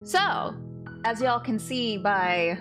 So, as y'all can see by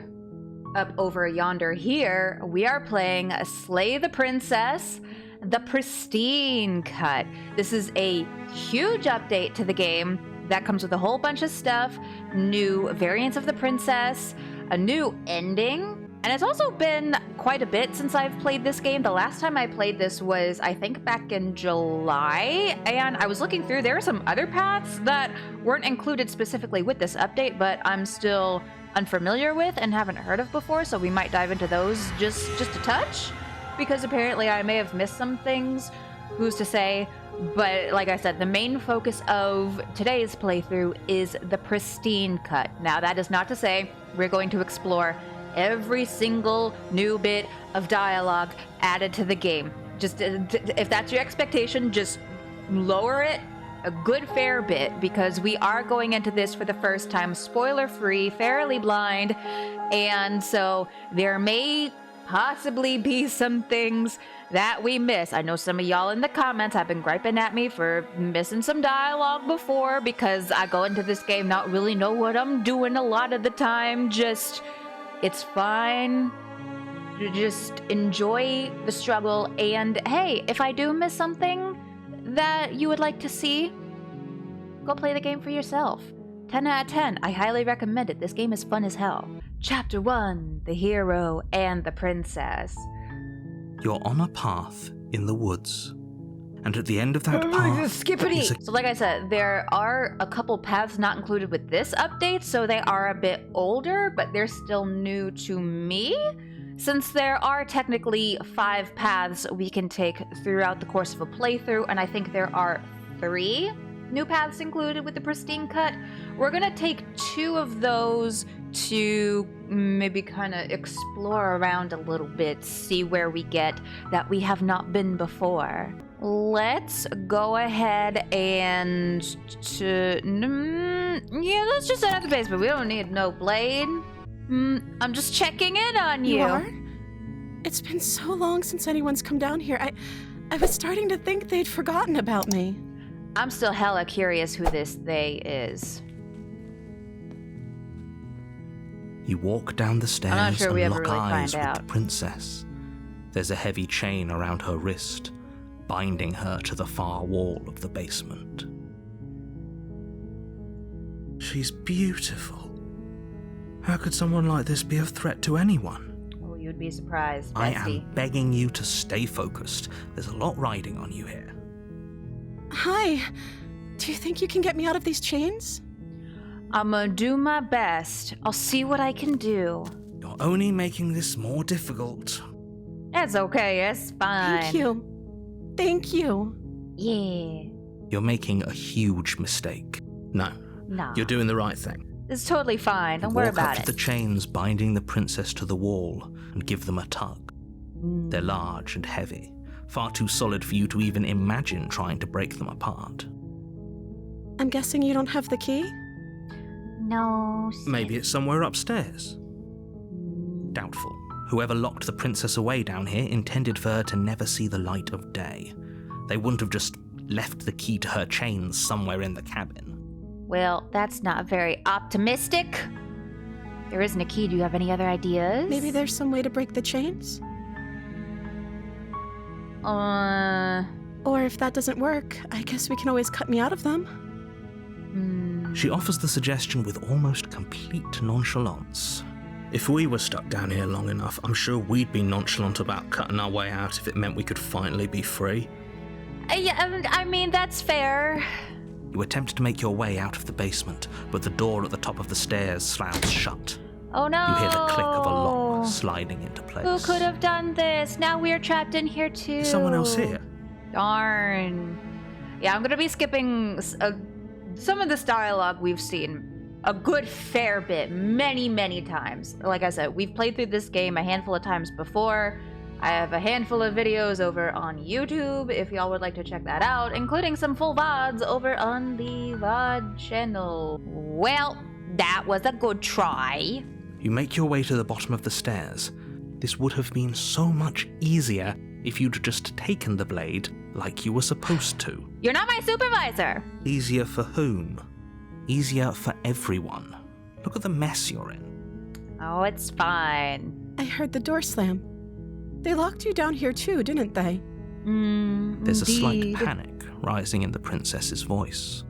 up over yonder here, we are playing Slay the Princess, the Pristine cut. This is a huge update to the game that comes with a whole bunch of stuff, new variants of the princess, a new ending, and it's also been quite a bit since I've played this game. The last time I played this was, I think, back in July, and I was looking through, there are some other paths that weren't included specifically with this update, but I'm still unfamiliar with and haven't heard of before, so we might dive into those just a touch, because apparently I may have missed some things, who's to say. But like I said, the main focus of today's playthrough is the Pristine cut. Now, that is not to say we're going to explore every single new bit of dialogue added to the game. Just if that's your expectation, just lower it a good fair bit, because we are going into this for the first time, spoiler free, fairly blind, and so there may possibly be some things that we miss. I know some of y'all in the comments have been griping at me for missing some dialogue before, because I go into this game not really know what I'm doing a lot of the time. Just, it's fine. Just enjoy the struggle, and hey, if I do miss something that you would like to see, go play the game for yourself. 10 out of 10. I highly recommend it. This game is fun as hell. Chapter 1, The Hero and the Princess. You're on a path in the woods, and at the end of that path... Skippity! So like I said, there are a couple paths not included with this update, so they are a bit older, but they're still new to me, since there are technically 5 paths we can take throughout the course of a playthrough, and I think there are 3 new paths included with the Pristine cut. We're gonna take 2 of those to maybe kind of explore around a little bit, see where we get that we have not been before. Let's go ahead and let's just enter the basement. We don't need no blade. I'm just checking in on you. You are? It's been so long since anyone's come down here. I was starting to think they'd forgotten about me. I'm still hella curious who this they is. You walk down the stairs sure we and ever lock really eyes find with out. the princess. There's a heavy chain around her wrist, binding her to the far wall of the basement. She's beautiful. How could someone like this be a threat to anyone? Oh, you'd be surprised, I Bessie. am begging you to stay focused. There's a lot riding on you here. Hi. Do you think you can get me out of these chains? I'm gonna do my best. I'll see what I can do. You're only making this more difficult. It's okay, it's fine. Thank you. Thank you. Yeah. You're making a huge mistake. No, Nah. you're doing the right thing. It's totally fine. Don't You worry walk about up it. to the chains binding the princess to the wall and give them a tug. They're large and heavy, far too solid for you to even imagine trying to break them apart. I'm guessing you don't have the key? No. Maybe it's somewhere upstairs. Doubtful. Whoever locked the princess away down here intended for her to never see the light of day. They wouldn't have just left the key to her chains somewhere in the cabin. Well, that's not very optimistic. There isn't a key. Do you have any other ideas? Maybe there's some way to break the chains? Or if that doesn't work, I guess we can always cut me out of them. She offers the suggestion with almost complete nonchalance. If we were stuck down here long enough, I'm sure we'd be nonchalant about cutting our way out if it meant we could finally be free. Yeah, I mean, that's fair. You attempt to make your way out of the basement, but the door at the top of the stairs slams shut. Oh no! You hear the click of a lock sliding into place. Who could have done this? Now we're trapped in here too. Is someone else here? Darn. Yeah, I'm gonna be skipping some of this dialogue we've seen a good fair bit, many times. Like I said, we've played through this game a handful of times before. I have a handful of videos over on YouTube if y'all would like to check that out, including some full VODs over on the VOD channel. Well, that was a good try. You make your way to the bottom of the stairs. This would have been so much easier if you'd just taken the blade like you were supposed to. You're not my supervisor. Easier for whom? Easier for everyone. Look at the mess you're in. Oh, it's fine. I heard the door slam. They locked you down here too, didn't they? There's a slight Indeed. panic rising in the princess's voice.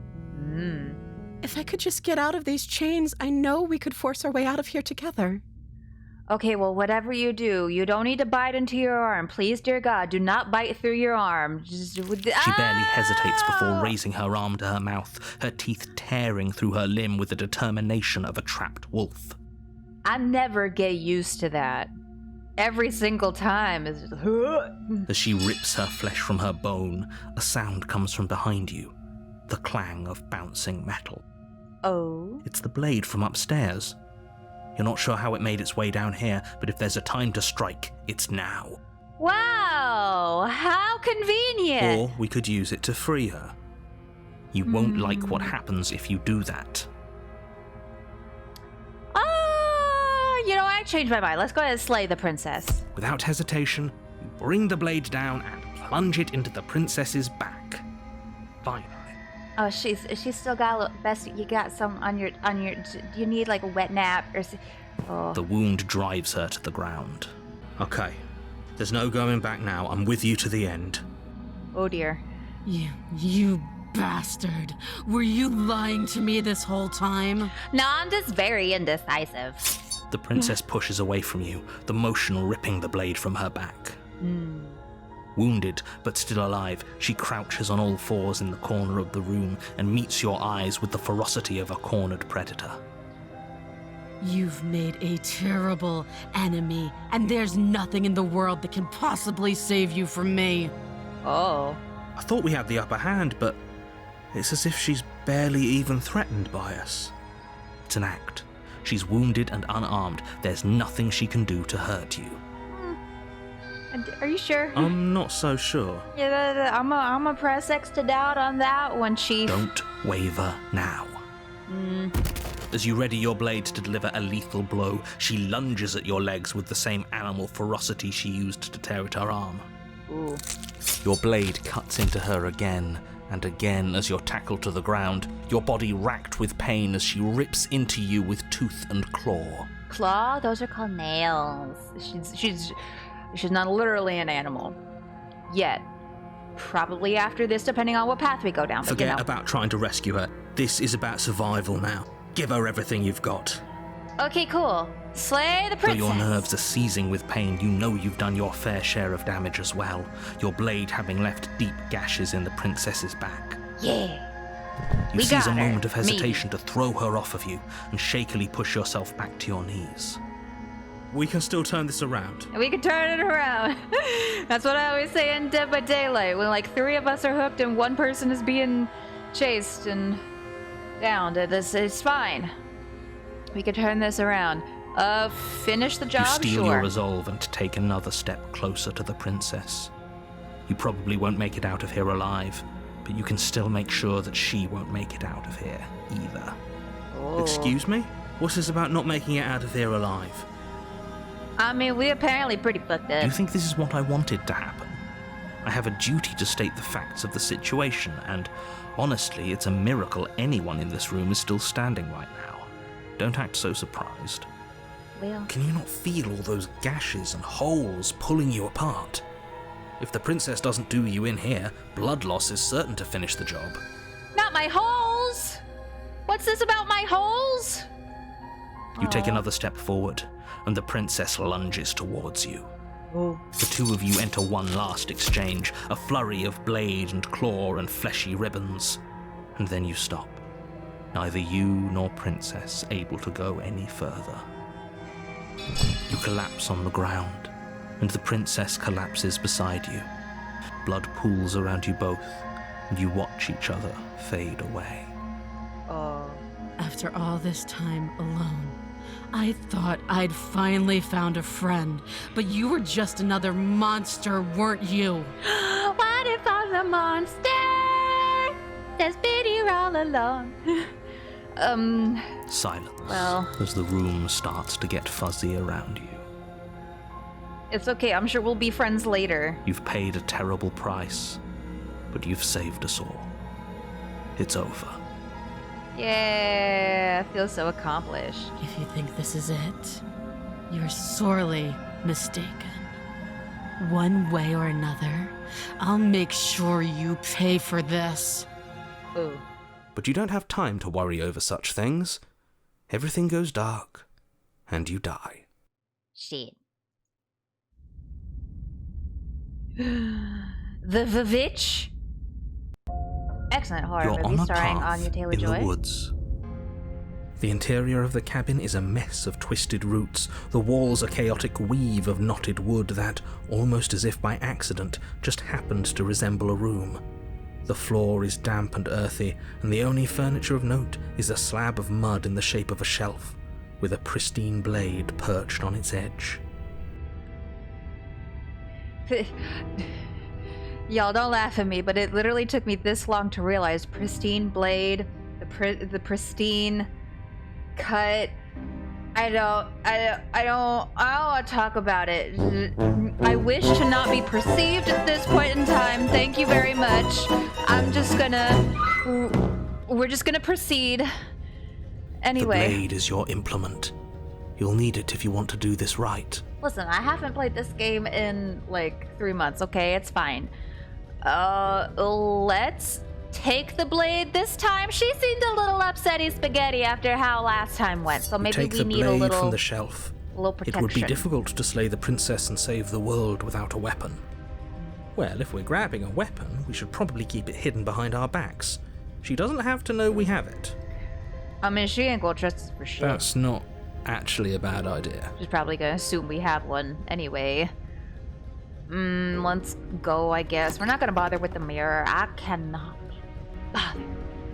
If I could just get out of these chains, I know we could force our way out of here together. Okay, well, whatever you do, you don't need to bite into your arm. Please, dear God, do not bite through your arm. She barely hesitates before raising her arm to her mouth, her teeth tearing through her limb with the determination of a trapped wolf. I never get used to that. Every single time is just... As she rips her flesh from her bone, a sound comes from behind you, the clang of bouncing metal. Oh? It's the blade from upstairs. You're not sure how it made its way down here, but if there's a time to strike, it's now. Wow! How convenient! Or we could use it to free her. You won't like what happens if you do that. I changed my mind. Let's go ahead and slay the princess. Without hesitation, you bring the blade down and plunge it into the princess's back. Finally. Oh, she's still got a little... Best, you got some on your... Do you need like a wet nap or... Oh. The wound drives her to the ground. Okay. There's no going back now. I'm with you to the end. Oh, dear. You bastard. Were you lying to me this whole time? No, I'm just very indecisive. The princess pushes away from you, the motion ripping the blade from her back. Wounded, but still alive, she crouches on all fours in the corner of the room and meets your eyes with the ferocity of a cornered predator. You've made a terrible enemy, and there's nothing in the world that can possibly save you from me. Oh. I thought we had the upper hand, but it's as if she's barely even threatened by us. It's an act. She's wounded and unarmed. There's nothing she can do to hurt you. Are you sure? I'm not so sure. Yeah, I'm a press X to doubt on that one, Chief. Don't waver now. As you ready your blade to deliver a lethal blow, she lunges at your legs with the same animal ferocity she used to tear at her arm. Ooh. Your blade cuts into her again and again as you're tackled to the ground, your body racked with pain as she rips into you with tooth and claw. Claw? Those are called nails. She's not literally an animal. Yet. Probably after this, depending on what path we go down. Forget about trying to rescue her. This is about survival now. Give her everything you've got. Okay, cool. Slay the Though princess. your nerves are seizing with pain, you know you've done your fair share of damage as well, your blade having left deep gashes in the princess's back. Yeah. You We seize a got her. moment of hesitation to throw her off of you and shakily push yourself back to your knees. We can still turn this around. We can turn it around. That's what I always say in Dead by Daylight, when like 3 of us are hooked and 1 person is being chased and downed. It's fine. We can turn this around. Finish the job, You steel sure. your resolve and take another step closer to the princess. You probably won't make it out of here alive, but you can still make sure that she won't make it out of here either. Oh. Excuse me? What's this about not making it out of here alive? I mean, we apparently pretty fucked Do up. you think this is what I wanted to happen? I have a duty to state the facts of the situation, and honestly, it's a miracle anyone in this room is still standing right now. Don't act so surprised. Well, Can you not feel all those gashes and holes pulling you apart? If the princess doesn't do you in here, blood loss is certain to finish the job. not my holes! What's this about my holes? You take another step forward, and the princess lunges towards you. The 2 of you enter one last exchange, a flurry of blade and claw and fleshy ribbons, and then you stop. Neither you nor princess able to go any further. You collapse on the ground, and the princess collapses beside you. Blood pools around you both, and you watch each other fade away. Oh. After all this time alone, I thought I'd finally found a friend, but you were just another monster, weren't you? What if I'm the monster that's been here all along? Silence Well. as the room starts to get fuzzy around you. It's okay, I'm sure we'll be friends later. You've paid a terrible price, but you've saved us all. It's over. Yeah, I feel so accomplished. If you think this is it, you're sorely mistaken. One way or another, I'll make sure you pay for this. Ooh. But you don't have time to worry over such things. Everything goes dark, and you die. Shit. The Vivitch? Excellent horror You're on movie a starring path Anya in Taylor-Joy. the woods. The interior of the cabin is a mess of twisted roots. The walls a chaotic weave of knotted wood that, almost as if by accident, just happened to resemble a room. The floor is damp and earthy, and the only furniture of note is a slab of mud in the shape of a shelf, with a pristine blade perched on its edge. Y'all don't laugh at me, but it literally took me this long to realize pristine blade, the pristine cut. I don't want to talk about it. I wish to not be perceived at this point in time. Thank you very much. We're just gonna proceed. Anyway. The blade is your implement. You'll need it if you want to do this right. Listen, I haven't played this game in like 3 months, okay? It's fine. Let's take the blade this time. She seemed a little upsetty spaghetti after how last time went, so maybe Take we the need a blade little, from the shelf. little It protection. would be difficult to slay the princess and save the world without a weapon. Well, if we're grabbing a weapon, we should probably keep it hidden behind our backs. She doesn't have to know we have it. I mean, she ain't gonna trust us for shit. That's not actually a bad idea. She's probably gonna assume we have one anyway. Let's go, I guess. We're not gonna bother with the mirror. I cannot bother.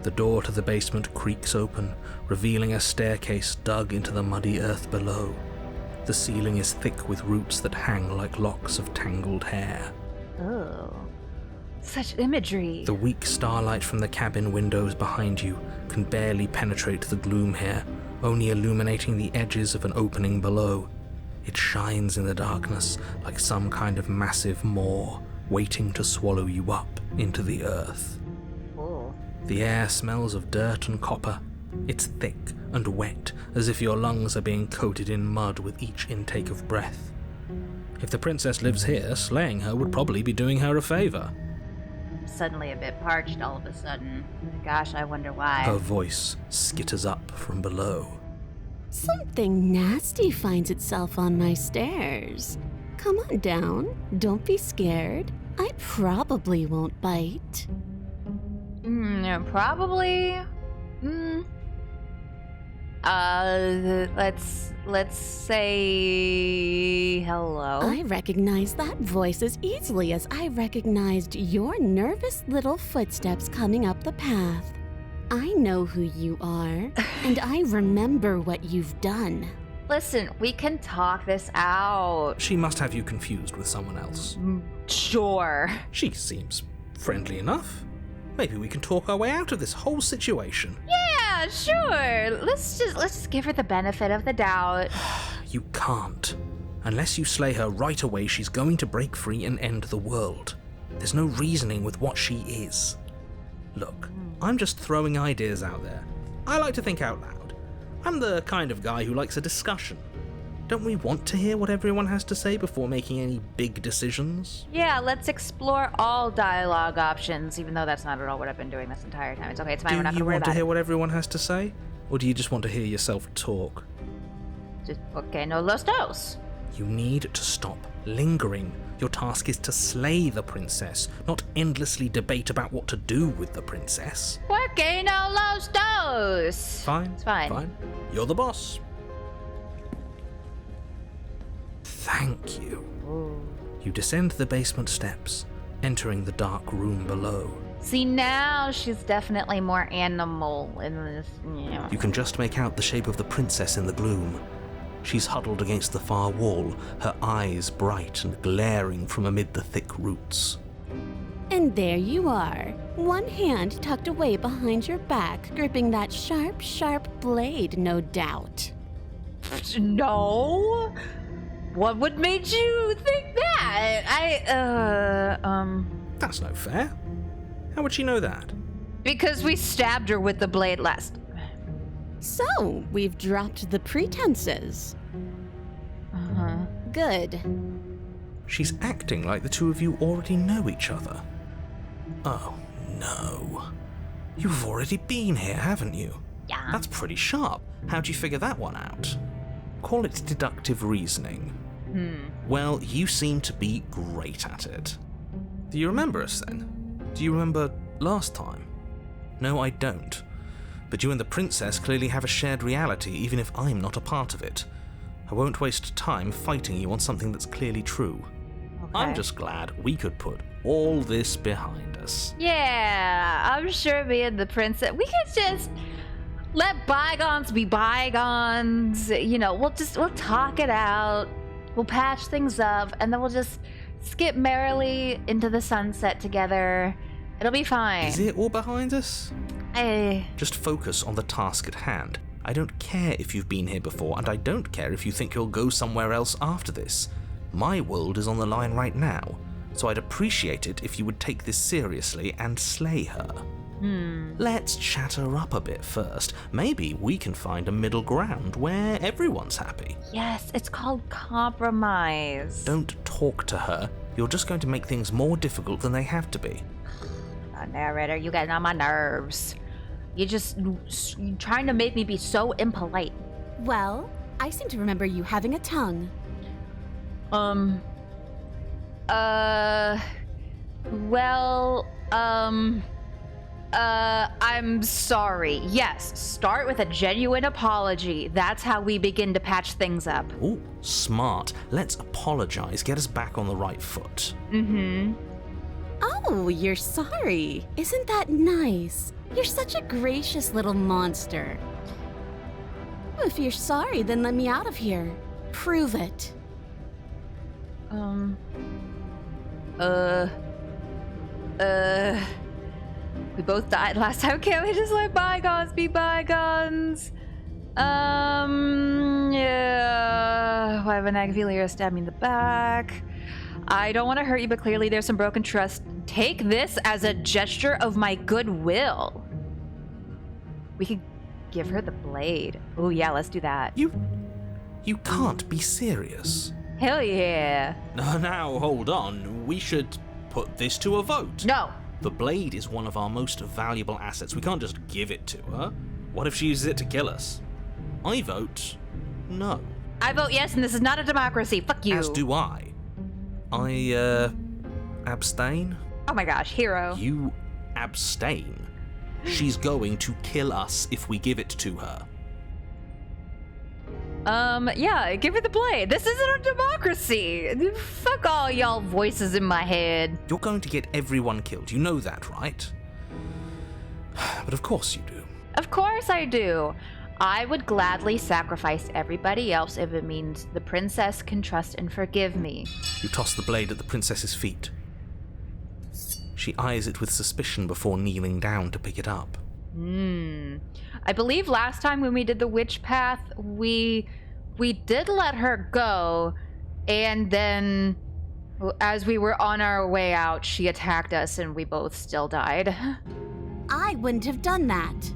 The door to the basement creaks open, revealing a staircase dug into the muddy earth below. The ceiling is thick with roots that hang like locks of tangled hair. Oh, such imagery. The weak starlight from the cabin windows behind you can barely penetrate the gloom here, only illuminating the edges of an opening below. It shines in the darkness like some kind of massive maw, waiting to swallow you up into the earth. Oh. The air smells of dirt and copper. It's thick and wet, as if your lungs are being coated in mud with each intake of breath. If the princess lives here, slaying her would probably be doing her a favor. I'm suddenly a bit parched all of a sudden. Gosh, I wonder why. Her voice skitters up from below. Something nasty finds itself on my stairs. Come on down. Don't be scared. I probably won't bite. Probably. Let's say hello. I recognize that voice as easily as I recognized your nervous little footsteps coming up the path. I know who you are, and I remember what you've done. Listen, we can talk this out. She must have you confused with someone else. Sure. She seems friendly enough. Maybe we can talk our way out of this whole situation. Yeah, sure. Let's just give her the benefit of the doubt. You can't. Unless you slay her right away, she's going to break free and end the world. There's no reasoning with what she is. Look, I'm just throwing ideas out there. I like to think out loud. I'm the kind of guy who likes a discussion. Don't we want to hear what everyone has to say before making any big decisions? Yeah, let's explore all dialogue options, even though that's not at all what I've been doing this entire time. It's okay, it's fine, we're not Do gonna you worry want to about hear it. what everyone has to say? Or do you just want to hear yourself talk? Just, okay, no los dos. You need to stop lingering. Your task is to slay the princess, not endlessly debate about what to do with the princess. Okay, no los dos. Fine. It's fine. Fine. You're the boss. Thank you. You descend the basement steps, entering the dark room below. See, now she's definitely more animal in this. Yeah. You can just make out the shape of the princess in the gloom. She's huddled against the far wall, her eyes bright and glaring from amid the thick roots. And there you are, one hand tucked away behind your back, gripping that sharp, sharp blade, no doubt. No? What would make you think that? That's no fair. How would she know that? Because we stabbed her with the blade last. So, we've dropped the pretenses. Uh-huh. Good. She's acting like the two of you already know each other. Oh, no. You've already been here, haven't you? Yeah. That's pretty sharp. How'd you figure that one out? Call it deductive reasoning. Well, you seem to be great at it. Do you remember us then? Do you remember last time? No, I don't. But you and the princess clearly have a shared reality, even if I'm not a part of it. I won't waste time fighting you on something that's clearly true. Okay. I'm just glad we could put all this behind us. Yeah, I'm sure me and the princess, we could just let bygones be bygones. You know, we'll talk it out. We'll patch things up, and then we'll just skip merrily into the sunset together. It'll be fine. Is it all behind us? Hey. Just focus on the task at hand. I don't care if you've been here before, and I don't care if you think you'll go somewhere else after this. My world is on the line right now, so I'd appreciate it if you would take this seriously and slay her. Let's chat her up a bit first. Maybe we can find a middle ground where everyone's happy. Yes, it's called compromise. Don't talk to her. You're just going to make things more difficult than they have to be. Narrator, you get on my nerves. You're trying to make me be so impolite. Well, I seem to remember you having a tongue. I'm sorry. Yes, start with a genuine apology. That's how we begin to patch things up. Ooh, smart. Let's apologize, get us back on the right foot. Oh, you're sorry. Isn't that nice? You're such a gracious little monster. If you're sorry, then let me out of here. Prove it. We both died last time. Can't we just let bygones be bygones? Yeah. Why have an Agvilio stab me in the back? I don't want to hurt you, but clearly there's some broken trust. Take this as a gesture of my goodwill. We could give her the blade. Oh yeah, let's do that. You can't be serious. Hell yeah. Now, hold on. We should put this to a vote. No. The blade is one of our most valuable assets. We can't just give it to her. What if she uses it to kill us? I vote no. I vote yes, and this is not a democracy. Fuck you. As do I. I abstain. Oh my gosh, hero. You abstain. She's going to kill us if we give it to her. Yeah, give her the blade. This isn't a democracy. Fuck all y'all voices in my head. You're going to get everyone killed. You know that, right? But of course you do. Of course I do. I would gladly sacrifice everybody else if it means the princess can trust and forgive me. You toss the blade at the princess's feet. She eyes it with suspicion before kneeling down to pick it up. I believe last time when we did the witch path, we did let her go, and then as we were on our way out, she attacked us and we both still died. I wouldn't have done that.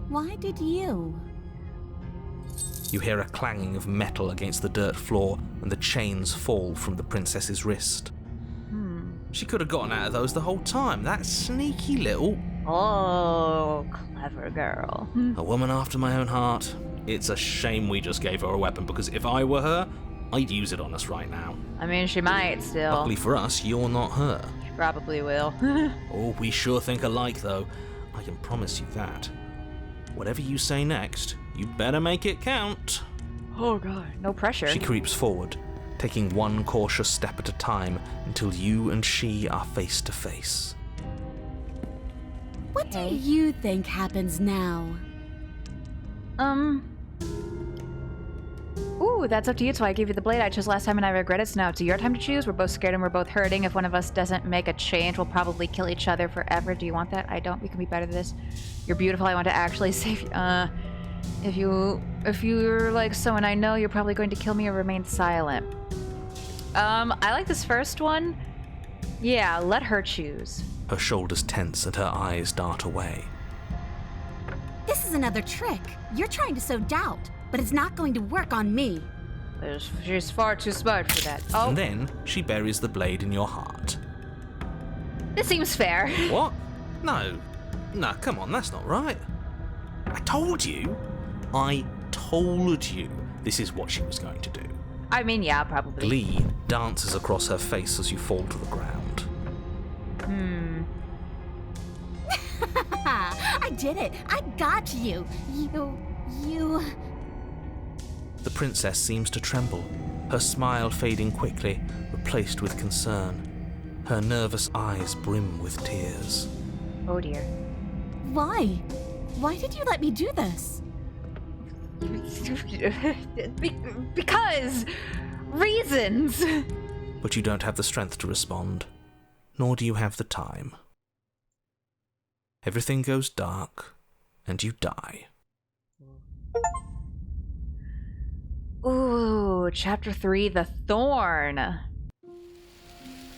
Why did you? You hear a clanging of metal against the dirt floor, and the chains fall from the princess's wrist. She could have gotten out of those the whole time. That sneaky little... Oh, clever girl. A woman after my own heart. It's a shame we just gave her a weapon, because if I were her, I'd use it on us right now. I mean, she might still. Luckily for us, you're not her. She probably will. Oh, we sure think alike, though. I can promise you that. Whatever you say next, you better make it count. Oh, God. No pressure. She creeps forward, taking one cautious step at a time until you and she are face to face. What do you think happens now? Ooh, that's up to you. So I gave you the blade I chose last time and I regret it. So now it's your time to choose. We're both scared and we're both hurting. If one of us doesn't make a change, we'll probably kill each other forever. Do you want that? I don't. We can be better than this. You're beautiful. I want to actually save you. If you're like someone I know, you're probably going to kill me or remain silent. I like this first one. Yeah, let her choose. Her shoulders tense and her eyes dart away. This is is another trick. You're trying to sow doubt, but it's not going to work on me. She's far too smart for that. Oh, And then she buries the blade in your heart. this seems fair. What? No. No, come on, that's not right. I told you this is what she was going to do. I mean, yeah, probably. Glee dances across her face as you fall to the ground. I did it. I got you. You... The princess seems to tremble, her smile fading quickly, replaced with concern. Her nervous eyes brim with tears. Oh dear. Why? Why did you let me do this? Because reasons. But you don't have the strength to respond, nor do you have the time. Everything goes dark, and you die. Ooh, chapter 3, The Thorn.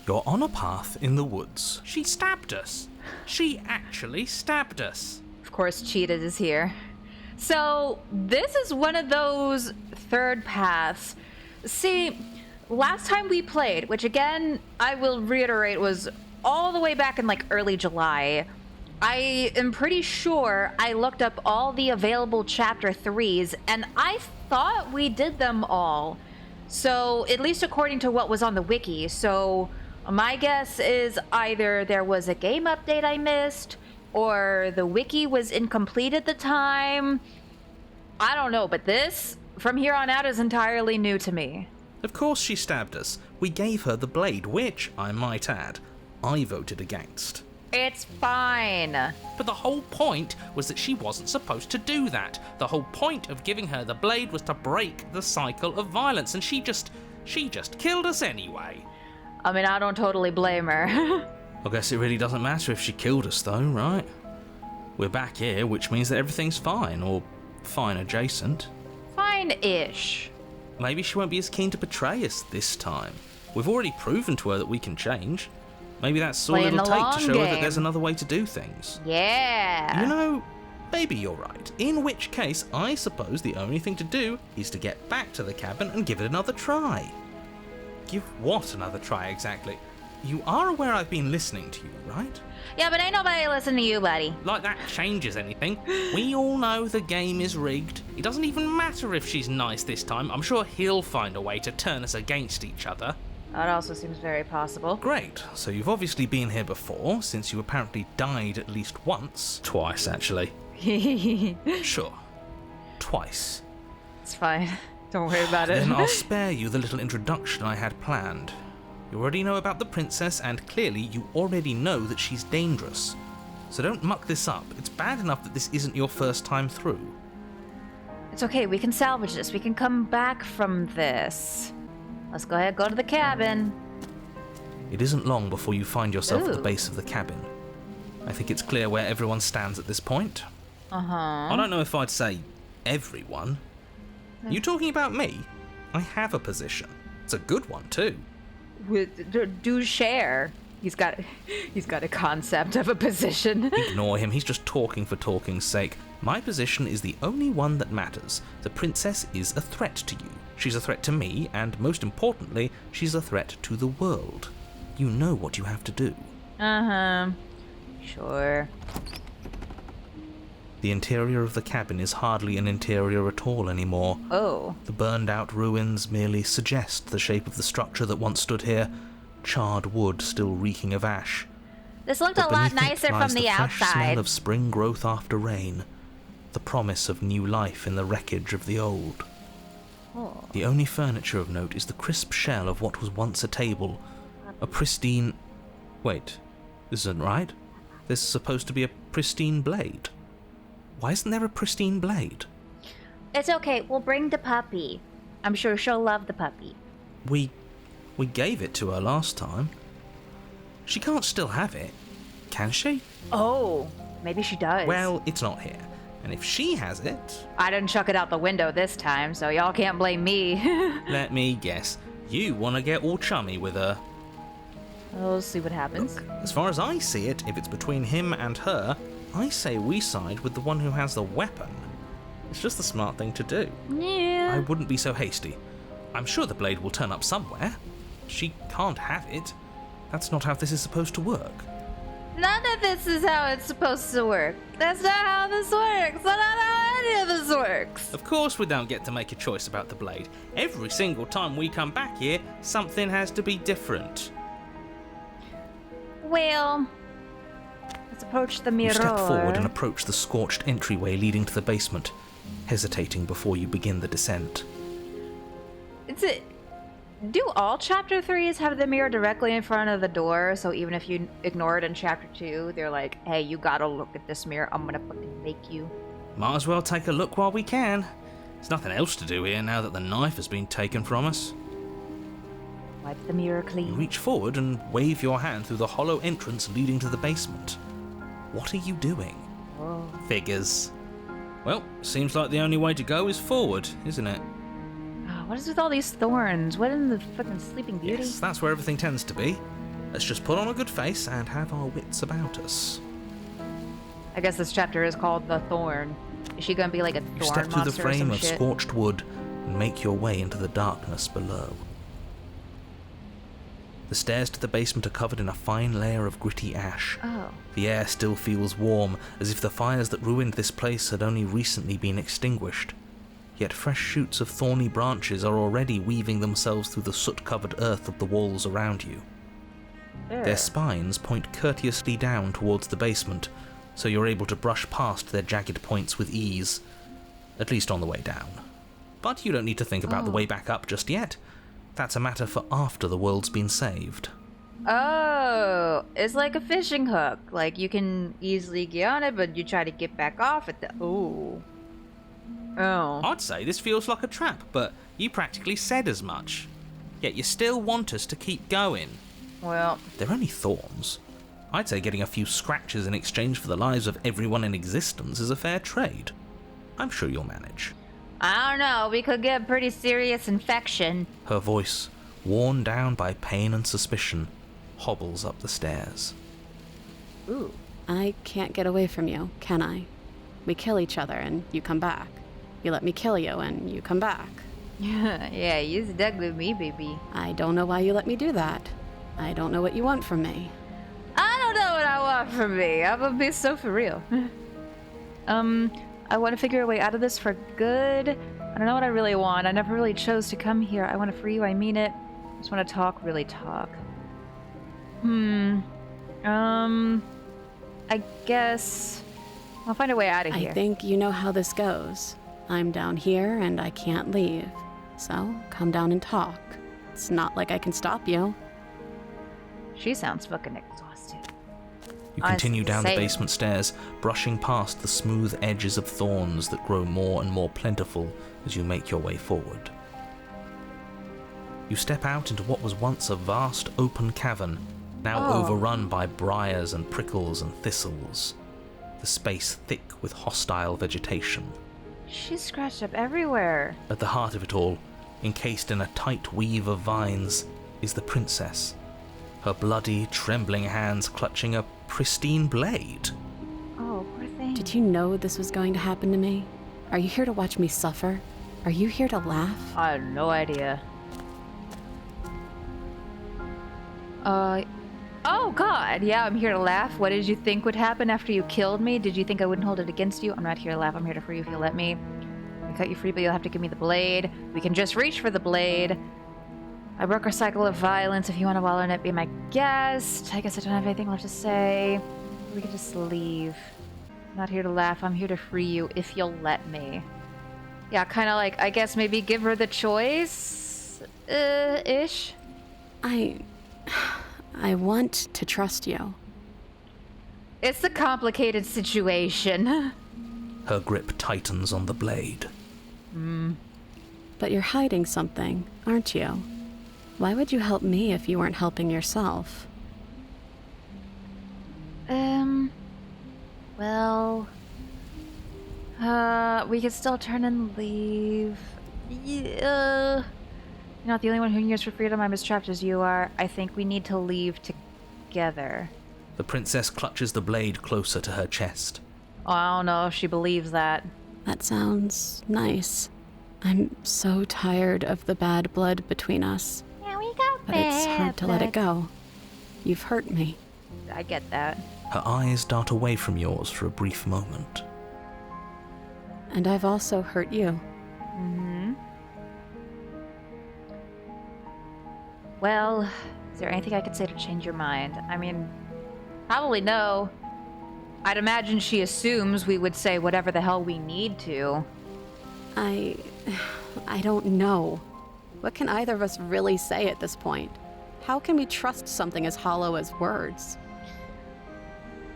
You're on a path in the woods. She stabbed us. She actually stabbed us. Of course, Cheetah is here. So, this is one of those third paths. See, last time we played, which again, I will reiterate, was all the way back in like early July, I am pretty sure I looked up all the available chapter 3s, and I thought we did them all. So, at least according to what was on the wiki. So, my guess is either there was a game update I missed, or the wiki was incomplete at the time. I don't know, but this, from here on out, is entirely new to me. Of course she stabbed us. We gave her the blade, which, I might add, I voted against. It's fine. But the whole point was that she wasn't supposed to do that. The whole point of giving her the blade was to break the cycle of violence, and she just killed us anyway. I mean, I don't totally blame her. I guess it really doesn't matter if she killed us though, right? We're back here, which means that everything's fine, or fine adjacent. Fine-ish. Maybe she won't be as keen to betray us this time. We've already proven to her that we can change. Maybe that's all Playing it'll the take to long show her that game. there's another way to do things. Yeah. You know, maybe you're right. In which case, I suppose the only thing to do is to get back to the cabin and give it another try. Give what another try exactly? You are aware I've been listening to you, right? Yeah, but ain't nobody listening to you, buddy. Like that changes anything. We all know the game is rigged. It doesn't even matter if she's nice this time. I'm sure he'll find a way to turn us against each other. That also seems very possible. Great. So you've obviously been here before, since you apparently died at least once. Twice, actually. Sure. Twice. It's fine. Don't worry about it. Then I'll spare you the little introduction I had planned. You already know about the princess, and clearly you already know that she's dangerous. So don't muck this up. It's bad enough that this isn't your first time through. It's okay, we can salvage this. We can come back from this. Let's go ahead, go to the cabin. It isn't long before you find yourself at the Ooh. base of the cabin. I think it's clear where everyone stands at this point. Uh-huh. I don't know if I'd say everyone. You talking about me? I have a position. It's a good one, too. Do share. He's got a concept of a position. Ignore him, he's just talking for talking's sake. My position is the only one that matters. The princess is a threat to you. She's a threat to me, and most importantly, she's a threat to the world. You know what you have to do. Uh-huh. Sure. The interior of the cabin is hardly an interior at all anymore. Oh. The burned-out ruins merely suggest the shape of the structure that once stood here, charred wood still reeking of ash. This looked But a lot beneath it nicer lies from the fresh outside. smell of spring growth after rain, the promise of new life in the wreckage of the old. Oh. The only furniture of note is the crisp shell of what was once a table, a pristine... Wait, this isn't right. There's supposed to be a pristine blade. Why isn't there a pristine blade? It's okay, we'll bring the puppy. I'm sure she'll love the puppy. We gave it to her last time. She can't still have it, can she? Oh, maybe she does. Well, it's not here. And if she has it... I didn't chuck it out the window this time, so y'all can't blame me. Let me guess. You want to get all chummy with her. We'll see what happens. As far as I see it, if it's between him and her, I say we side with the one who has the weapon. It's just the smart thing to do. Yeah. I wouldn't be so hasty. I'm sure the blade will turn up somewhere. She can't have it. That's not how this is supposed to work. None of this is how it's supposed to work. That's not how this works. That's not how any of this works. Of course we don't get to make a choice about the blade. Every single time we come back here, something has to be different. Well, let's approach the mirror. You step forward and approach the scorched entryway leading to the basement, hesitating before you begin the descent. Do all chapter 3s have the mirror directly in front of the door? So even if you ignore it in chapter 2, they're like, hey, you gotta look at this mirror. I'm gonna fucking make you. Might as well take a look while we can. There's nothing else to do here now that the knife has been taken from us. Wipe the mirror You clean. reach forward and wave your hand through the hollow entrance leading to the basement. What are you doing? Oh. Figures. Well, seems like the only way to go is forward, isn't it? Oh, what is with all these thorns? What in the fucking Sleeping Beauty? Yes, that's where everything tends to be. Let's just put on a good face and have our wits about us. I guess this chapter is called The Thorn. Is she gonna be like a thorn You step through the monster or frame some of shit? scorched wood and make your way into the darkness below. The stairs to the basement are covered in a fine layer of gritty ash. Oh. The air still feels warm, as if the fires that ruined this place had only recently been extinguished. Yet fresh shoots of thorny branches are already weaving themselves through the soot-covered earth of the walls around you. Their spines point courteously down towards the basement, so you're able to brush past their jagged points with ease, at least on the way down. But you don't need to think about the way back up just yet. That's a matter for after the world's been saved. Oh, it's like a fishing hook. Like you can easily get on it, but you try to get back off at the. Oh. Oh. I'd say this feels like a trap, but you practically said as much. Yet you still want us to keep going. Well, They're only thorns. I'd say getting a few scratches in exchange for the lives of everyone in existence is a fair trade. I'm sure you'll manage. I don't know. We could get a pretty serious infection. Her voice, worn down by pain and suspicion, hobbles up the stairs. Ooh. I can't get away from you, can I? We kill each other and you come back. You let me kill you and you come back. Yeah, you stuck with me, baby. I don't know why you let me do that. I don't know what you want from me. I don't know what I want from me. I'm gonna be so for real. I want to figure a way out of this for good. I don't know what I really want. I never really chose to come here. I want to free you. I mean it. I just want to talk, really talk. I guess I'll find a way out of here. I think you know how this goes. I'm down here and I can't leave. So come down and talk. It's not like I can stop you. She sounds fucking exhausted. You I continue down the say- basement stairs, brushing past the smooth edges of thorns that grow more and more plentiful as you make your way forward. You step out into what was once a vast open cavern, now Oh. overrun by briars and prickles and thistles, the space thick with hostile vegetation. She's scratched up everywhere. At the heart of it all, encased in a tight weave of vines, is the princess, her bloody, trembling hands clutching a pristine blade. Oh, poor thing. Did you know this was going to happen to me? Are you here to watch me suffer? Are you here to laugh? I had no idea. Oh god, yeah, I'm here to laugh. What did you think would happen after you killed me? Did you think I wouldn't hold it against you? I'm not here to laugh, I'm here to free you if you'll let me. I cut you free, but you'll have to give me the blade. We can just reach for the blade. I broke our cycle of violence. If you want to wallow in it, be my guest. I guess I don't have anything left to say. We can just leave. I'm not here to laugh, I'm here to free you if you'll let me. Yeah, kind of like, I guess maybe give her the choice, ish. I want to trust you. It's a complicated situation. Her grip tightens on the blade. But you're hiding something, aren't you? Why would you help me if you weren't helping yourself? Well, we could still turn and leave. Yeah. You're not the only one who yearns for freedom. I'm as trapped as you are. I think we need to leave together. The princess clutches the blade closer to her chest. Oh, I don't know if she believes that. That sounds nice. I'm so tired of the bad blood between us. Yeah, we got But it's hard to let it go. You've hurt me. I get that. Her eyes dart away from yours for a brief moment. And I've also hurt you. Well, is there anything I could say to change your mind? I mean, probably no. I'd imagine she assumes we would say whatever the hell we need to. I don't know. What can either of us really say at this point? How can we trust something as hollow as words?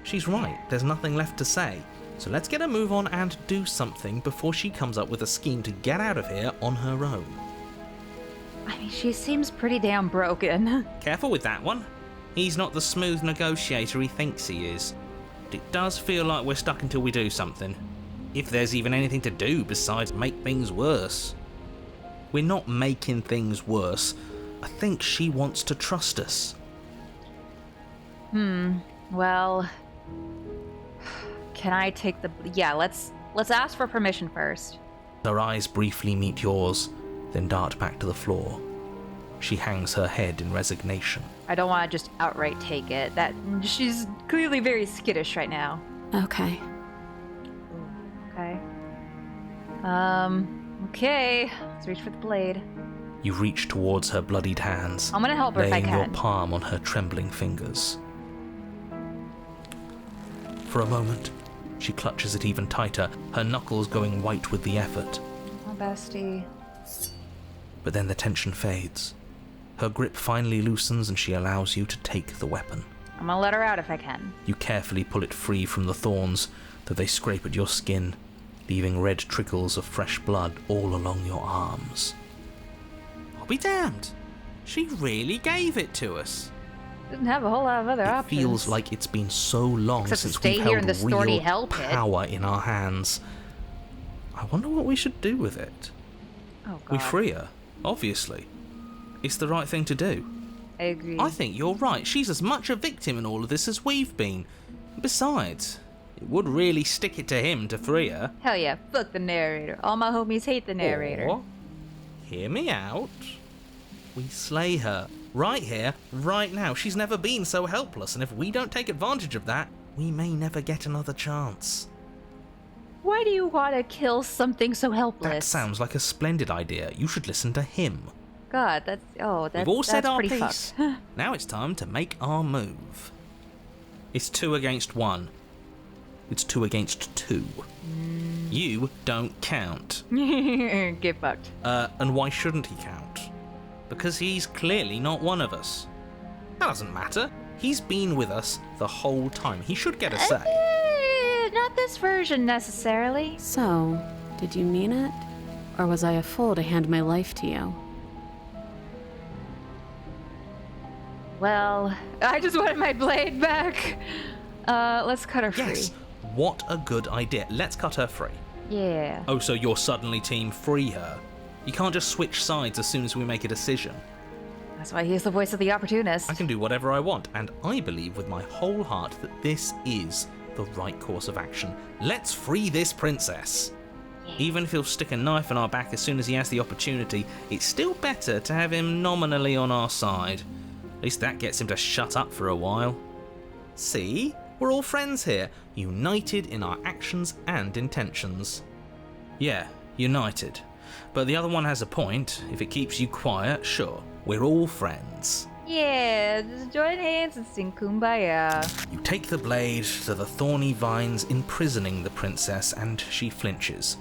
She's right, there's nothing left to say. So let's get a move on and do something before she comes up with a scheme to get out of here on her own. I mean, she seems pretty damn broken. Careful with that one. He's not the smooth negotiator he thinks he is. But it does feel like we're stuck until we do something. If there's even anything to do besides make things worse. We're not making things worse. I think she wants to trust us. Well, can I take the... Yeah, let's ask for permission first. Her eyes briefly meet yours, then dart back to the floor. She hangs her head in resignation. I don't want to just outright take it. She's clearly very skittish right now. Okay. Okay. Okay. Let's reach for the blade. You reach towards her bloodied hands, I'm gonna help her if I laying your can. palm on her trembling fingers. For a moment, she clutches it even tighter, her knuckles going white with the effort. Oh, bestie. But then the tension fades. Her grip finally loosens and she allows you to take the weapon. I'm gonna let her out if I can. You carefully pull it free from the thorns, though they scrape at your skin, leaving red trickles of fresh blood all along your arms. I'll be damned. She really gave it to us. Didn't have a whole lot of other It options. feels like it's been so long Except to since stay we've here held in this thorny real hell pit. power in our hands. I wonder what we should do with it. Oh, God. We free her, obviously. It's the right thing to do. I agree. I think you're right. She's as much a victim in all of this as we've been. Besides, it would really stick it to him to free her. Hell yeah, fuck the narrator. All my homies hate the narrator. Or, hear me out. We slay her. Right here, right now. She's never been so helpless, and if we don't take advantage of that, we may never get another chance. Why do you want to kill something so That helpless? sounds like a splendid idea. You should listen to him. God, We've all said that's our pretty piece. fucked. Now it's time to make our move. It's 2 against 1. It's 2 against 2. You don't count. Get fucked. And why shouldn't he count? Because he's clearly not one of us. That doesn't matter. He's been with us the whole time. He should get a say. Not this version necessarily. So, did you mean it? Or was I a fool to hand my life to you? Well, I just wanted my blade back. Let's cut her free. Yes. What a good idea. Let's cut her free. Yeah. Oh, so you're suddenly team free her? You can't just switch sides as soon as we make a decision. That's why he's the voice of the opportunist. I can do whatever I want, and I believe with my whole heart that this is the right course of action. Let's free this princess. Even if he'll stick a knife in our back as soon as he has the opportunity, it's still better to have him nominally on our side. At least that gets him to shut up for a while. See? We're all friends here, united in our actions and intentions. Yeah, united. But the other one has a point. If it keeps you quiet, sure, we're all friends. Yeah, just join hands and sing Kumbaya. You take the blade to the thorny vines imprisoning the princess, and she flinches,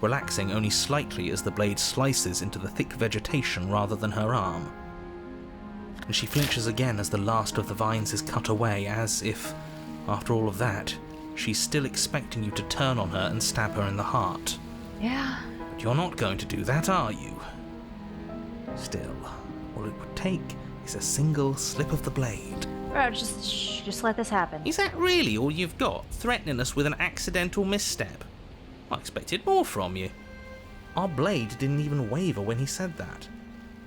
relaxing only slightly as the blade slices into the thick vegetation rather than her arm. And she flinches again as the last of the vines is cut away, as if, after all of that, she's still expecting you to turn on her and stab her in the heart. Yeah. But you're not going to do that, are you? Still, all it would take is a single slip of the blade. Bro, just let this happen. Is that really all you've got? Threatening us with an accidental misstep? I expected more from you. Our blade didn't even waver when he said that.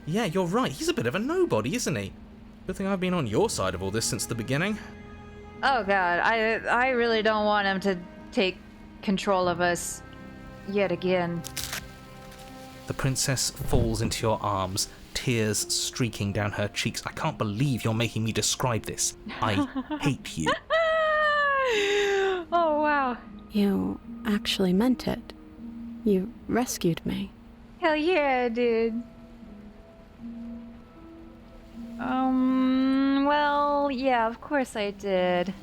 Yeah, you're right. He's a bit of a nobody, isn't he? Good thing I've been on your side of all this since the beginning. Oh god, I really don't want him to take control of us yet again. The princess falls into your arms, tears streaking down her cheeks. I can't believe you're making me describe this. I hate you. Oh wow. You actually meant it. You rescued me. Hell yeah, dude. Well, yeah, of course I did.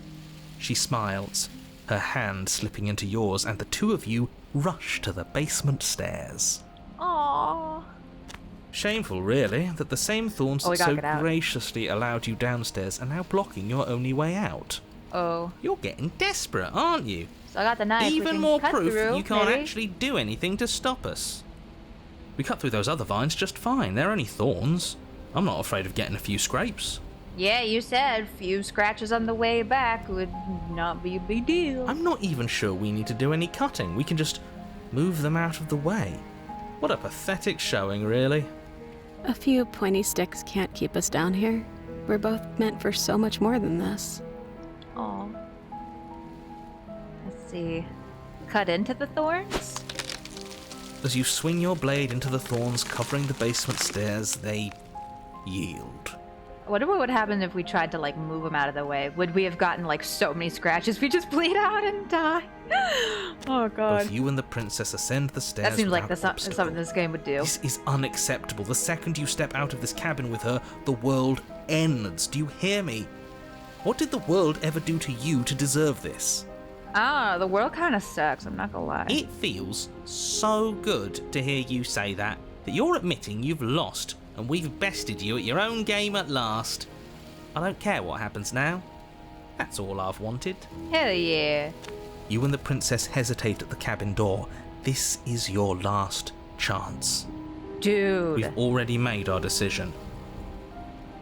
She smiles, her hand slipping into yours, and the two of you rush to the basement stairs. Aww. Shameful, really, that the same thorns Oh, we that gotta so get out. graciously allowed you downstairs are now blocking your only way out. Oh. You're getting desperate, aren't you? So I got the knife. we Even can more cut proof through, that you can't maybe? actually do anything to stop us. We cut through those other vines just fine. They're only thorns. I'm not afraid of getting a few scrapes. Yeah, you said a few scratches on the way back would not be a big deal. I'm not even sure we need to do any cutting. We can just move them out of the way. What a pathetic showing, really. A few pointy sticks can't keep us down here. We're both meant for so much more than this. Aw. Let's see. Cut into the thorns? As you swing your blade into the thorns covering the basement stairs, they yield. I wonder what would happen if we tried to, like, move them out of the way. Would we have gotten, like, so many scratches we just bleed out and die? Oh, God. Both you and the princess ascend the stairs. That seems like without something obstacle. this game would do. This is unacceptable. The second you step out of this cabin with her, the world ends. Do you hear me? What did the world ever do to you to deserve this? Ah, the world kind of sucks, I'm not gonna lie. It feels so good to hear you say that you're admitting you've lost and we've bested you at your own game at last. I don't care what happens now. That's all I've wanted. Hell yeah. You and the princess hesitate at the cabin door. This is your last chance. Dude. We've already made our decision.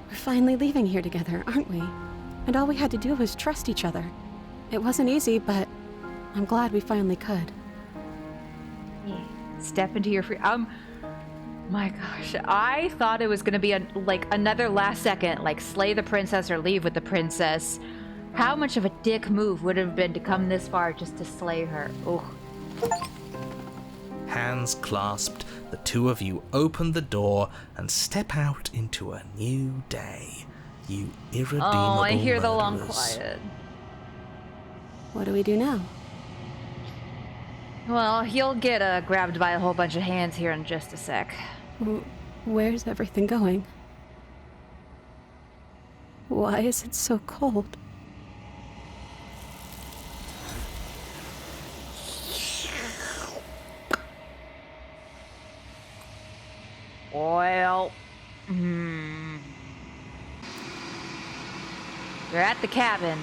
We're finally leaving here together, aren't we? And all we had to do was trust each other. It wasn't easy, but I'm glad we finally could. Yeah. Step into your free. My gosh, I thought it was gonna be another last second, like slay the princess or leave with the princess. How much of a dick move would it have been to come this far just to slay her? Ugh. Hands clasped, the two of you open the door and step out into a new day. You irredeemable Oh, I hear the long murderers. quiet. What do we do now? Well, he'll get grabbed by a whole bunch of hands here in just a sec. Where's everything going? Why is it so cold? Well, You're at the cabin.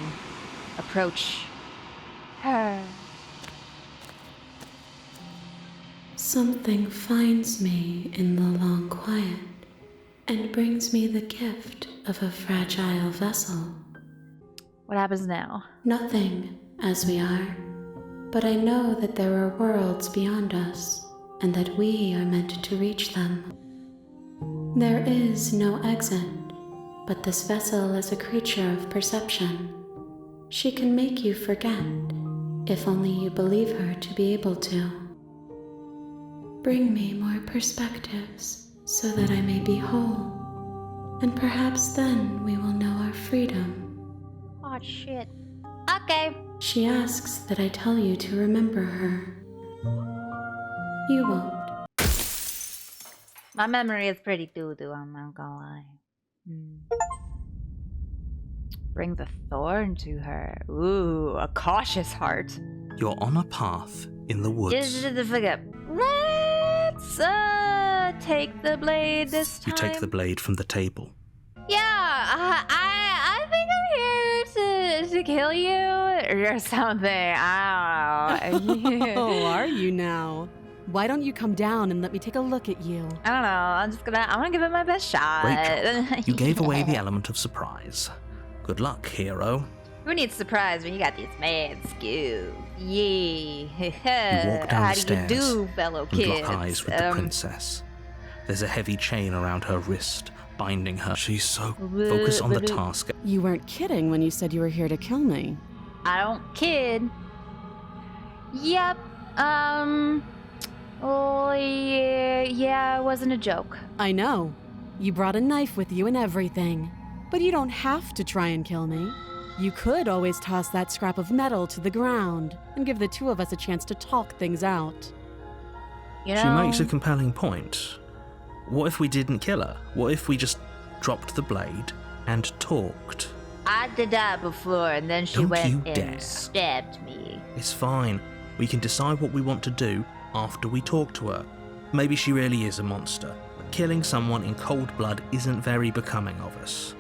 Approach her. Something finds me in the long quiet and brings me the gift of a fragile vessel. What happens now? Nothing, as we are, but I know that there are worlds beyond us and that we are meant to reach them. There is no exit, but this vessel is a creature of perception. She can make you forget, if only you believe her to be able to. Bring me more perspectives so that I may be whole, and perhaps then we will know our freedom. Oh shit. Okay. She asks that I tell you to remember her. You won't. My memory is pretty doo-doo, I'm not gonna lie. Bring the thorn to her. Ooh, a cautious heart. You're on a path in the woods. Let's take the blade this time. You take the blade from the table. Yeah, I think I'm here to kill you or something. I don't know. Oh, are you now? Why don't you come down and let me take a look at you? I don't know. I'm gonna give it my best shot. Rachel, you gave away the element of surprise. Good luck, hero. Who needs surprise when you got these mad skills? Yeah. You walk down How the do you stairs do, fellow and kids? lock eyes with the princess. There's a heavy chain around her wrist, binding her. She's so... Focus on the task. You weren't kidding when you said you were here to kill me. I don't kid. Yep. Oh, yeah, it wasn't a joke. I know. You brought a knife with you and everything. But you don't have to try and kill me. You could always toss that scrap of metal to the ground and give the two of us a chance to talk things out. You know, She makes a compelling point. What if we didn't kill her? What if we just dropped the blade and talked? I did that before, and then she Don't went you and dare. stabbed me. It's fine. We can decide what we want to do after we talk to her. Maybe she really is a monster. But killing someone in cold blood isn't very becoming of us.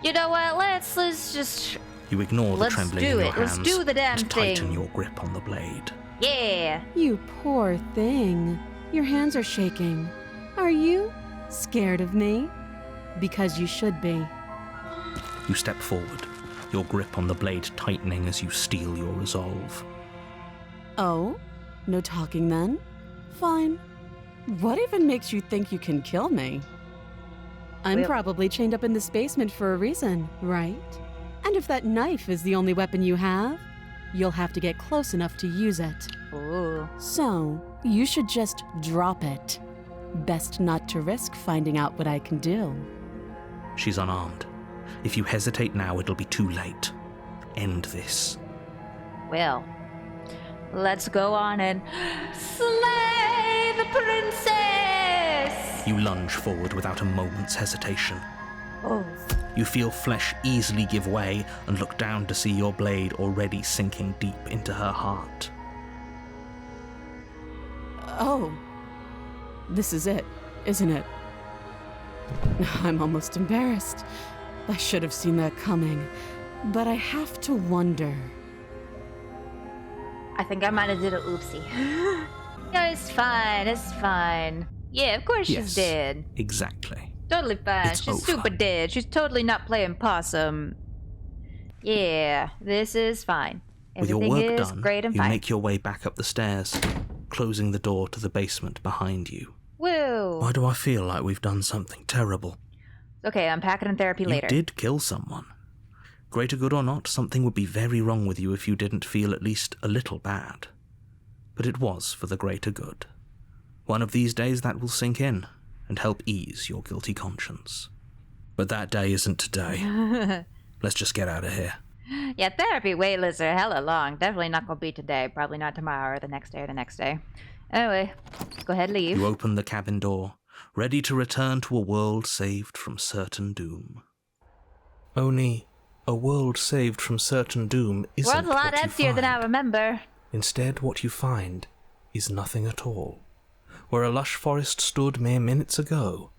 You know what? Let's just You ignore the let's trembling do in your it. Let's hands do the damn and tighten thing. your grip on the blade. Yeah. You poor thing. Your hands are shaking. Are you scared of me? Because you should be. You step forward, your grip on the blade tightening as you steel your resolve. Oh? No talking then? Fine. What even makes you think you can kill me? I'm Well- probably chained up in this basement for a reason, right? And if that knife is the only weapon you have, you'll have to get close enough to use it. Ooh. So, you should just drop it. Best not to risk finding out what I can do. She's unarmed. If you hesitate now, it'll be too late. End this. Well, let's go on and slay the princess! You lunge forward without a moment's hesitation. Oh. You feel flesh easily give way and look down to see your blade already sinking deep into her heart. Oh. This is it, isn't it? I'm almost embarrassed. I should have seen that coming. But I have to wonder. I think I might have did a oopsie. No, it's fine. It's fine. Yeah, of course Yes. she's dead. Exactly. Totally fine. It's She's over. super dead. She's totally not playing possum. Yeah, this is fine. With your Everything work is done, great and you fine. make your way back up the stairs, closing the door to the basement behind you. Woo! Why do I feel like we've done something terrible? Okay, I'm packing in therapy later. You did kill someone. Greater good or not, something would be very wrong with you if you didn't feel at least a little bad. But it was for the greater good. One of these days that will sink in and help ease your guilty conscience. But that day isn't today. Let's just get out of here. Yeah, therapy waitlists are hella long. Definitely not gonna be today. Probably not tomorrow or the next day or the next day. Anyway, go ahead, leave. You open the cabin door, ready to return to a world saved from certain doom. Only a world saved from certain doom isn't World's a lot what you emptier than I find. remember. Instead, what you find is nothing at all. Where a lush forest stood mere minutes ago,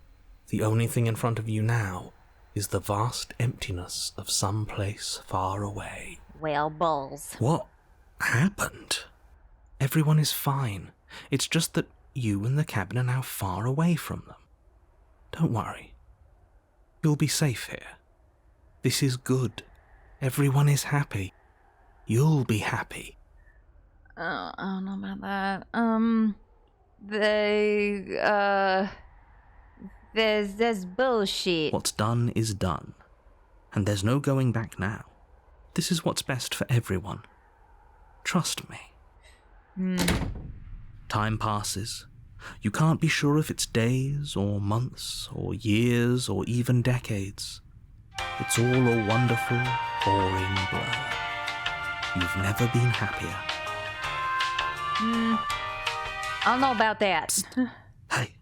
the only thing in front of you now is the vast emptiness of some place far away. Well, balls. What happened? Everyone is fine. It's just that you and the cabin are now far away from them. Don't worry. You'll be safe here. This is good. Everyone is happy. You'll be happy. I don't know about that. There's bullshit. What's done is done, and there's no going back now. This is what's best for everyone. Trust me. Time passes. You can't be sure if it's days or months or years or even decades. It's all a wonderful, boring blur. You've never been happier. I don't know about that. Hey,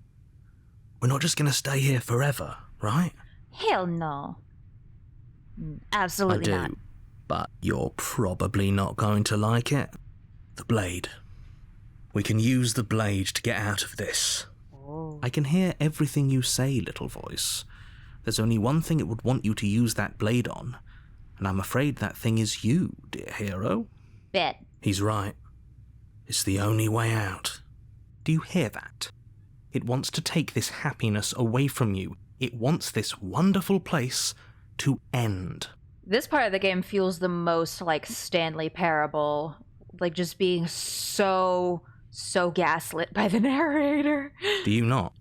we're not just gonna stay here forever, right? Hell no. I Absolutely do, not. but You're probably not going to like it. The blade. We can use the blade to get out of this. I can hear everything you say, little voice. There's only one thing it would want you to use that blade on, and I'm afraid that thing is you, dear hero. Bet. He's right. It's the only way out. Do you hear that? It wants to take this happiness away from you. It wants this wonderful place to end. This part of the game feels the most like Stanley Parable. Like just being so gaslit by the narrator. Do you not?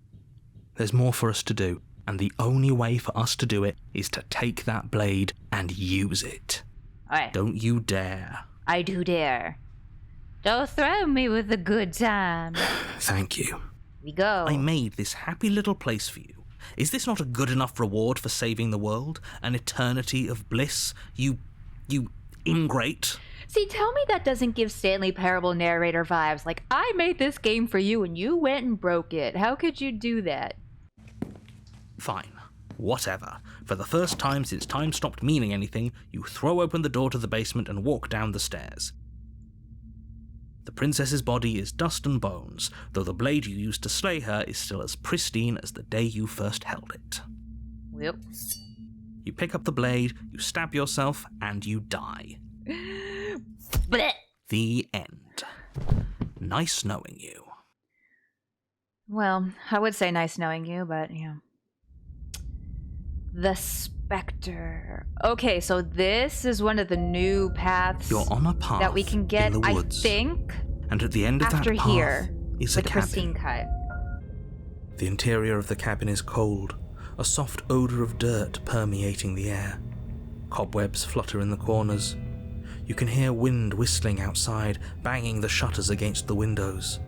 There's more for us to do. And the only way for us to do it is to take that blade and use it. Alright. Don't you dare. I do dare. Don't throw me with a good time. Thank you. We go. I made this happy little place for you. Is this not a good enough reward for saving the world? An eternity of bliss? You ingrate? See, tell me that doesn't give Stanley Parable narrator vibes. Like, I made this game for you and you went and broke it. How could you do that? Fine. Whatever. For the first time since time stopped meaning anything, you throw open the door to the basement and walk down the stairs. The princess's body is dust and bones, though the blade you used to slay her is still as pristine as the day you first held it. Yep. You pick up the blade, you stab yourself, and you die. Blech. The end. Nice knowing you. Well, I would say nice knowing you, but yeah. The Spectre. Okay, so this is one of the new paths You're on a path that we can get, in the I woods, think, and at the end of after that path here, is a with the pristine cabin. cut. The interior of the cabin is cold, a soft odor of dirt permeating the air. Cobwebs flutter in the corners. You can hear wind whistling outside, banging the shutters against the windows.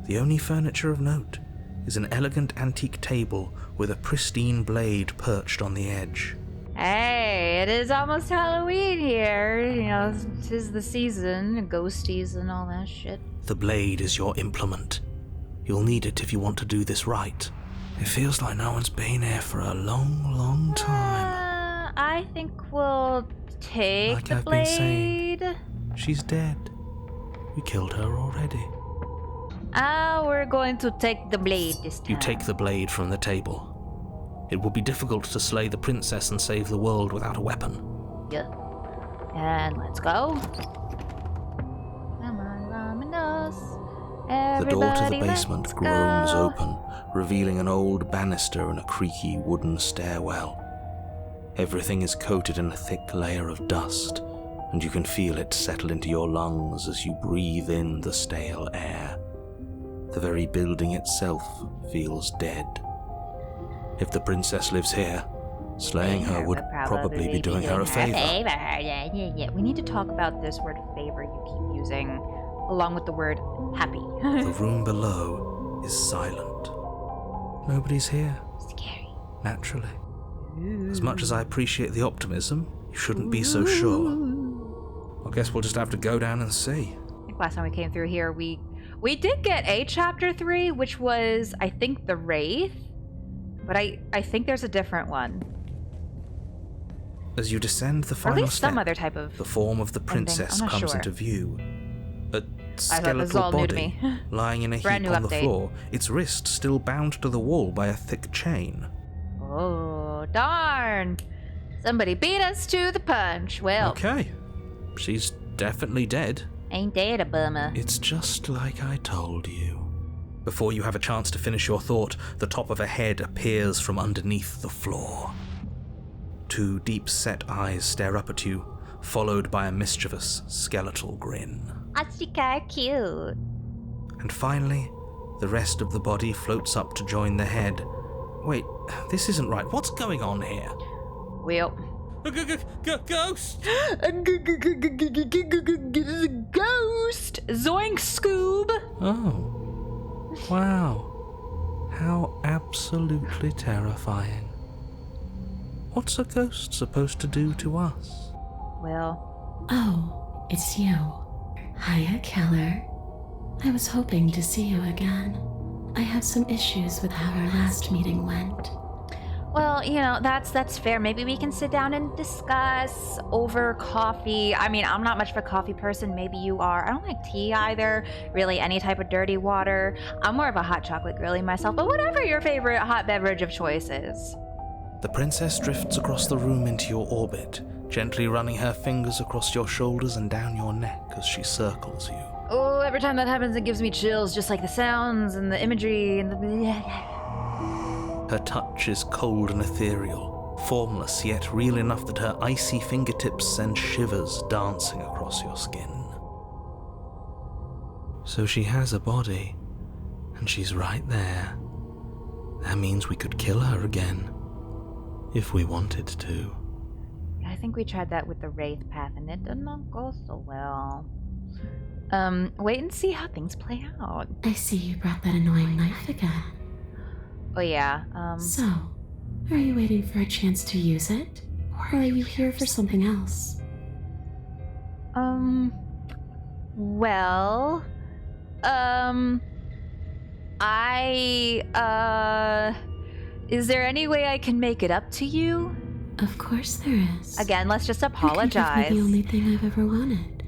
The only furniture of note is an elegant antique table with a pristine blade perched on the edge. Hey, it is almost Halloween here. You know, 'tis the season, ghosties and all that shit. The blade is your implement. You'll need it if you want to do this right. It feels like no one's been here for a long, long time. I think we'll take Like the I've been saying. blade. She's dead. We killed her already. We're going to take the blade this time. You take the blade from the table. It will be difficult to slay the princess and save the world without a weapon. Yeah. And let's go. Come on, Vamonos. The door to the Everybody, basement let's groans go. open, revealing an old banister and a creaky wooden stairwell. Everything is coated in a thick layer of dust, and you can feel it settle into your lungs as you breathe in the stale air. The very building itself feels dead. If the princess lives here, slaying her would probably be doing her a favor. Yeah. We need to talk about this word favor you keep using, along with the word happy. The room below is silent. Nobody's here, Scary. naturally. As much as I appreciate the optimism, you shouldn't be so sure. I guess we'll just have to go down and see. I think last time we came through here, we did get a chapter 3, which was, I think, the Wraith. But I think there's a different one. As you descend the Or at final least some step, other type of... the form of the princess I'm not comes sure. into view. A thought this was skeletal all new to body me. lying in a Brand heap new on the update. floor, its wrist still bound to the wall by a thick chain. Oh, darn. Somebody beat us to the punch. Well, Okay, she's definitely dead. ain't that a bummer? It's just like I told you. Before you have a chance to finish your thought, the top of a head appears from underneath the floor. Two deep-set eyes stare up at you, followed by a mischievous, skeletal grin. That's cute. And finally, the rest of the body floats up to join the head. Wait, this isn't right. What's going on here? Well... Ghost! Ghost! Zoink Scoob! Oh. Wow. How absolutely terrifying. What's a ghost supposed to do to us? Well, Oh, it's you. Hiya, Keller. I was hoping to see you again. I had some issues with how our last meeting went. you know, that's fair. Maybe we can sit down and discuss over coffee. I mean, I'm not much of a coffee person. Maybe you are. I don't like tea either. Really, any type of dirty water. I'm more of a hot chocolate girly myself, but whatever your favorite hot beverage of choice is. The princess drifts across the room into your orbit, gently running her fingers across your shoulders and down your neck as she circles you. Oh, every time that happens, it gives me chills, just like the sounds and the imagery and the... Her touch is cold and ethereal, formless yet real enough that her icy fingertips send shivers dancing across your skin. So she has a body, and she's right there. That means we could kill her again. If we wanted to. I think we tried that with the Wraith Path and it did not go so well. Wait and see how things play out. I see you brought that annoying knife again. Oh yeah, So, are you waiting for a chance to use it? Or are you here for something else? Well, is there any way I can make it up to you? Of course there is. Again, let's just You can apologize. give me the only thing I've ever wanted.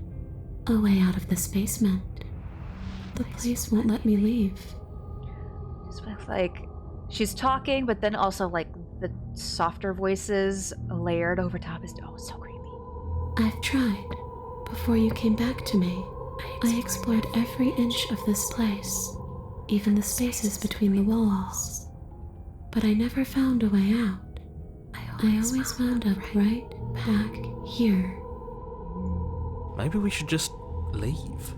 A way out of this basement. The place won't let me leave. Just with, like, she's talking, but then also like the softer voices layered over top is so creepy. I've tried. Before you came back to me, I explored every inch of this place, even the spaces between the walls. But I never found a way out. I always wound up right back here. Maybe we should just leave.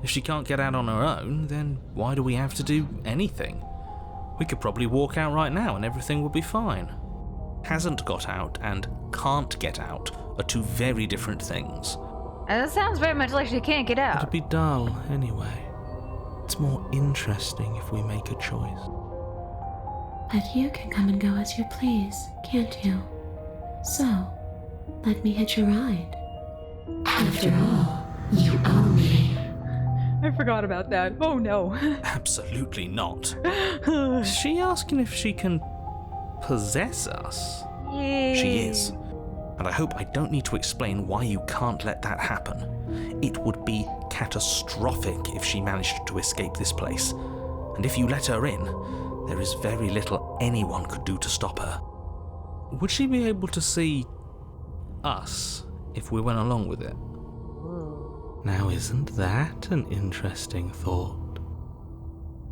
If she can't get out on her own, then why do we have to do anything? We could probably walk out right now and everything would be fine. Hasn't got out and can't get out are two very different things. And it sounds very much like she can't get out. It'd be dull anyway. It's more interesting if we make a choice. But you can come and go as you please, can't you? So, let me hitch a ride. After all, you own me. I forgot about that. Oh no. Absolutely not. Is she asking if she can possess us? Yay. She is. And I hope I don't need to explain why you can't let that happen. It would be catastrophic if she managed to escape this place. And if you let her in, there is very little anyone could do to stop her. Would she be able to see us if we went along with it? Now, isn't that an interesting thought?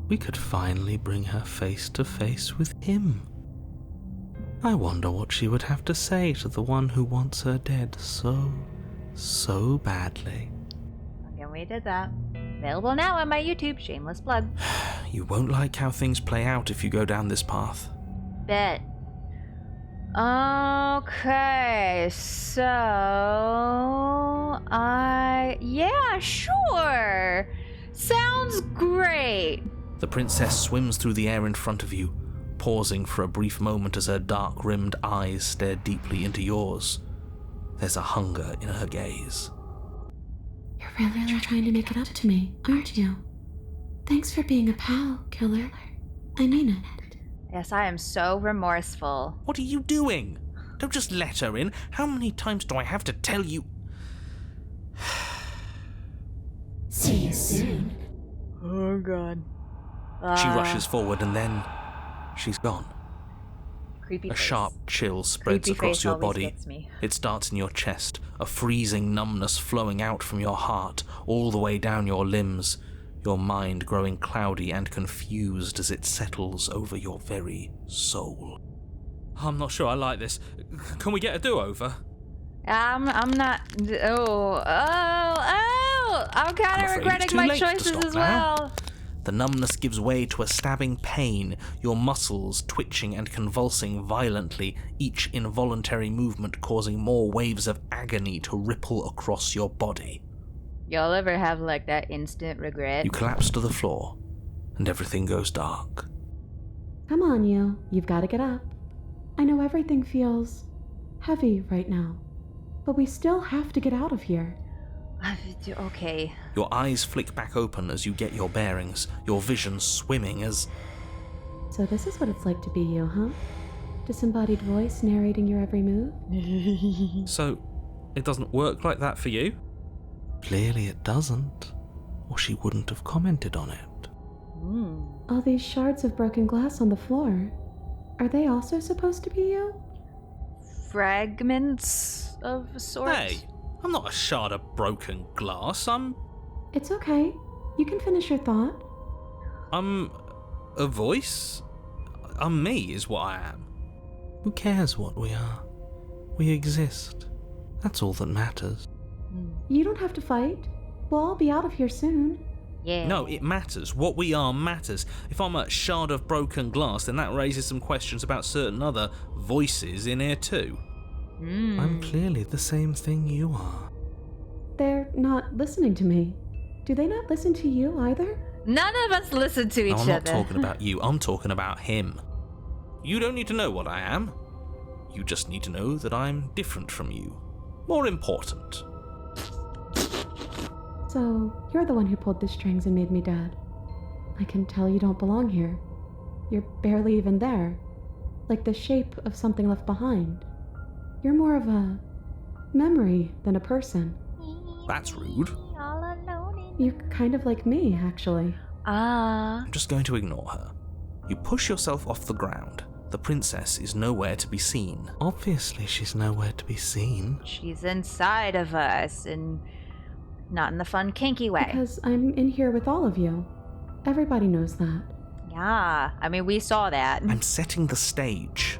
We could finally bring her face to face with him. I wonder what she would have to say to the one who wants her dead so badly. Again, we did that. Available now on my YouTube. Shameless plug. You won't like how things play out if you go down this path. Bet. Okay, so yeah, sure. Sounds great. The princess swims through the air in front of you, pausing for a brief moment as her dark-rimmed eyes stare deeply into yours. There's a hunger in her gaze. You're really trying to make it up to me, aren't you? Thanks for being a pal, killer. I mean it. Yes, I am so remorseful. What are you doing? Don't just let her in. How many times do I have to tell you? See you soon. Oh god. She rushes forward and then she's gone. Creepy A face. sharp chill spreads Creepy across face your always body. gets me. It starts in your chest, a freezing numbness flowing out from your heart, all the way down your limbs, your mind growing cloudy and confused as it settles over your very soul. I'm not sure I like this. Can we get a do-over? I'm not. I'm kind I'm of afraid regretting it's too my late to choices stop as now. well. The numbness gives way to a stabbing pain, your muscles twitching and convulsing violently, each involuntary movement causing more waves of agony to ripple across your body. Y'all ever have like that instant regret? You collapse to the floor, and everything goes dark. Come on, you. You've got to get up. I know everything feels heavy right now, but we still have to get out of here. Okay. Your eyes flick back open as you get your bearings, your vision swimming as... So this is what it's like to be you, huh? Disembodied voice narrating your every move? So, it doesn't work like that for you? Clearly it doesn't, or she wouldn't have commented on it. All these shards of broken glass on the floor, are they also supposed to be you? Fragments of sorts? Hey, I'm not a shard of broken glass, It's okay. You can finish your thought. I'm a voice? I'm me is what I am. Who cares what we are? We exist. That's all that matters. You don't have to fight. We'll all be out of here soon. Yeah. No, it matters. What we are matters. If I'm a shard of broken glass, then that raises some questions about certain other voices in here too. I'm clearly the same thing you are. They're not listening to me. Do they not listen to you either? None of us listen to each No, I'm other. not talking about you. I'm talking about him. You don't need to know what I am. You just need to know that I'm different from you. More important. So, you're the one who pulled the strings and made me dead. I can tell you don't belong here. You're barely even there. Like the shape of something left behind. You're more of a memory than a person. That's rude. You're kind of like me, actually. I'm just going to ignore her. You push yourself off the ground. The princess is nowhere to be seen. Obviously, she's nowhere to be seen. She's inside of us, and not in the fun, kinky way. Because I'm in here with all of you. Everybody knows that. Yeah, I mean, we saw that. I'm setting the stage.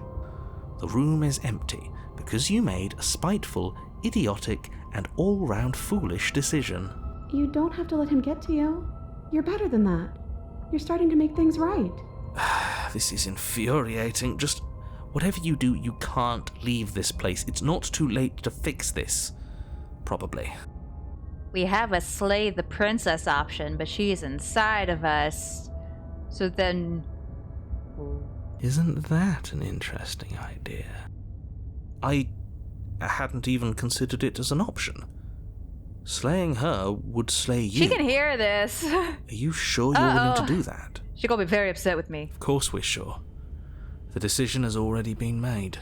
The room is empty because you made a spiteful, idiotic, and all-round foolish decision. You don't have to let him get to you. You're better than that. You're starting to make things right. This is infuriating. Just whatever you do, you can't leave this place. It's not too late to fix this. Probably. We have a slay the princess option, but she's inside of us. So then... Isn't that an interesting idea? I hadn't even considered it as an option. Slaying her would slay you. She can hear this. Are you sure you're willing to do that? She's gonna be very upset with me. Of course we're sure. The decision has already been made.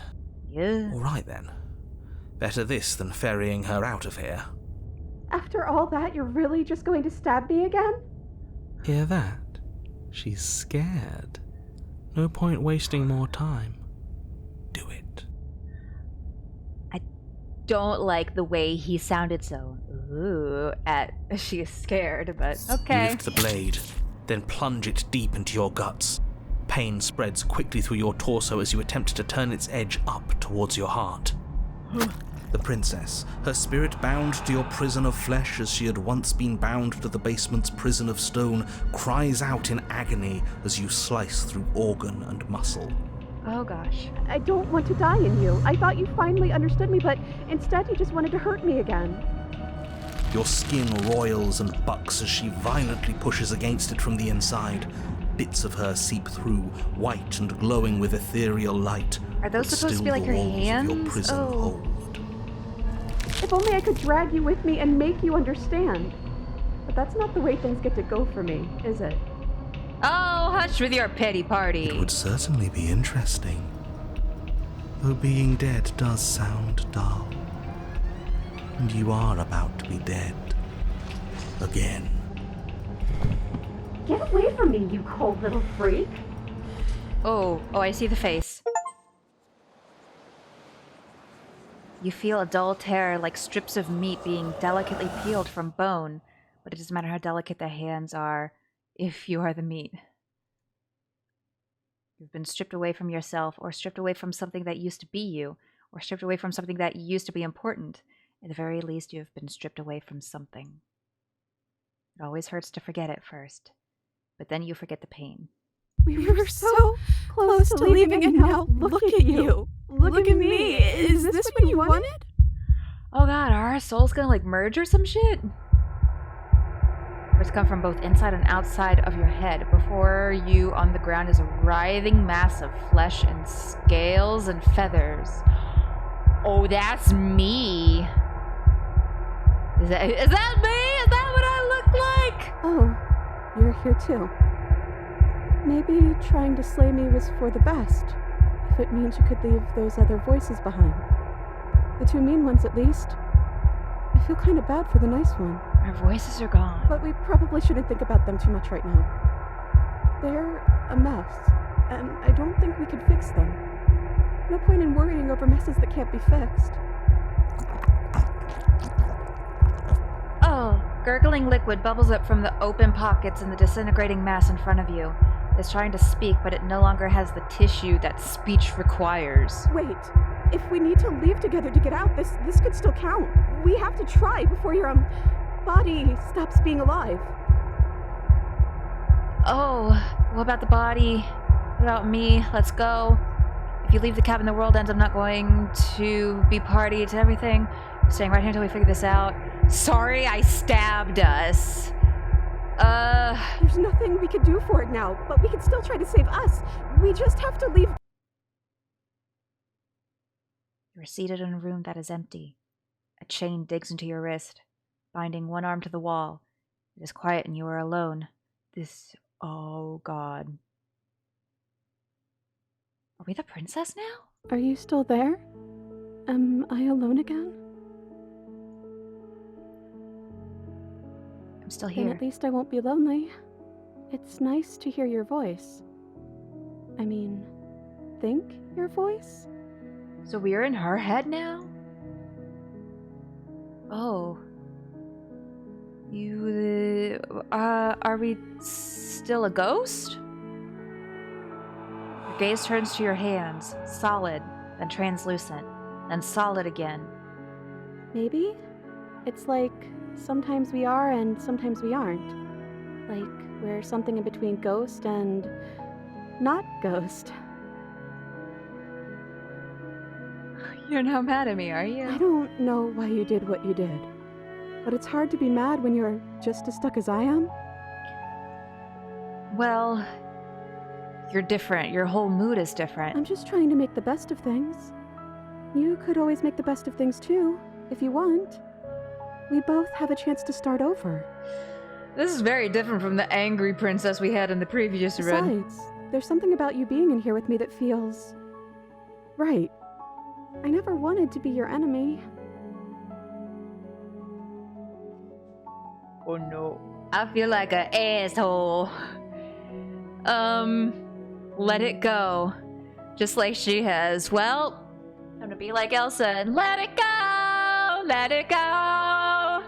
Yeah. All right then. Better this than ferrying her out of here. After all that, you're really just going to stab me again? Hear that? She's scared. No point wasting more time. Do it. Don't like the way he sounded so at she is scared, but okay. You lift the blade, then plunge it deep into your guts. Pain spreads quickly through your torso as you attempt to turn its edge up towards your heart. The princess, her spirit bound to your prison of flesh as she had once been bound to the basement's prison of stone, cries out in agony as you slice through organ and muscle. Oh gosh. I don't want to die in you. I thought you finally understood me, but instead you just wanted to hurt me again. Your skin roils and bucks as she violently pushes against it from the inside. Bits of her seep through, white and glowing with ethereal light. Are those but supposed to be still like the her walls hands? of your prison hold. If only I could drag you with me and make you understand. But that's not the way things get to go for me, is it? Oh, hush with your pity party. It would certainly be interesting. Though being dead does sound dull. And you are about to be dead. Again. Get away from me, you cold little freak. Oh, I see the face. You feel a dull tear like strips of meat being delicately peeled from bone, but it doesn't matter how delicate the hands are if you are the meat. You've been stripped away from yourself, or stripped away from something that used to be you, or stripped away from something that used to be important. At the very least, you have been stripped away from something. It always hurts to forget it first, but then you forget the pain. We were so close to leaving, and now look at you. Look at me. Is this what you wanted? Oh god, are our souls gonna like merge or some shit? Words come from both inside and outside of your head. Before you on the ground is a writhing mass of flesh and scales and feathers. Oh, that's me. Is that me? Is that what I look like? Oh, you're here too. Maybe trying to slay me was for the best, if it means you could leave those other voices behind. The two mean ones, at least. I feel kind of bad for the nice one. Our voices are gone. But we probably shouldn't think about them too much right now. They're a mess, and I don't think we could fix them. No point in worrying over messes that can't be fixed. Oh, gurgling liquid bubbles up from the open pockets in the disintegrating mass in front of you. It's trying to speak, but it no longer has the tissue that speech requires. Wait, if we need to leave together to get out, this could still count. We have to try before your, body stops being alive. Oh, what about the body? What about me? Let's go. If you leave the cabin, the world ends. I'm not going to be party to everything. I'm staying right here until we figure this out. Sorry, I stabbed us. There's nothing we can do for it now, but we can still try to save us. We just have to leave. You are seated in a room that is empty. A chain digs into your wrist, binding one arm to the wall. It is quiet and you are alone. Oh God. Are we the princess now? Are you still there? Am I alone again? I'm still Then here. at least I won't be lonely. It's nice to hear your voice. I mean, think your voice? So we're in her head now? Oh. Are we still a ghost? Your gaze turns to your hands, solid, then translucent, then solid again. Maybe? It's like sometimes we are and sometimes we aren't. Like we're something in between ghost and not ghost. You're not mad at me, are I you? don't know why you did what you did, but it's hard to be mad when you're just as stuck as I am. Well, you're different. Your whole mood is different. I'm just trying to make the best of things. You could always make the best of things too, if you want. We both have a chance to start over. This is very different from the angry princess we had in the previous run. Besides, there's something about you being in here with me that feels right. I never wanted to be your enemy. Oh no. I feel like an asshole. Let it go. Just like she has. Well, I'm gonna be like Elsa and let it go! Let it go!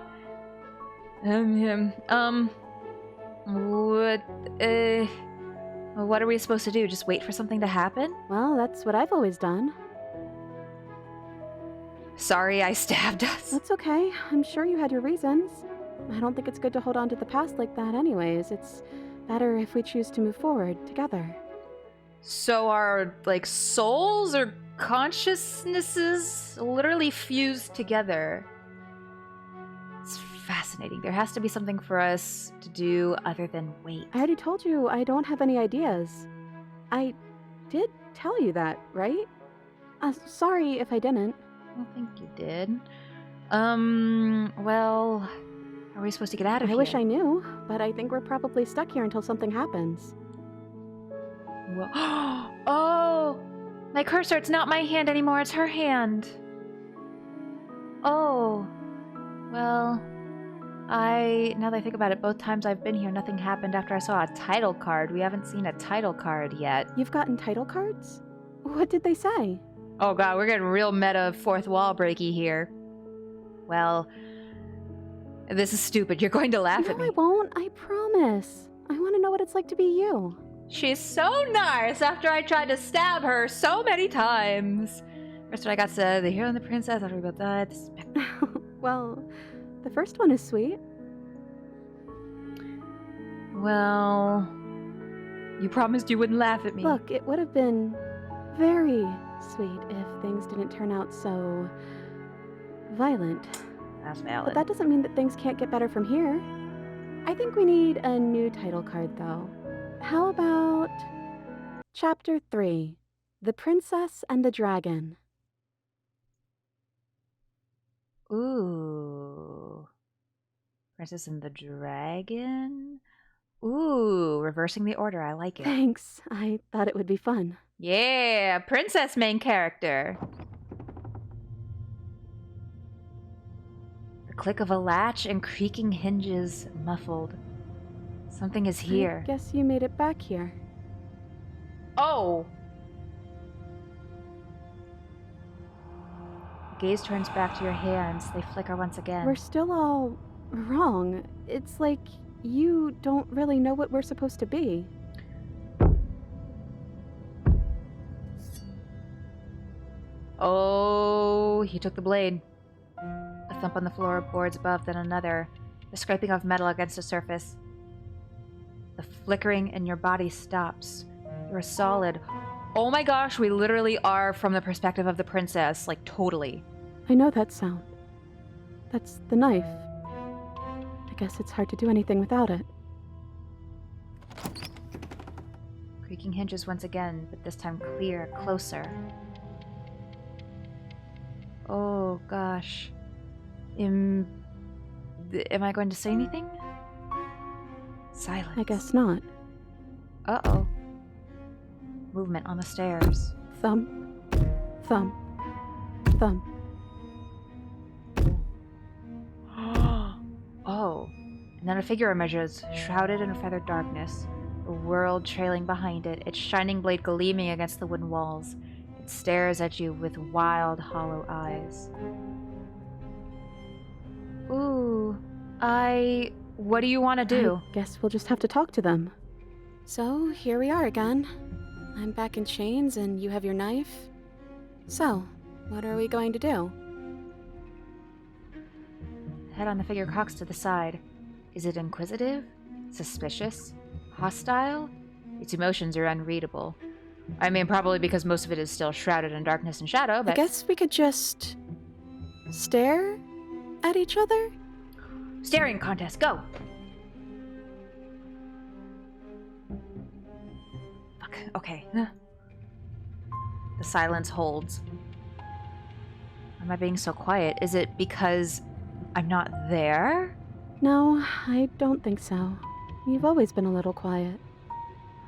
What are we supposed to do? Just wait for something to happen? Well, that's what I've always done. Sorry I stabbed us. That's okay. I'm sure you had your reasons. I don't think it's good to hold on to the past like that anyways. It's better if we choose to move forward together. So our, souls or consciousnesses literally fused together. It's fascinating. There has to be something for us to do other than wait. I already told you I don't have any ideas. I did tell you that, right? Sorry if I didn't. I don't think you did. Well, how are we supposed to get out of I here? wish I knew, but I think we're probably stuck here until something happens. Oh! My cursor, it's not my hand anymore, it's her hand. Oh. Well, now that I think about it, both times I've been here, nothing happened after I saw a title card. We haven't seen a title card yet. You've gotten title cards? What did they say? Oh god, we're getting real meta fourth wall breaky here. Well, this is stupid. You're going to laugh No, at me. I won't. I promise. I want to know what it's like to be you. She's so nice after I tried to stab her so many times. First I got to the hero and the princess, after we both died. Well, the first one is sweet. Well, you promised you wouldn't laugh at me. Look, it would have been very sweet if things didn't turn out so violent. That's But valid. that doesn't mean that things can't get better from here. I think we need a new title card, though. How about Chapter 3, The Princess and the Dragon? Ooh. Princess and the Dragon? Ooh, reversing the order. I like it. Thanks. I thought it would be fun. Yeah, princess main character. The click of a latch and creaking hinges muffled. Something is here. I guess you made it back here. Oh! Gaze turns back to your hands. They flicker once again. We're still all wrong. It's like you don't really know what we're supposed to be. Oh, he took the blade. A thump on the floorboards above, then another. The scraping of metal against the surface. The flickering in your body stops. You're solid. Oh my gosh, we literally are from the perspective of the princess, like totally. I know that sound. That's the knife. I guess it's hard to do anything without it. Creaking hinges once again, but this time clear, closer. Oh gosh. Am I going to say anything? Silence. I guess not. Uh-oh. Movement on the stairs. Thump. Thump. Thump. Oh. And then a figure emerges, shrouded in feathered darkness. The world trailing behind it, its shining blade gleaming against the wooden walls. It stares at you with wild, hollow eyes. Ooh. What do you want to do? I guess we'll just have to talk to them. So, here we are again. I'm back in chains and you have your knife. So, what are we going to do? Head on the figure cocks to the side. Is it inquisitive? Suspicious? Hostile? Its emotions are unreadable. I mean, probably because most of it is still shrouded in darkness and shadow, but... I guess we could just... stare at each other? Staring contest, go! Fuck, okay. The silence holds. Why am I being so quiet? Is it because I'm not there? No, I don't think so. You've always been a little quiet.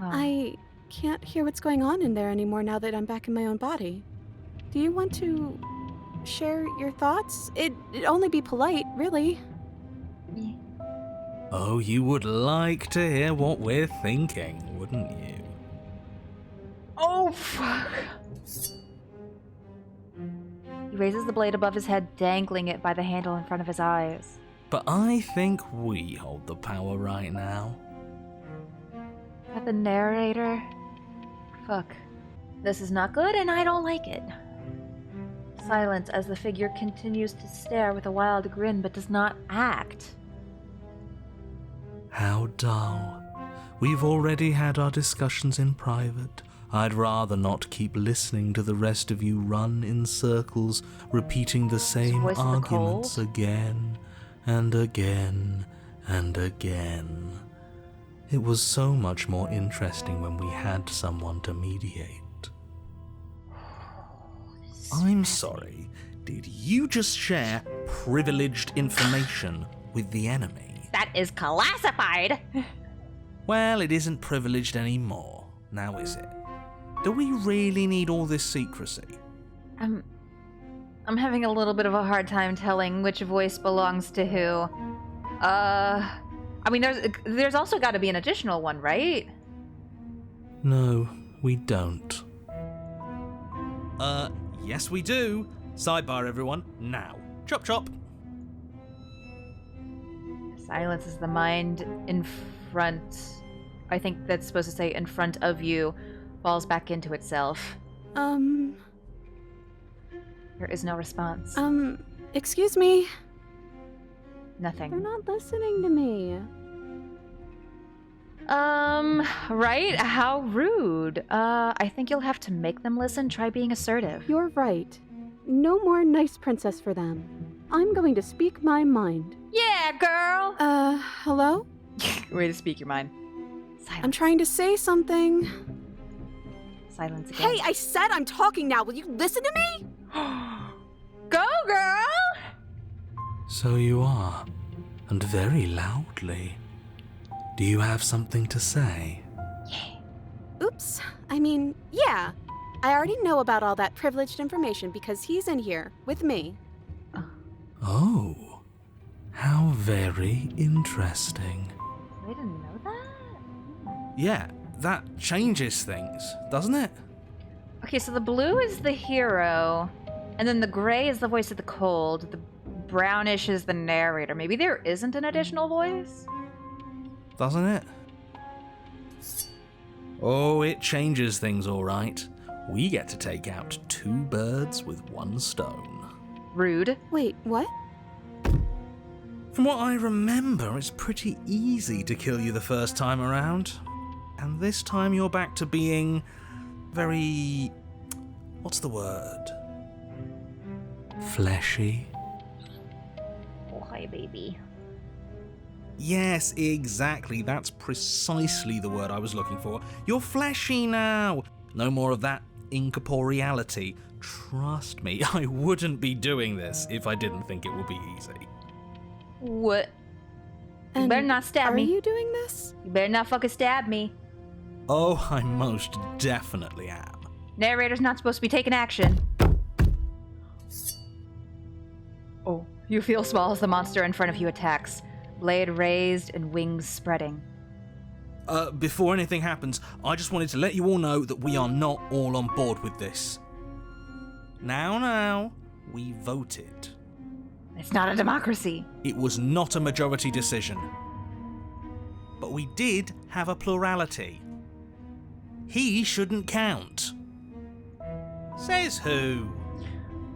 Oh. I can't hear what's going on in there anymore now that I'm back in my own body. Do you want to share your thoughts? It'd only be polite, really. Oh, you would like to hear what we're thinking, wouldn't you? Oh, fuck. He raises the blade above his head, dangling it by the handle in front of his eyes. But I think we hold the power right now. At the narrator? Fuck. This is not good, and I don't like it. Silence as the figure continues to stare with a wild grin, but does not act. How dull. We've already had our discussions in private. I'd rather not keep listening to the rest of you run in circles, repeating the same voice of the arguments cold. again and again and again. It was so much more interesting when we had someone to mediate. I'm sorry, did you just share privileged information with the enemy? That is classified! Well, it isn't privileged anymore, now is it? Do we really need all this secrecy? I'm having a little bit of a hard time telling which voice belongs to who. I mean, there's also got to be an additional one, right? No, we don't. Yes we do. Sidebar, everyone, now. Chop chop. Silence is the mind in front. I think that's supposed to say in front of you. Falls back into itself. There is no response. Excuse me? Nothing. They're not listening to me. Right? How rude. I think you'll have to make them listen. Try being assertive. You're right. No more nice princess for them. I'm going to speak my mind. Yeah, girl! Hello? Way to speak your mind. Silence. I'm trying to say something. Silence again. Hey, I said I'm talking now. Will you listen to me? Go, girl! So you are, and very loudly. Do you have something to say? Oops. I mean, yeah. I already know about all that privileged information because he's in here with me. Oh, how very interesting. I didn't know that. Yeah, that changes things, doesn't it? Okay, so the blue is the hero, and then the gray is the voice of the cold. The brownish is the narrator. Maybe there isn't an additional voice? Doesn't it? Oh, it changes things, all right. We get to take out 2 birds with 1 stone. Rude. Wait, what? From what I remember, it's pretty easy to kill you the first time around. And this time you're back to being very... what's the word? Fleshy? Oh, hi, baby. Yes, exactly. That's precisely the word I was looking for. You're fleshy now. No more of that incorporeality. Trust me, I wouldn't be doing this if I didn't think it would be easy. What? You And better not stab me. Are you doing this? You better not fucking stab me. Oh, I most definitely am. Narrator's not supposed to be taking action. Oh, you feel small as the monster in front of you attacks. Blade raised and wings spreading. Before anything happens, I just wanted to let you all know that we are not all on board with this. Now, we voted. It's not a democracy. It was not a majority decision. But we did have a plurality. He shouldn't count. Says who?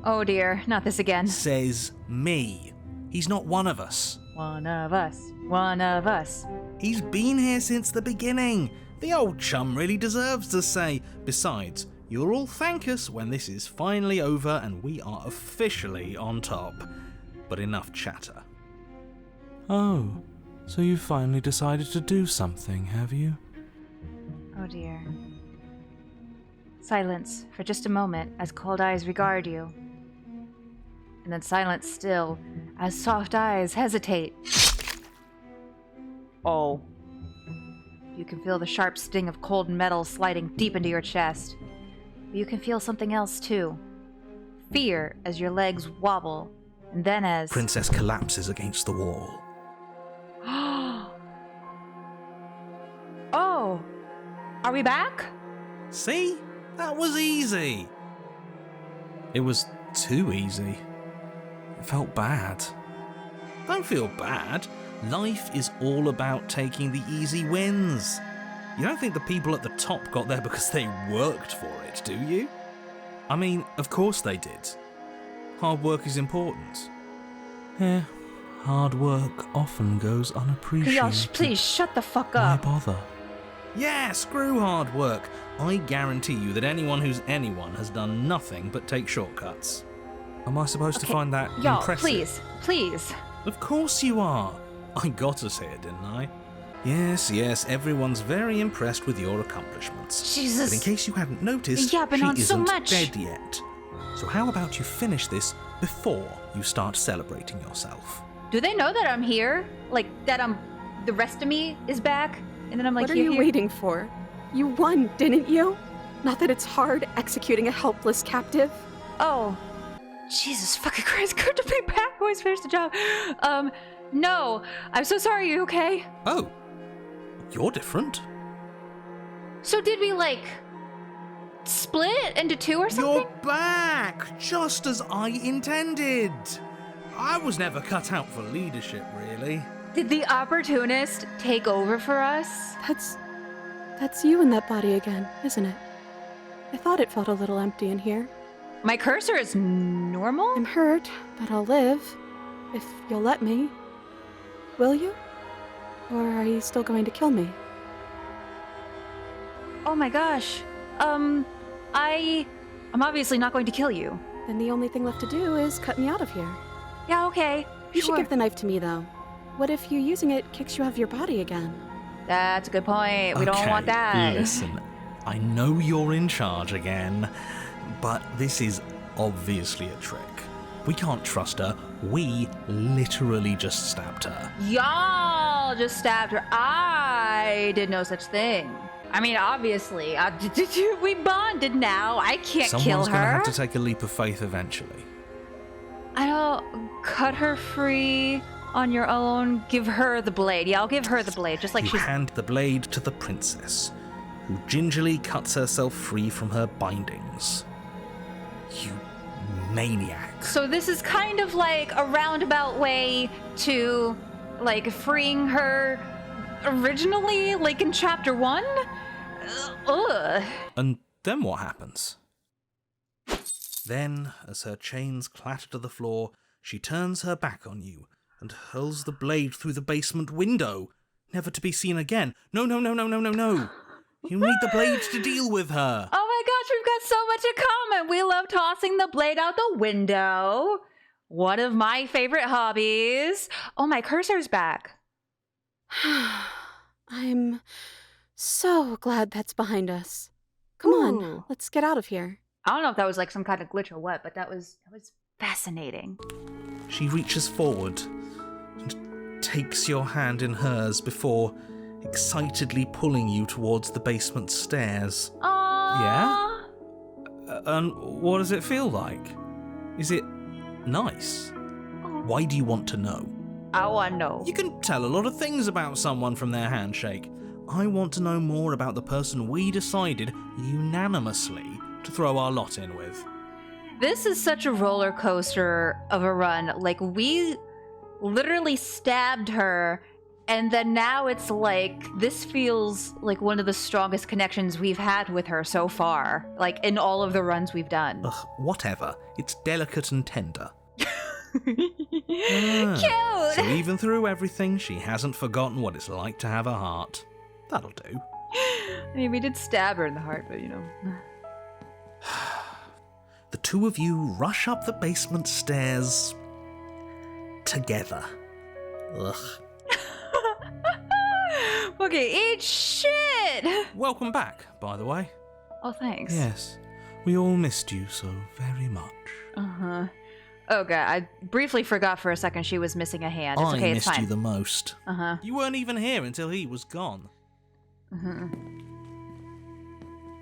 Oh dear, not this again. Says me. He's not one of us. One of us. One of us. He's been here since the beginning. The old chum really deserves to say. Besides, you'll all thank us when this is finally over and we are officially on top. But enough chatter. Oh, so you finally decided to do something, have you? Oh dear. Silence for just a moment as cold eyes regard you. And then silence still as soft eyes hesitate. Oh. You can feel the sharp sting of cold metal sliding deep into your chest. But you can feel something else too. Fear as your legs wobble, and then as... Princess collapses against the wall. Oh! Are we back? See? That was easy. It was too easy. It felt bad. Don't feel bad. Life is all about taking the easy wins. You don't think the people at the top got there because they worked for it, do you? I mean, of course they did. Hard work is important. Yeah, hard work often goes unappreciated. Josh, please shut the fuck Why up. bother? Yeah, screw hard work. I guarantee you that anyone who's anyone has done nothing but take shortcuts. Am I supposed to find that Y'all, impressive? please. Of course you are. I got us here, didn't I? Yes, everyone's very impressed with your accomplishments. Jesus. But in case you hadn't noticed, You're yapping she on so isn't much. dead yet. So how about you finish this before you start celebrating yourself? Do they know that I'm here? Like, that the rest of me is back? And then I'm like, What are you here. waiting for? You won, didn't you? Not that it's hard executing a helpless captive. Oh. Jesus fucking Christ, good to be back, boys, finish the job. No. I'm so sorry, you okay? Oh, you're different. So did we, like, split into two or something? You're back, just as I intended. I was never cut out for leadership, really. Did the opportunist take over for us? That's you in that body again, isn't it? I thought it felt a little empty in here. My cursor is normal? I'm hurt, but I'll live. If you'll let me. Will you? Or are you still going to kill me? Oh my gosh. I'm obviously not going to kill you. Then the only thing left to do is cut me out of here. Yeah, okay. You Sure. should give the knife to me, though. What if you using it kicks you out of your body again? That's a good point. We don't want that. Listen, I know you're in charge again, but this is obviously a trick. We can't trust her. We literally just stabbed her. Y'all just stabbed her. I did no such thing. I mean, obviously, we bonded now. I can't kill Someone's gonna her. have to take a leap of faith eventually. I don't cut her free on your own. Give her the blade. Yeah, I'll give her the blade, just like You she's. hand the blade to the princess, who gingerly cuts herself free from her bindings. You maniac. So this is kind of like a roundabout way to, like, freeing her originally, like in chapter 1? Ugh. And then what happens? Then, as her chains clatter to the floor, she turns her back on you, and hurls the blade through the basement window, never to be seen again. No. You need the blade to deal with her. Oh my gosh, we've got so much in common. We love tossing the blade out the window. One of my favorite hobbies. Oh, my cursor's back. I'm so glad that's behind us. Come on, Ooh. let's get out of here. I don't know if that was like some kind of glitch or what, but that was fascinating. She reaches forward and takes your hand in hers before excitedly pulling you towards the basement stairs. Aww. Yeah? And what does it feel like? Is it nice? Why do you want to know? I want to know. You can tell a lot of things about someone from their handshake. I want to know more about the person we decided unanimously to throw our lot in with. This is such a roller coaster of a run. Like, we literally stabbed her, and then now it's like, this feels like one of the strongest connections we've had with her so far. Like, in all of the runs we've done. Ugh, whatever. It's delicate and tender. Cute! So even through everything, she hasn't forgotten what it's like to have a heart. That'll do. I mean, we did stab her in the heart, but you know. The two of you rush up the basement stairs together. Ugh. Okay, eat shit! Welcome back, by the way. Oh, thanks. Yes, we all missed you so very much. Uh-huh. Okay, I briefly forgot for a second she was missing a hand. It's okay, I it's missed fine. you the most. Uh-huh. You weren't even here until he was gone. Uh-huh.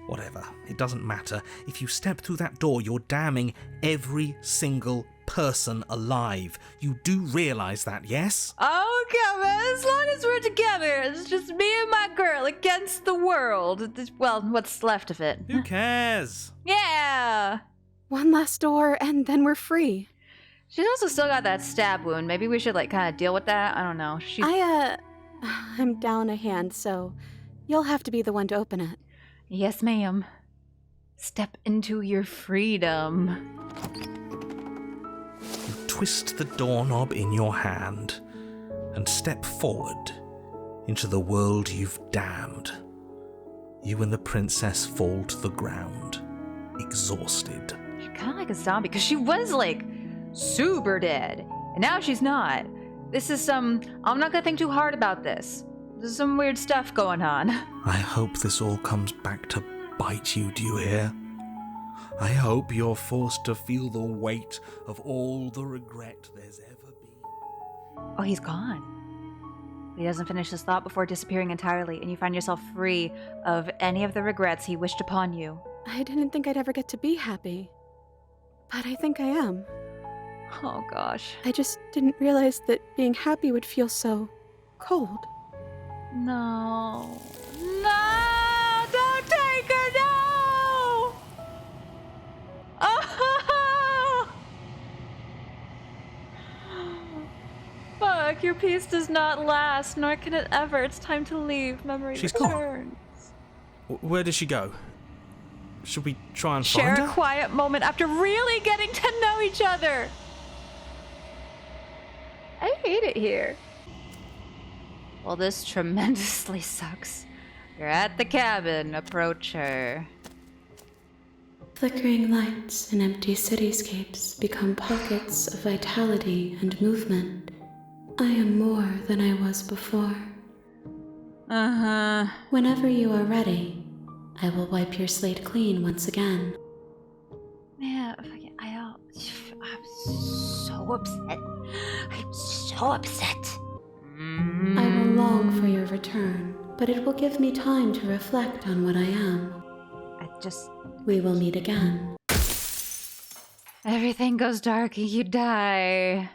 Whatever, it doesn't matter. If you step through that door, you're damning every single person alive. You do realise that, yes? Oh, come on. As long as we're together, it's just me and my girl against the world. Well, what's left of it. Who cares? Yeah! One last door, and then we're free. She's also still got that stab wound. Maybe we should, like, kind of deal with that? I don't know. I'm down a hand, so you'll have to be the one to open it. Yes, ma'am. Step into your freedom. You twist the doorknob in your hand and step forward into the world you've damned. You and the princess fall to the ground, exhausted. She's kind of like a zombie, because she was, like, super dead. And now she's not. This is I'm not gonna think too hard about this. There's some weird stuff going on. I hope this all comes back to bite you, do you hear? I hope you're forced to feel the weight of all the regret there's ever been. Oh, he's gone. He doesn't finish his thought before disappearing entirely, and you find yourself free of any of the regrets he wished upon you. I didn't think I'd ever get to be happy, but I think I am. Oh, gosh. I just didn't realize that being happy would feel so cold. No. No! Don't take her! No! Oh! Fuck, your peace does not last, nor can it ever. It's time to leave. Memory She's returns. Where did she go? Should we try and Share find a her? quiet moment after really getting to know each other. I hate it here. Well, this tremendously sucks. You're at the cabin. Approach her. Flickering lights and empty cityscapes become pockets of vitality and movement. I am more than I was before. Uh-huh. Whenever you are ready, I will wipe your slate clean once again. Man, I'm so upset. I'm so upset. I will long for your return, but it will give me time to reflect on what I am. We will meet again. Everything goes dark and you die.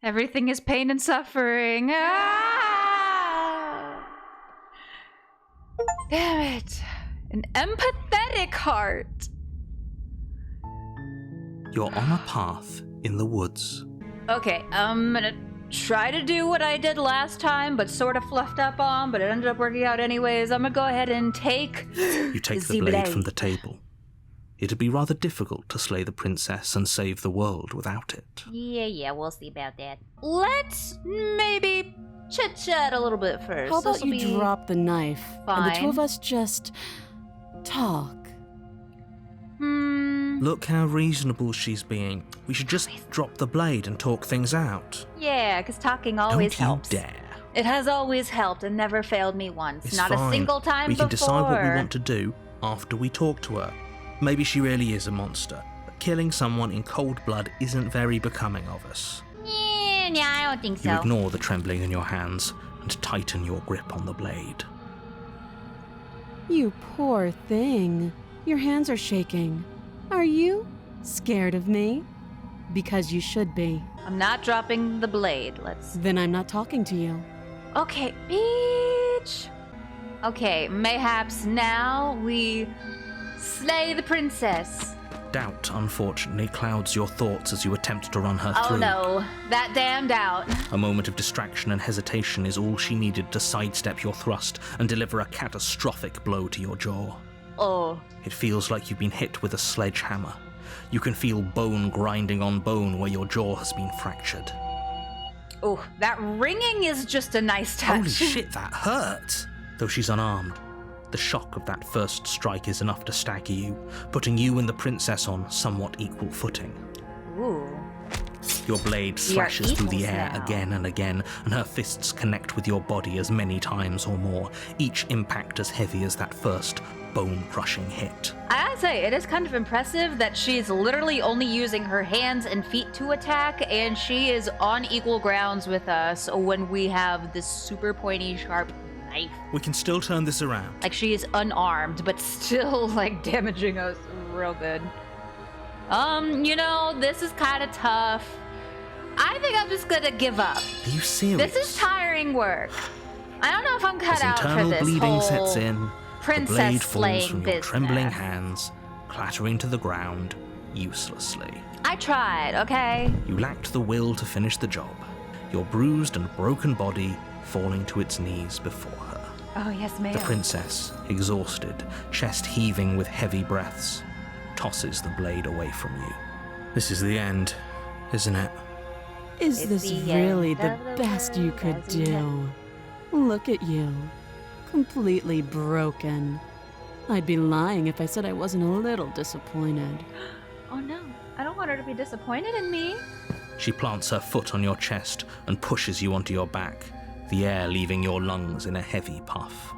Everything is pain and suffering. Ah! Damn it. An empathetic heart. You're on a path in the woods. Okay, I'm gonna try to do what I did last time, but sort of fluffed up on, but it ended up working out anyways. I'm gonna go ahead and take You take the blade from the table. It'd be rather difficult to slay the princess and save the world without it. Yeah, we'll see about that. Let's maybe chit-chat a little bit first. How about This'll you be drop the knife and the two fine. of us just talk? Look how reasonable she's being. We should just drop the blade and talk things out. Yeah, because talking always Don't you helps. dare. It has always helped and never failed me once. It's Not fine. a single time We before. can decide what we want to do after we talk to her. Maybe she really is a monster, but killing someone in cold blood isn't very becoming of us. Yeah, I don't think You so. ignore the trembling in your hands and tighten your grip on the blade. You poor thing. Your hands are shaking. Are you scared of me? Because you should be. I'm not dropping the blade. Let's... Then I'm not talking to you. Okay, bitch. Okay, mayhaps now we slay the princess. Doubt, unfortunately, clouds your thoughts as you attempt to run her Oh through. no, that damn doubt. A moment of distraction and hesitation is all she needed to sidestep your thrust and deliver a catastrophic blow to your jaw. Oh, It feels like you've been hit with a sledgehammer. You can feel bone grinding on bone where your jaw has been fractured. oh, that ringing is just a nice touch. Holy shit, that hurt! Though she's unarmed, the shock of that first strike is enough to stagger you, putting you and the princess on somewhat equal footing. Ooh. Your blade We are slashes through the equals air now. again and again, and her fists connect with your body as many times or more, each impact as heavy as that first bone-crushing hit. I gotta say, it is kind of impressive that she's literally only using her hands and feet to attack, and she is on equal grounds with us when we have this super pointy, sharp knife. We can still turn this around. Like, she is unarmed, but still, like, damaging us real good. This is kind of tough. I think I'm just gonna give up. Are you serious? This is tiring work. I don't know if I'm cut As out for internal this bleeding whole sets in, the princess blade falls slaying from your business. trembling hands, clattering to the ground uselessly. I tried, okay? You lacked the will to finish the job, your bruised and broken body falling to its knees before her. Oh, yes, ma'am. The princess, exhausted, chest heaving with heavy breaths, tosses the blade away from you. This is the end, isn't it? Is It's this the really end the of the best you world could as we do? Look at you. Completely broken. I'd be lying if I said I wasn't a little disappointed. Oh no, I don't want her to be disappointed in me. She plants her foot on your chest and pushes you onto your back, the air leaving your lungs in a heavy puff.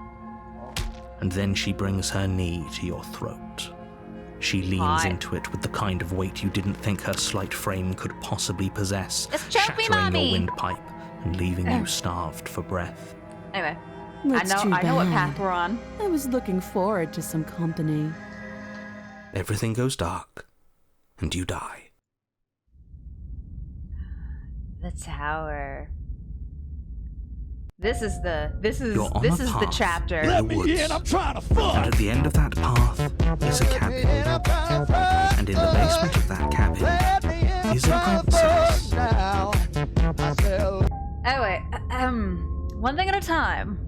And then she brings her knee to your throat. She leans Hot. into it with the kind of weight you didn't think her slight frame could possibly possess, Just choke me, shattering mommy. your windpipe and leaving you starved for breath. Anyway, That's too I know what bad. path we're on. I was looking forward to some company. Everything goes dark, and you die. The tower. This is the You're on a the path chapter. in the woods. And at the end of that path is a cabin. And in the basement of that cabin is a princess. Anyway, one thing at a time.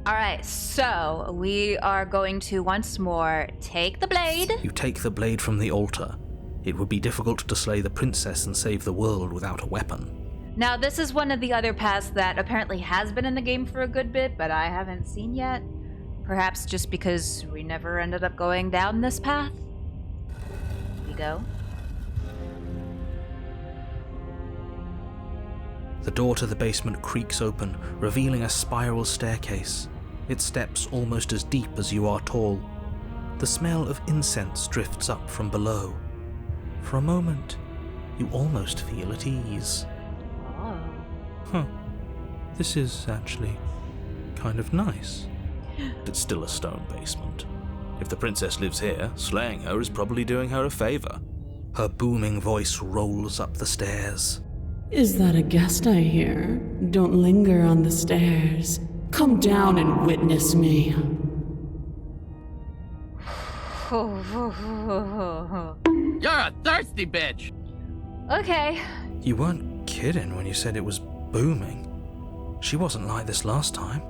All right, so we are going to once more take the blade. You take the blade from the altar. It would be difficult to slay the princess and save the world without a weapon. Now, this is one of the other paths that apparently has been in the game for a good bit, but I haven't seen yet. Perhaps just because we never ended up going down this path. Here we go. The door to the basement creaks open, revealing a spiral staircase, its steps almost as deep as you are tall. The smell of incense drifts up from below. For a moment, you almost feel at ease. Oh. Huh. This is actually kind of nice. It's still a stone basement. If the princess lives here, slaying her is probably doing her a favor. Her booming voice rolls up the stairs. Is that a guest I hear? Don't linger on the stairs. Come down and witness me. You're a thirsty bitch! Okay. You weren't kidding when you said it was booming. She wasn't like this last time.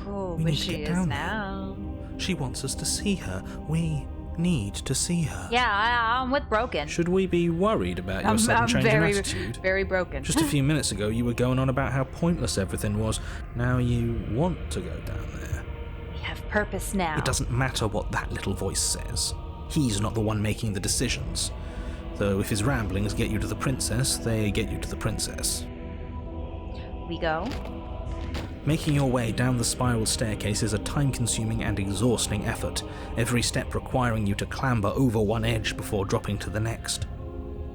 Oh, We but need to she get is down there. now. She wants us to see her. We need to see her. Yeah, I'm with Broken. Should we be worried about your sudden change in attitude? Very broken. Just a few minutes ago, you were going on about how pointless everything was. Now you want to go down there. We have purpose now. It doesn't matter what that little voice says. He's not the one making the decisions. Though if his ramblings get you to the princess, they get you to the princess. We go. Making your way down the spiral staircase is a time-consuming and exhausting effort, every step requiring you to clamber over one edge before dropping to the next.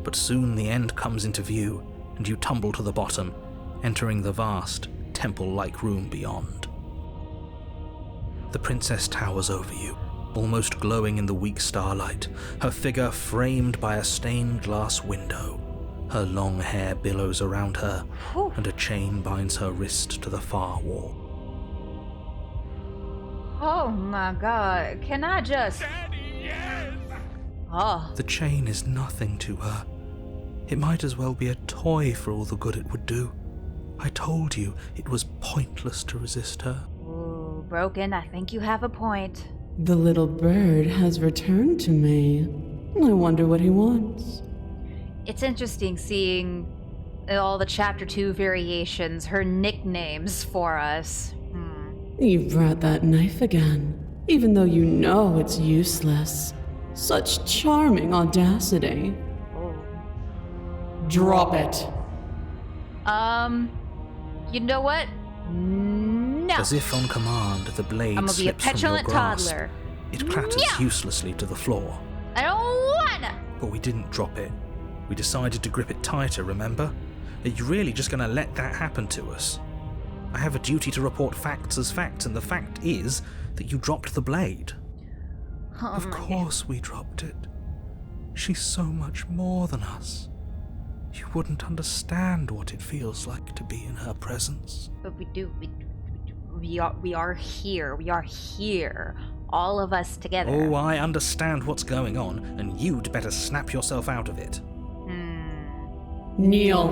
But soon the end comes into view, and you tumble to the bottom, entering the vast, temple-like room beyond. The princess towers over you, almost glowing in the weak starlight, her figure framed by a stained glass window. Her long hair billows around her, and a chain binds her wrist to the far wall. Oh my god, can I just... Daddy, yes! Oh. The chain is nothing to her. It might as well be a toy for all the good it would do. I told you it was pointless to resist her. Ooh, Broken, I think you have a point. The little bird has returned to me. I wonder what he wants. It's interesting seeing all the Chapter 2 variations, her nicknames for us. You brought that knife again, even though you know it's useless. Such charming audacity. Oh. Drop it. You know what? No. As if on command, the blade I'm gonna be a slips from your petulant grasp. toddler. It clatters No. uselessly to the floor. I don't wanna. But we didn't drop it. We decided to grip it tighter, remember? Are you really just going to let that happen to us? I have a duty to report facts as facts, and the fact is that you dropped the blade. Oh Of course we dropped it. She's so much more than us. You wouldn't understand what it feels like to be in her presence. But we do. We are here. We are here. All of us together. Oh, I understand what's going on, and you'd better snap yourself out of it. Kneel.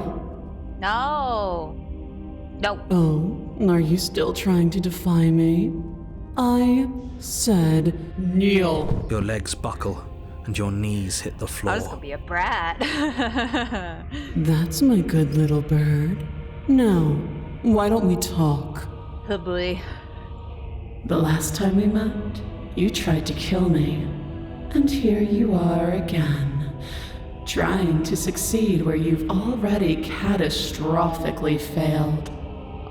No. No. Oh, are you still trying to defy me? I said kneel. Your legs buckle, and your knees hit the floor. I was gonna be a brat. That's my good little bird. Now, why don't we talk? Oh boy. The last time we met, you tried to kill me. And here you are again, trying to succeed where you've already catastrophically failed.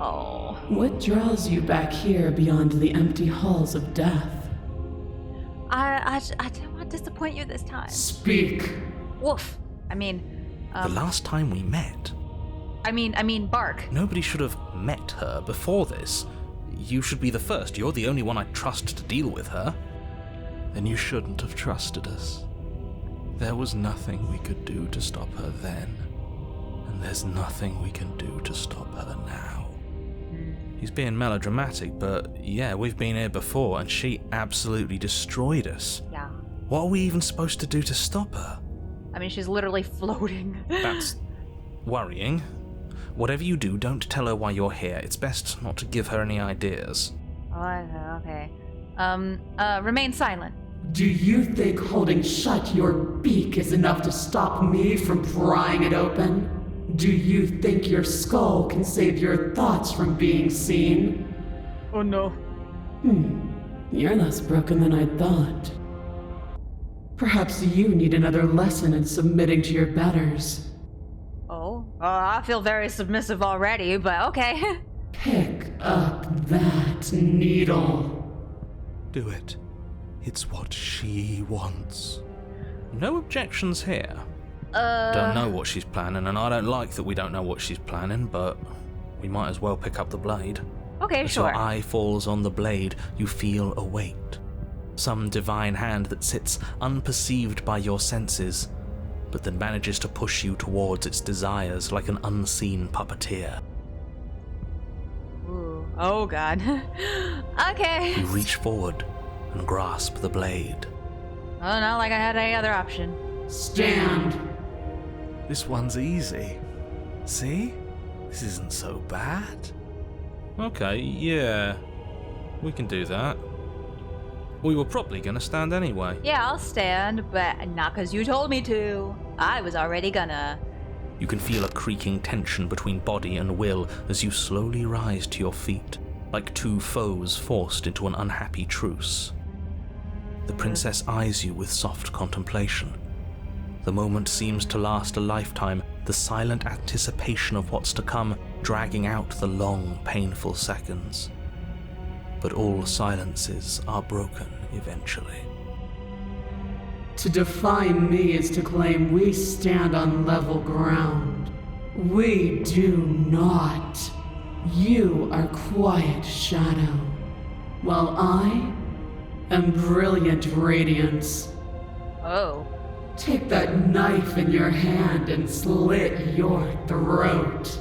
Oh. What draws you back here beyond the empty halls of death? I didn't want to disappoint you this time. Speak! Woof. I mean, The last time we met, I mean, bark. nobody should have met her before this. You should be the first. You're the only one I trust to deal with her. Then you shouldn't have trusted us. There was nothing we could do to stop her then, and there's nothing we can do to stop her now. He's being melodramatic, but yeah, we've been here before, and she absolutely destroyed us. Yeah. What are we even supposed to do to stop her? I mean, she's literally floating. That's worrying. Whatever you do, don't tell her why you're here. It's best not to give her any ideas. Oh, okay. Remain silent. Do you think holding shut your beak is enough to stop me from prying it open? Do you think your skull can save your thoughts from being seen? Oh no. You're less broken than I thought. Perhaps you need another lesson in submitting to your betters. Oh, I feel very submissive already, but okay. Pick up that needle. Do it. It's what she wants. No objections here. Don't know what she's planning, and I don't like that we don't know what she's planning, but we might as well pick up the blade. Okay, As sure. your eye falls on the blade, you feel a weight. Some divine hand that sits unperceived by your senses, but that manages to push you towards its desires like an unseen puppeteer. Ooh. Oh god. Okay. You reach forward and grasp the blade. Oh, not like I had any other option. Stand. This one's easy. See? This isn't so bad. Okay, yeah. We can do that. We were probably gonna stand anyway. Yeah, I'll stand, but not because you told me to. I was already gonna. You can feel a creaking tension between body and will as you slowly rise to your feet, like two foes forced into an unhappy truce. The princess eyes you with soft contemplation. The moment seems to last a lifetime, the silent anticipation of what's to come dragging out the long, painful seconds. But all silences are broken eventually. To define me is to claim we stand on level ground. We do not. You are quiet shadow, while I am brilliant radiance. Oh. Take that knife in your hand and slit your throat.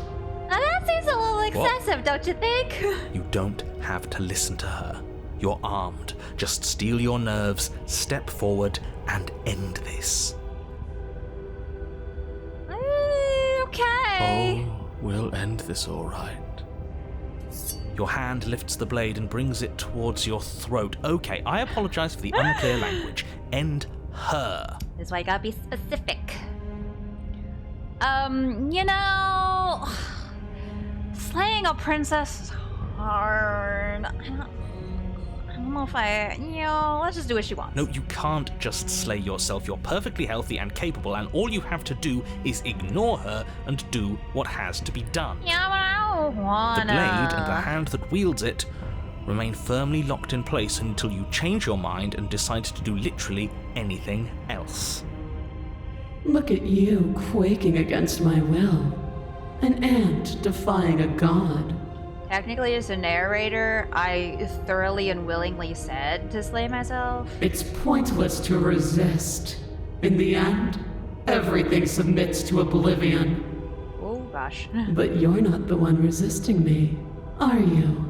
Now that seems a little excessive, don't you think? You don't have to listen to her. You're armed. Just steel your nerves, step forward, and end this. Okay. Oh, we'll end this all right. Your hand lifts the blade and brings it towards your throat. Okay, I apologize for the unclear language. End her. That's why I gotta be specific. You know, slaying a princess is hard. I don't know if let's just do what she wants. No, you can't just slay yourself. You're perfectly healthy and capable, and all you have to do is ignore her and do what has to be done. Yeah, but I don't wanna. The blade and the hand that wields it remain firmly locked in place until you change your mind and decide to do literally anything else. Look at you quaking against my will. An ant defying a god. Technically, as a narrator, I thoroughly and willingly said to slay myself. It's pointless to resist. In the end, everything submits to oblivion. Oh, gosh. But you're not the one resisting me, are you?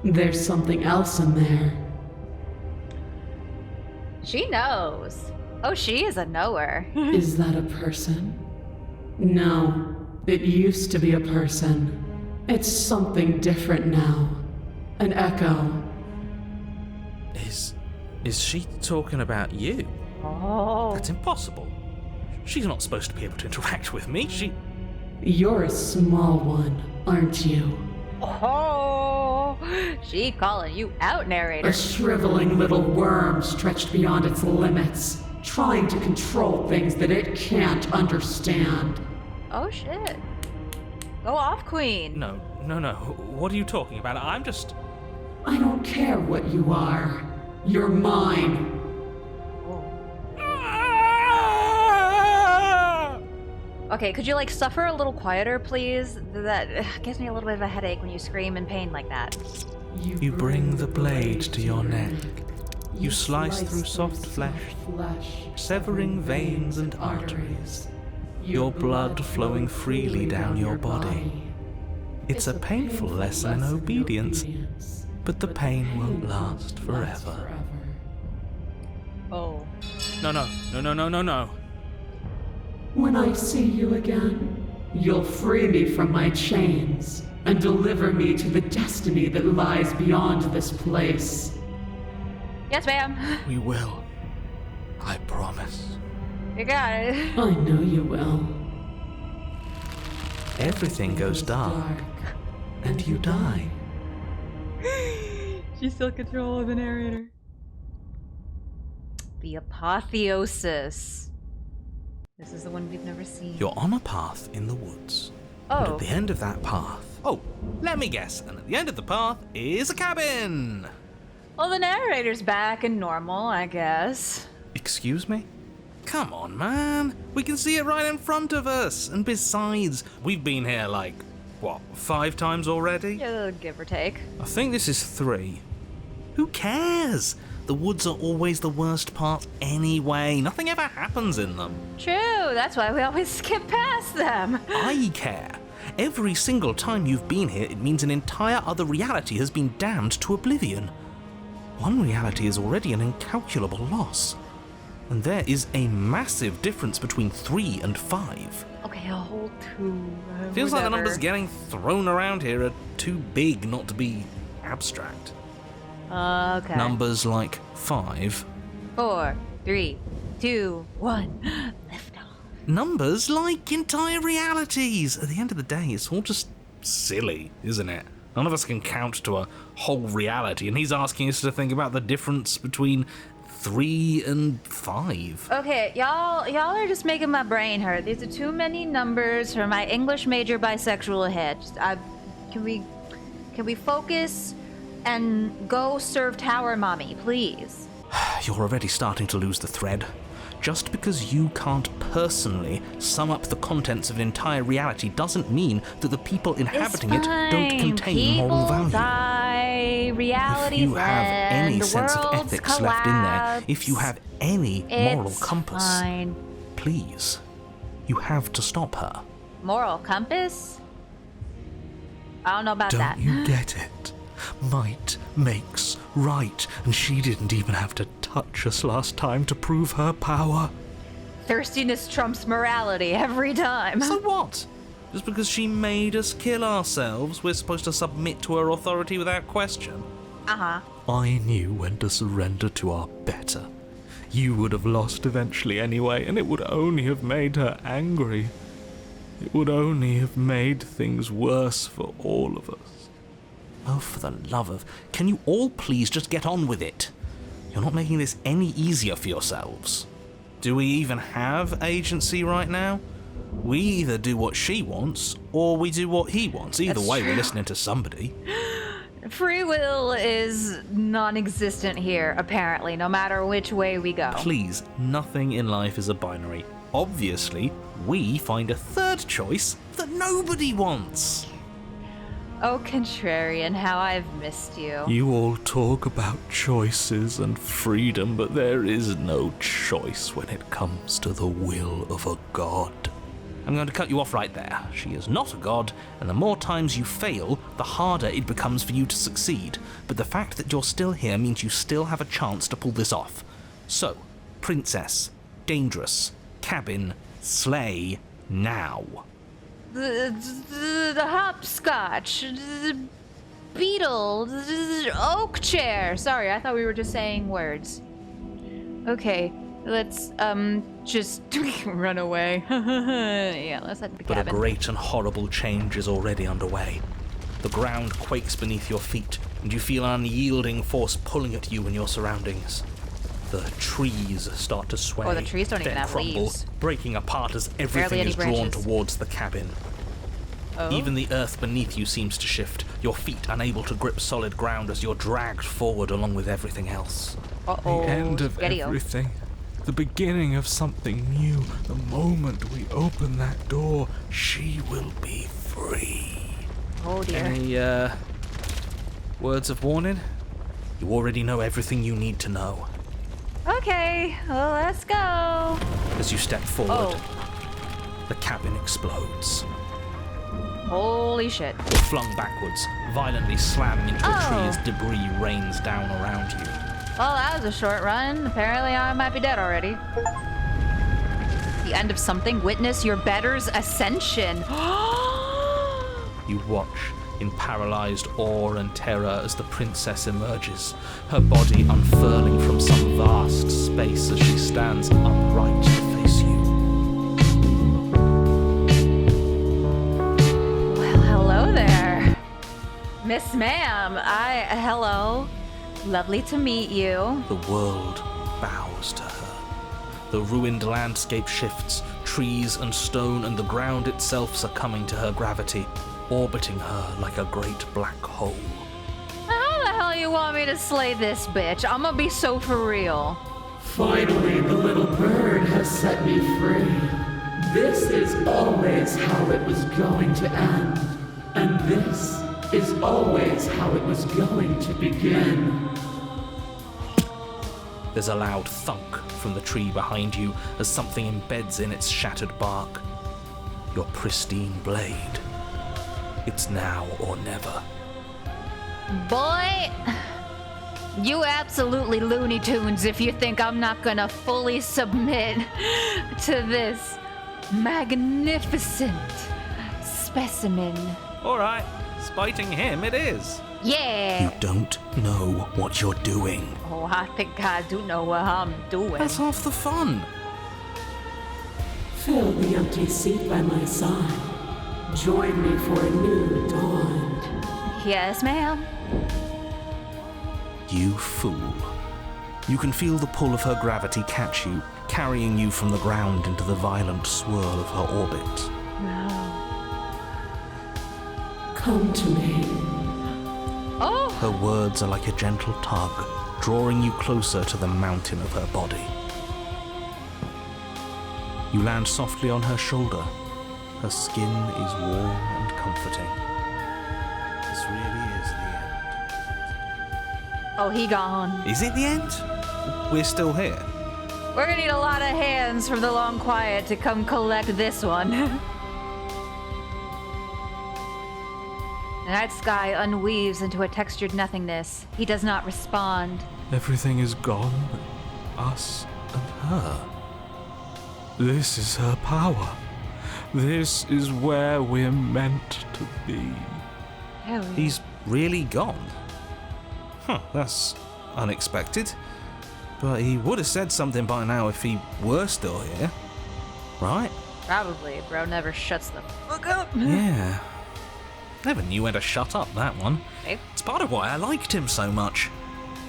There's something else in there. She knows. Oh, she is a knower. Is that a person? No, it used to be a person. It's something different now. An echo. Is she talking about you? Oh. That's impossible. She's not supposed to be able to interact with me. You're a small one, aren't you? Oh, she calling you out, narrator. A shriveling little worm stretched beyond its limits, trying to control things that it can't understand. Oh, shit. Go off, queen. No. What are you talking about? I don't care what you are. You're mine. Okay, could you, suffer a little quieter, please? That gives me a little bit of a headache when you scream in pain like that. You bring the blade to your neck. You slice through soft flesh, severing veins and arteries. Your blood flowing freely down your body. It's a painful lesson in obedience, but the pain won't last forever. Oh. No. When I see you again, you'll free me from my chains and deliver me to the destiny that lies beyond this place. Yes, ma'am. We will. I promise. You got it. I know you will. Everything goes dark, and you die. She's still control of the narrator. The apotheosis. This is the one we've never seen. You're on a path in the woods. Oh. And at the end of that path... Oh, let me guess. And at the end of the path is a cabin! Well, the narrator's back and normal, I guess. Excuse me? Come on, man. We can see it right in front of us. And besides, we've been here 5 times already? Yeah, give or take. I think this is 3. Who cares? The woods are always the worst part anyway. Nothing ever happens in them. True, that's why we always skip past them. I care. Every single time you've been here, it means an entire other reality has been damned to oblivion. One reality is already an incalculable loss. And there is a massive difference between 3 and 5. Okay, a whole 2. Feels like the numbers getting thrown around here are too big not to be abstract. Okay. Numbers like 5. 4, 3, 2, 1. Lift off. Numbers like entire realities. At the end of the day, it's all just silly, isn't it? None of us can count to a whole reality, and he's asking us to think about the difference between 3 and 5. Okay, y'all are just making my brain hurt. These are too many numbers for my English major bisexual head. Can we focus and go serve Tower Mommy, please? You're already starting to lose the thread. Just because you can't personally sum up the contents of an entire reality doesn't mean that the people inhabiting it don't contain moral value. Die, realities if you have any end, sense of worlds ethics left in there, collapse. if you have any moral It's compass, fine. please, you have to stop her. Moral compass? I don't know about that. Don't you get it? Might makes right, and she didn't even have to touch us last time to prove her power. Thirstiness trumps morality every time. So what? Just because she made us kill ourselves, we're supposed to submit to her authority without question? Uh-huh. I knew when to surrender to our better. You would have lost eventually anyway, and it would only have made her angry. It would only have made things worse for all of us. Oh, for the love of... Can you all please just get on with it? You're not making this any easier for yourselves. Do we even have agency right now? We either do what she wants, or we do what he wants. Either That's way, true. we're listening to somebody. Free will is non-existent here, apparently, no matter which way we go. Please, nothing in life is a binary. Obviously, we find a third choice that nobody wants. Oh, contrarian, how I've missed you. You all talk about choices and freedom, but there is no choice when it comes to the will of a god. I'm going to cut you off right there. She is not a god, and the more times you fail, the harder it becomes for you to succeed. But the fact that you're still here means you still have a chance to pull this off. So, princess, dangerous, cabin, slay, now. The hopscotch, the beetle, the oak chair. Sorry, I thought we were just saying words. Okay, let's just run away. Yeah, let's head to the But cabin. a great and horrible change is already underway. The ground quakes beneath your feet, and you feel an unyielding force pulling at you and your surroundings. The trees start to sway. Oh, the trees don't even then have crumble, leaves. breaking apart as Barely everything any is drawn branches. towards the cabin. Oh. Even the earth beneath you seems to shift, your feet unable to grip solid ground as you're dragged forward along with everything else. Uh-oh. The end of Spaghetti-o. everything. The beginning of something new. The moment we open that door, she will be free. Oh dear. Any, words of warning? You already know everything you need to know. Okay, well, let's go. As you step forward, Oh, the cabin explodes. holy shit. You're flung backwards, violently slamming into a tree Oh. as debris rains down around you. Well, that was a short run. Apparently, I might be dead already. The end of something. Witness your better's ascension. You watch in paralyzed awe and terror as the princess emerges, her body unfurling from some vast space as she stands upright to face you. Well, hello there. Miss Ma'am, hello. Lovely to meet you. The world bows to her. The ruined landscape shifts, trees and stone and the ground itself succumbing to her gravity, orbiting her like a great black hole. How the hell you want me to slay this bitch? I'm gonna be so for real. Finally, the little bird has set me free. This is always how it was going to end. And this is always how it was going to begin. There's a loud thunk from the tree behind you as something embeds in its shattered bark. Your pristine blade. It's now or never. Boy, you absolutely Looney Tunes if you think I'm not gonna fully submit to this magnificent specimen. Alright, spiting him it is. Yeah! You don't know what you're doing. Oh, I think I do know what I'm doing. That's half the fun. Fill the empty seat by my side. Join me for a new dawn. Yes, ma'am. You fool. You can feel the pull of her gravity catch you, carrying you from the ground into the violent swirl of her orbit. Come to me. Oh! Her words are like a gentle tug, drawing you closer to the mountain of her body. You land softly on her shoulder. Her skin is warm and comforting. This really is the Oh, he gone. end. Is it the end? We're still here. We're gonna need a lot of hands from the long quiet to come collect this one. The night sky unweaves into a textured nothingness. He does not respond. Everything is gone but us and her. This is her power. This is where we're meant to be. He's really gone. Huh, that's unexpected. But he would have said something by now if he were still here. Right? Probably. Bro never shuts the fuck up. Yeah. Never knew when to shut up, that one. Okay. It's part of why I liked him so much.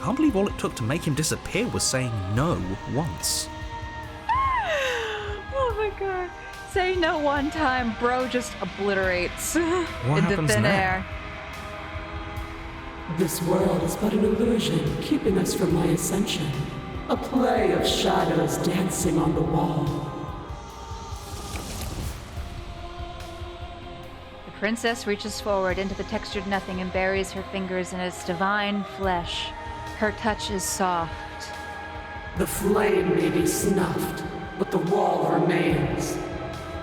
I can't believe all it took to make him disappear was saying no once. Oh my god. Say no one time, bro just obliterates into happens thin now? air. This world is but an illusion, keeping us from my ascension. A play of shadows dancing on the wall. The princess reaches forward into the textured nothing and buries her fingers in its divine flesh. Her touch is soft. The flame may be snuffed, but the wall remains.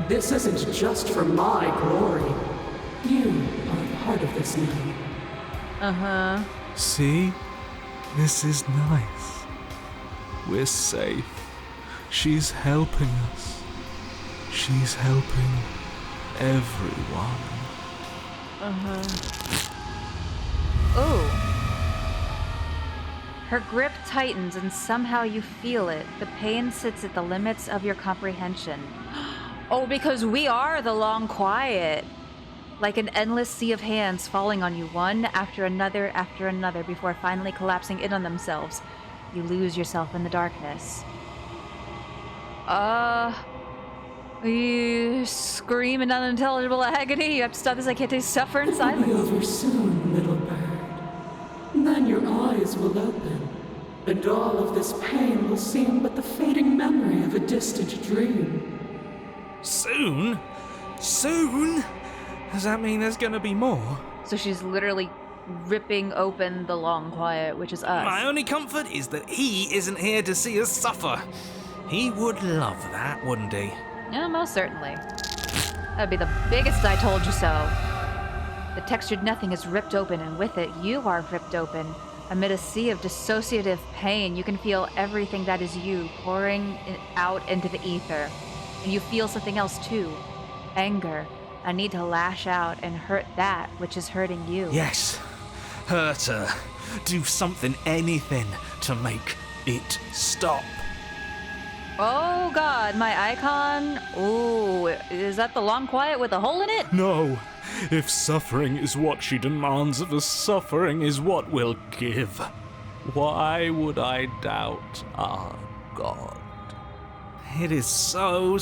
This isn't just for my glory. You are a part of this now. Uh-huh. See? This is nice. We're safe. She's helping us. She's helping everyone. Oh. Her grip tightens and somehow you feel it. The pain sits at the limits of your comprehension. Oh, because we are the long quiet. Like an endless sea of hands falling on you, one after another before finally collapsing in on themselves. You lose yourself in the darkness. You scream in unintelligible agony. You have to stop this. I can't taste suffer in It will be silence. over soon, little bird. Then your eyes will open, and all of this pain will seem but the fading memory of a distant dream. Soon? Soon? Does that mean there's gonna be more? So she's literally ripping open the long quiet, which is us. My only comfort is that he isn't here to see us suffer. He would love that, wouldn't he? Yeah, most certainly. That'd be the biggest I told you so. The textured nothing is ripped open, and with it, you are ripped open. Amid a sea of dissociative pain, you can feel everything that is you pouring out into the ether. And you feel something else too. Anger. A need to lash out and hurt that which is hurting you. Yes. Hurt her. Do something, anything, to make it stop. Oh god, my icon. Ooh, is that the long quiet with a hole in it? No. If suffering is what she demands of us, suffering is what we'll give. Why would I doubt our God? It is so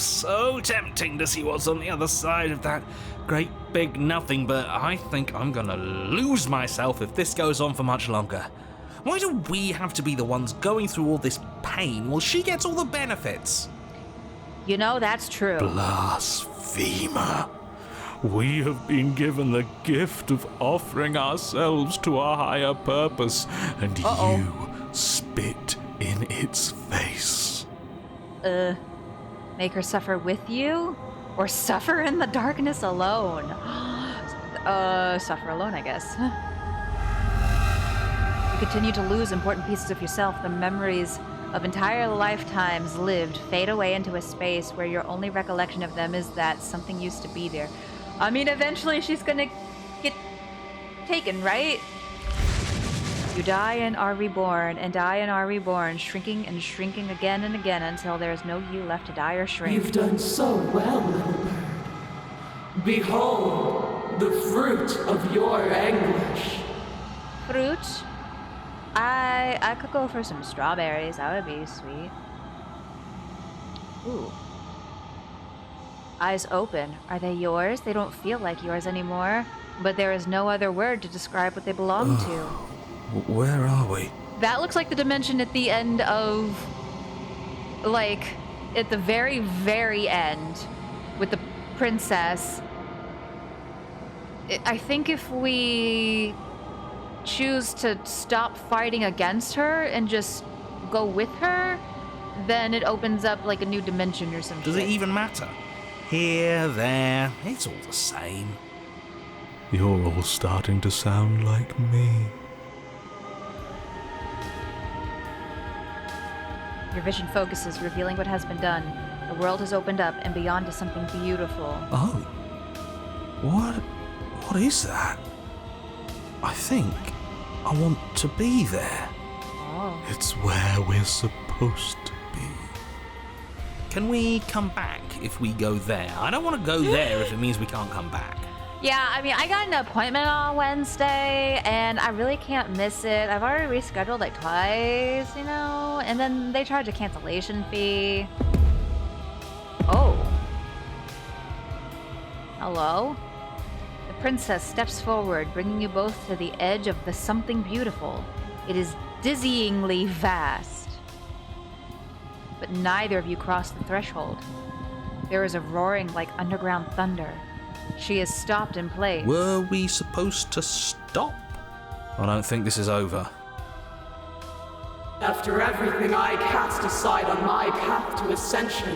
tempting to see what's on the other side of that great big nothing, but I think I'm gonna lose myself if this goes on for much longer. Why do we have to be the ones going through all this pain while she gets all the benefits? You know, that's true. Blasphemer. We have been given the gift of offering ourselves to a higher purpose, and you spit in its face. Make her suffer with you? Or suffer in the darkness alone? Suffer alone, I guess. You continue to lose important pieces of yourself. The memories of entire lifetimes lived fade away into a space where your only recollection of them is that something used to be there. I mean, eventually she's gonna get taken, right? You die and are reborn, and die and are reborn, shrinking and shrinking again and again until there is no you left to die or shrink. You've done so well, little bird. Behold, the fruit of your anguish. Fruit? I could go for some strawberries. That would be sweet. Ooh. Eyes open. Are they yours? They don't feel like yours anymore, but there is no other word to describe what they belong to. Where are we? That looks like the dimension at the end of, like, at the very, very end with the princess. I think if we choose to stop fighting against her and just go with her, then it opens up like a new dimension or something. Does it even matter? Here, there, it's all the same. You're all starting to sound like me. Your vision focuses, revealing what has been done. The world has opened up, and beyond is something beautiful. Oh. What is that? I think I want to be there. Oh. It's where we're supposed to be. Can we come back if we go there? I don't want to go there if it means we can't come back. Yeah, I mean, I got an appointment on Wednesday, and I really can't miss it. I've already rescheduled like twice, you know? And then they charge a cancellation fee. Oh. Hello? The princess steps forward, bringing you both to the edge of the something beautiful. It is dizzyingly vast. But neither of you cross the threshold. There is a roaring like underground thunder. She is stopped in place. Were we supposed to stop? I don't think this is over. After everything I cast aside on my path to ascension,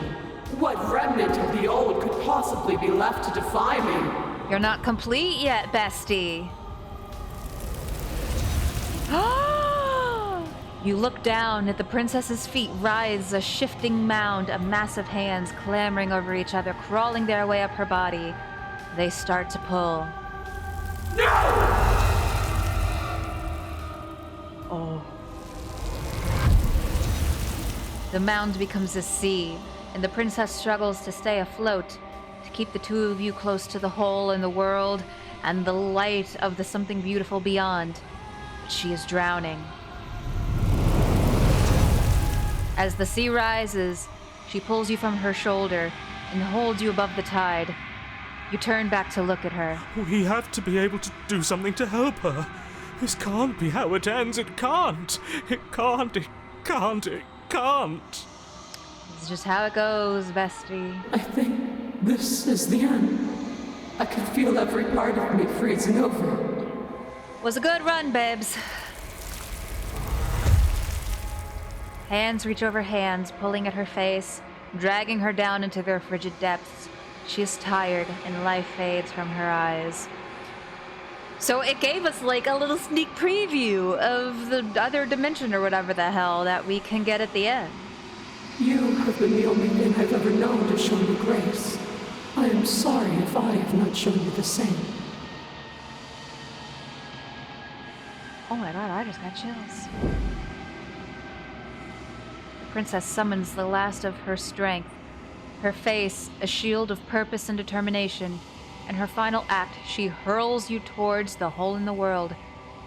what remnant of the old could possibly be left to defy me? You're not complete yet, bestie. You look down at the princess's feet rise a shifting mound of massive hands clambering over each other, crawling their way up her body. They start to pull. No! Oh. The mound becomes a sea, and the princess struggles to stay afloat, to keep the two of you close to the hole in the world and the light of the something beautiful beyond. But she is drowning. As the sea rises, she pulls you from her shoulder and holds you above the tide. You turn back to look at her. We have to be able to do something to help her. This can't be how it ends. It can't. It can't. It can't. It can't. It's just how it goes, bestie. I think this is the end. I can feel every part of me freezing over. Was a good run, babes. Hands reach over hands, pulling at her face, dragging her down into their frigid depths. She is tired, and life fades from her eyes. So it gave us like a little sneak preview of the other dimension or whatever the hell that we can get at the end. You have been the only thing I've ever known to show me grace. I am sorry if I have not shown you the same. Oh my god, I just got chills. The princess summons the last of her strength. Her face, a shield of purpose and determination. In her final act, she hurls you towards the hole in the world,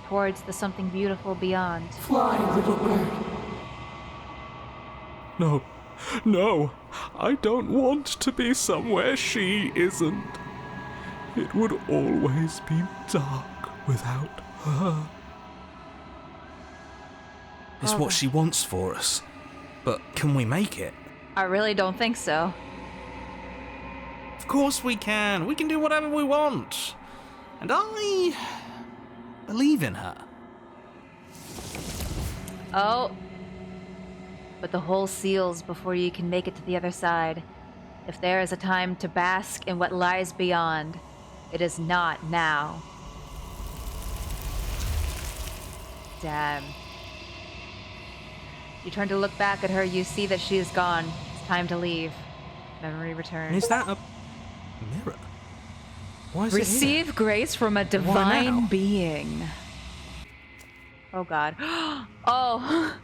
towards the something beautiful beyond. Fly, little bird. No. No. I don't want to be somewhere she isn't. It would always be dark without her. It's what she wants for us. But can we make it? I really don't think so. Of course we can. We can do whatever we want. And I believe in her. Oh. But the hole seals before you can make it to the other side. If there is a time to bask in what lies beyond, it is not now. Damn. You turn to look back at her, you see that she is gone. It's time to leave. Memory returns. Is that a mirror? Why is it here? Receive grace from a divine being. Oh god. Oh!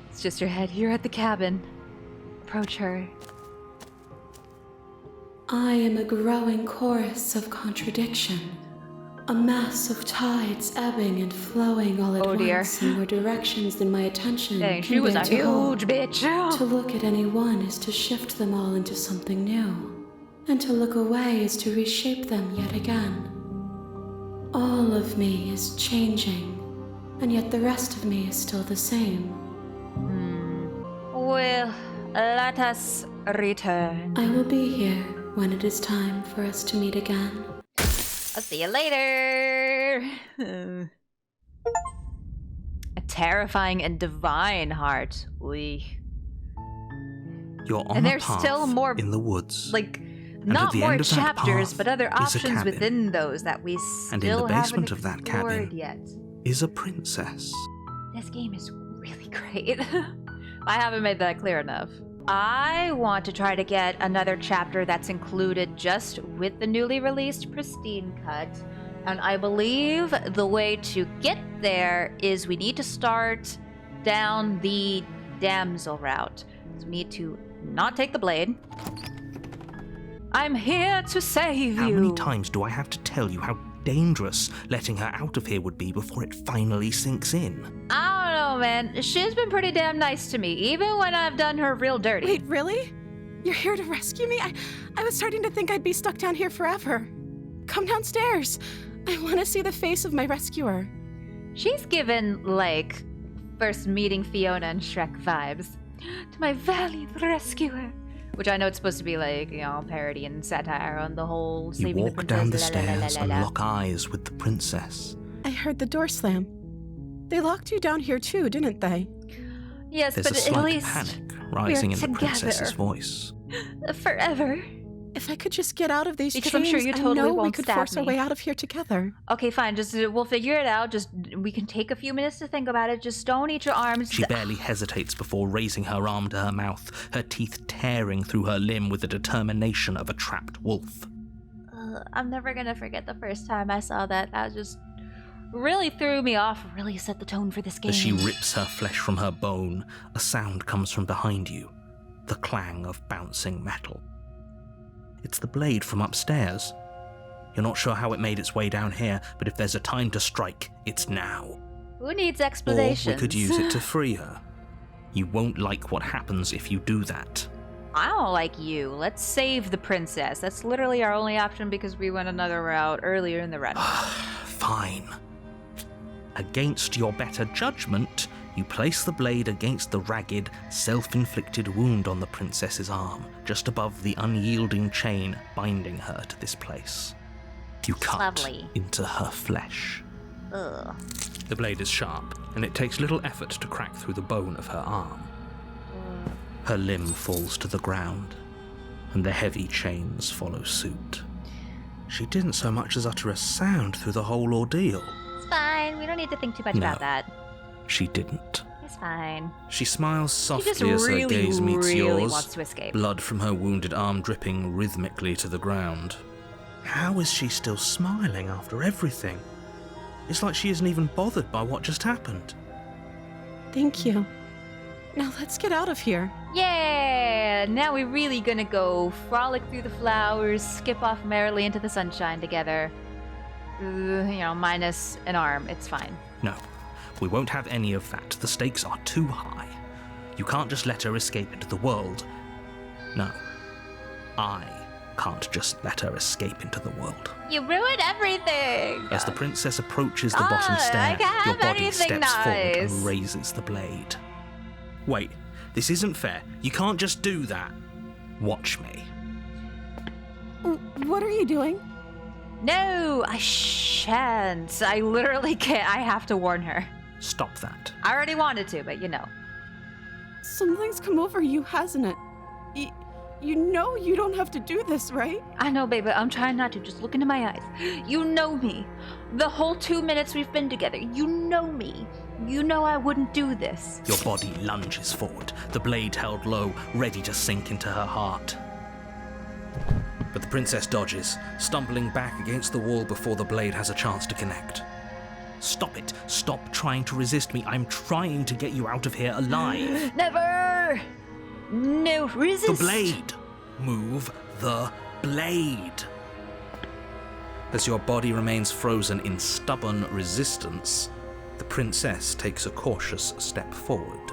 It's just her head here at the cabin. Approach her. I am a growing chorus of contradiction. A mass of tides ebbing and flowing all at once in more directions than my attention Dang, can she was bear a to hold. huge bitch. To look at any one is to shift them all into something new, and to look away is to reshape them yet again. All of me is changing, and yet the rest of me is still the same. Well, let us return. I will be here when it is time for us to meet again. I'll see you later. A terrifying and divine heart. Oy. You're on And a there's path still more, in the woods. like, at not the more end of that chapters, path but other is a options cabin. within those that we And in the still basement haven't of that explored cabin yet. is a princess. This game is really great. I haven't made that clear enough. I want to try to get another chapter that's included just with the newly released Pristine cut. And I believe the way to get there is we need to start down the damsel route. So we need to not take the blade. I'm here to save you. How many times do I have to tell you how dangerous letting her out of here would be before it finally sinks in? I don't know, man. She's been pretty damn nice to me, even when I've done her real dirty. Wait, really? You're here to rescue me? I was starting to think I'd be stuck down here forever. Come downstairs. I want to see the face of my rescuer. She's given, like, first meeting Fiona and Shrek vibes. To my valiant rescuer. Which I know it's supposed to be like, you know, parody and satire on the whole You saving the walk princess. down the la, la, stairs la, and la, la. lock eyes with the princess. I heard the door slam. They locked you down here too, didn't they? Yes, There's a but at slight least panic rising in the together. princess's voice. Forever. If I could just get out of these Because chains, I'm sure you totally I know we won't could stab force our me. way out of here together. Okay, fine. Just we'll figure it out. Just we can take a few minutes to think about it. Just don't eat your arms. She barely hesitates before raising her arm to her mouth, her teeth tearing through her limb with the determination of a trapped wolf. I'm never gonna forget the first time I saw that. That just really threw me off. Really set the tone for this game. As she rips her flesh from her bone, a sound comes from behind you, the clang of bouncing metal. It's the blade from upstairs. You're not sure how it made its way down here, but if there's a time to strike, it's now. Who needs Or explanations? we could use it to free her. You won't like what happens if you do that. I don't like you. Let's save the princess. That's literally our only option because we went another route earlier in the run. Fine. Against your better judgment, you place the blade against the ragged, self-inflicted wound on the princess's arm, just above the unyielding chain binding her to this place. You cut Lovely. into her flesh. Ugh. The blade is sharp, and it takes little effort to crack through the bone of her arm. Her limb falls to the ground, and the heavy chains follow suit. She didn't so much as utter a sound through the whole ordeal. It's fine. We don't need to think too much about that. She didn't. It's fine. She smiles She softly just as her really, gaze meets really yours, wants to escape. blood from her wounded arm dripping rhythmically to the ground. How is she still smiling after everything? It's like she isn't even bothered by what just happened. Thank you. Now let's get out of here. Yeah! Now we're really gonna go frolic through the flowers, skip off merrily into the sunshine together. Minus an arm. It's fine. No, we won't have any of that. The stakes are too high. You can't just let her escape into the world. No, I can't just let her escape into the world. You ruined everything! As the princess approaches the bottom stair, I can't your have body anything steps forward nice. and raises the blade. Wait, this isn't fair. You can't just do that. Watch me. What are you doing? No, I shan't. I literally can't. I have to warn her. Stop that. I already wanted to, but you know. Something's come over you, hasn't it? You know you don't have to do this, right? I know, baby. I'm trying not to. Just look into my eyes. You know me. The whole 2 minutes we've been together. You know me. You know I wouldn't do this. Your body lunges forward, the blade held low, ready to sink into her heart. But the princess dodges, stumbling back against the wall before the blade has a chance to connect. Stop it. Stop trying to resist me. I'm trying to get you out of here alive. Never! No, resist! The blade! Move the blade! As your body remains frozen in stubborn resistance, the princess takes a cautious step forward.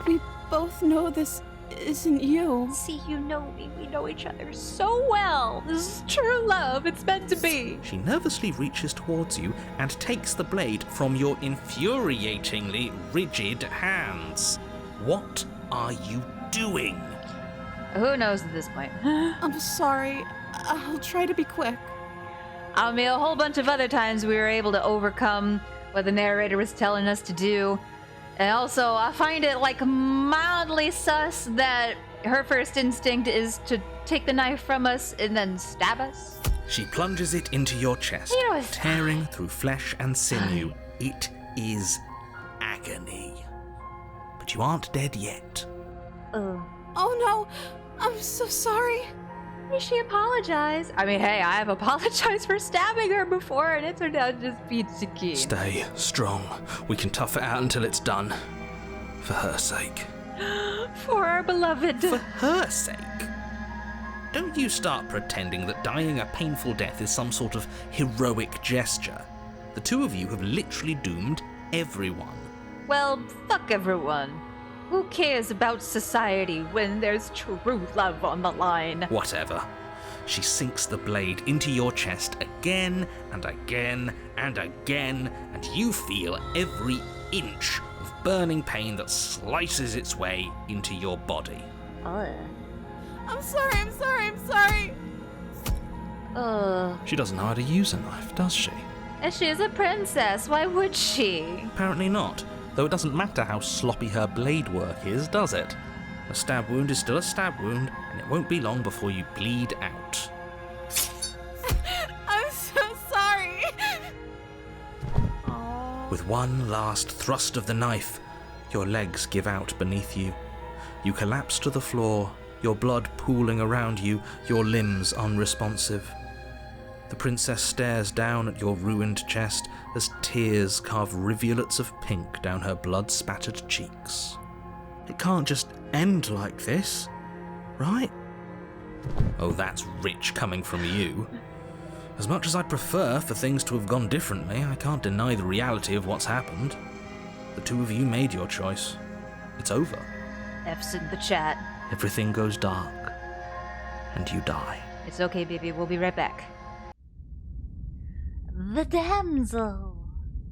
We both know this isn't you. See, you know me. We know each other so well. This is true love. It's meant to be. She nervously reaches towards you and takes the blade from your infuriatingly rigid hands. What are you doing? Who knows at this point? I'm sorry. I'll try to be quick. I mean, a whole bunch of other times we were able to overcome what the narrator was telling us to do. And also, I find it like mildly sus that her first instinct is to take the knife from us and then stab us. She plunges it into your chest, You know, it's tearing through flesh and sinew. It is agony. But you aren't dead yet. Oh no, I'm so sorry. She apologized. I mean, hey, I have apologized for stabbing her before, and it turned out to just be key. Stay strong. We can tough it out until it's done. For her sake. For our beloved. For her sake? Don't you start pretending that dying a painful death is some sort of heroic gesture. The two of you have literally doomed everyone. Well, fuck everyone. Who cares about society when there's true love on the line? Whatever. She sinks the blade into your chest again and again and again, and you feel every inch of burning pain that slices its way into your body. I'm sorry. She doesn't know how to use a knife, does she? And she's a princess. Why would she? Apparently not. Though it doesn't matter how sloppy her blade work is, does it? A stab wound is still a stab wound, and it won't be long before you bleed out. I'm so sorry. With one last thrust of the knife, your legs give out beneath you. You collapse to the floor, your blood pooling around you, your limbs unresponsive. The princess stares down at your ruined chest as tears carve rivulets of pink down her blood-spattered cheeks. It can't just end like this, right? Oh, that's rich coming from you. As much as I'd prefer for things to have gone differently, I can't deny the reality of what's happened. The two of you made your choice. It's over. F's in the chat. Everything goes dark, and you die. It's okay, baby. We'll be right back. The damsel.